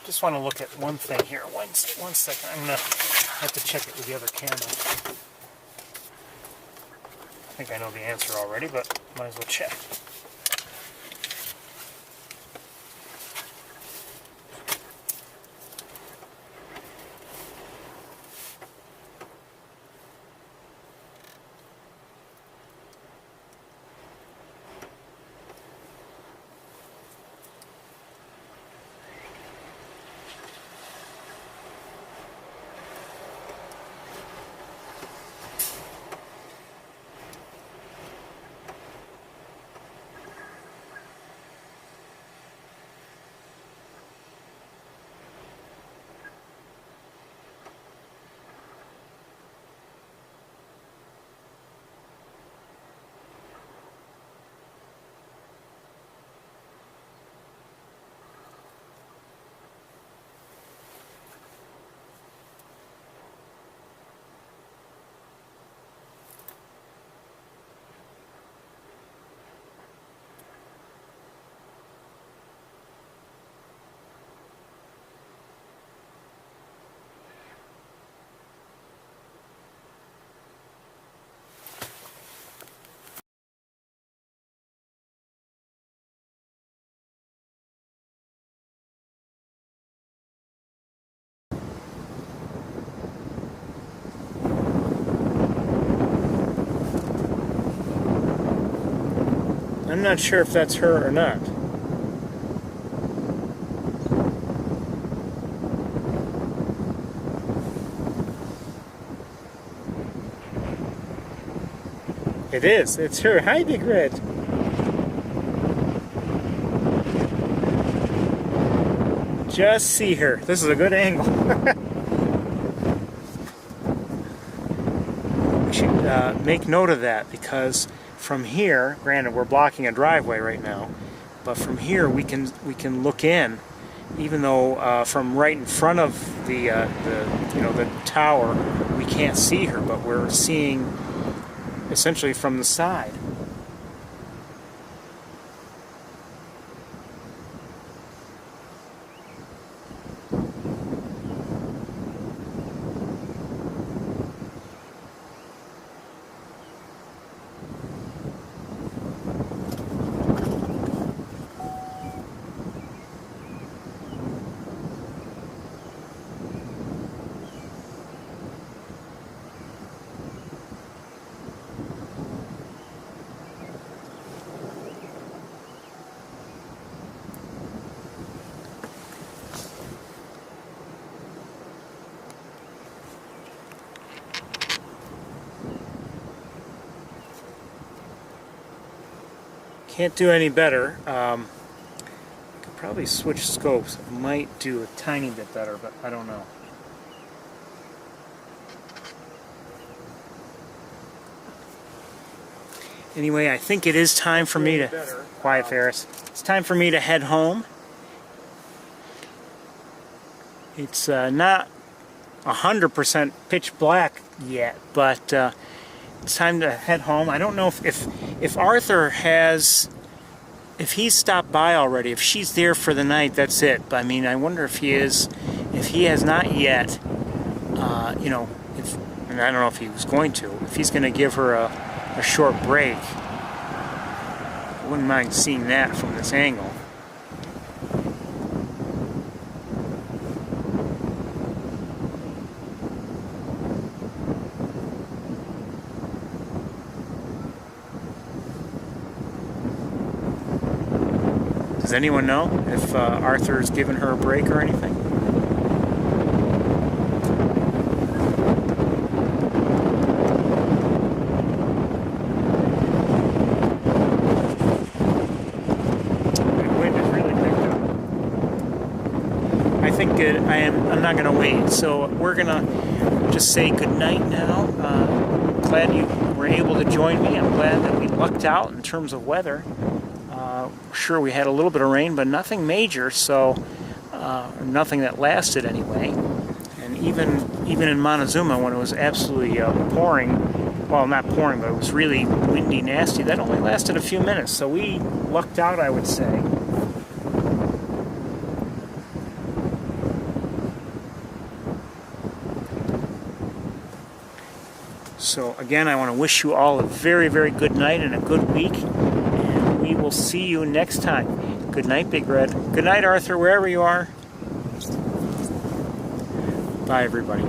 Just want to look at one thing here. One second. I'm going to have to check it with the other camera. I think I know the answer already, but might as well check. I'm not sure if that's her or not. It is. It's her. Hi, Big Red. Just see her. This is a good angle. We should make note of that, because from here, granted we're blocking a driveway right now, but from here we can look in, even though from right in front of the tower we can't see her, but we're seeing essentially from the side. Can't do any better. Could probably switch scopes. It might do a tiny bit better, but I don't know. Anyway, I think it is time for me to... Quiet, Ferris. It's time for me to head home. It's not 100% pitch black yet, but it's time to head home. I don't know if Arthur has... If he's stopped by already, if she's there for the night, that's it. But I mean, I wonder if he is. If he has not yet, and I don't know if he was going to. If he's going to give her a short break. I wouldn't mind seeing that from this angle. Does anyone know if Arthur's given her a break or anything? The wind has really picked up. I think I'm not going to wait, so we're going to just say good night now. Glad you were able to join me. I'm glad that we lucked out in terms of weather. Sure, we had a little bit of rain, but nothing major, so nothing that lasted anyway. And even in Montezuma, when it was absolutely pouring, well, not pouring, but it was really windy, nasty, that only lasted a few minutes. So we lucked out, I would say. So again, I want to wish you all a very, very good night and a good week. We will see you next time. Good night, Big Red. Good night, Arthur, wherever you are. Bye, everybody.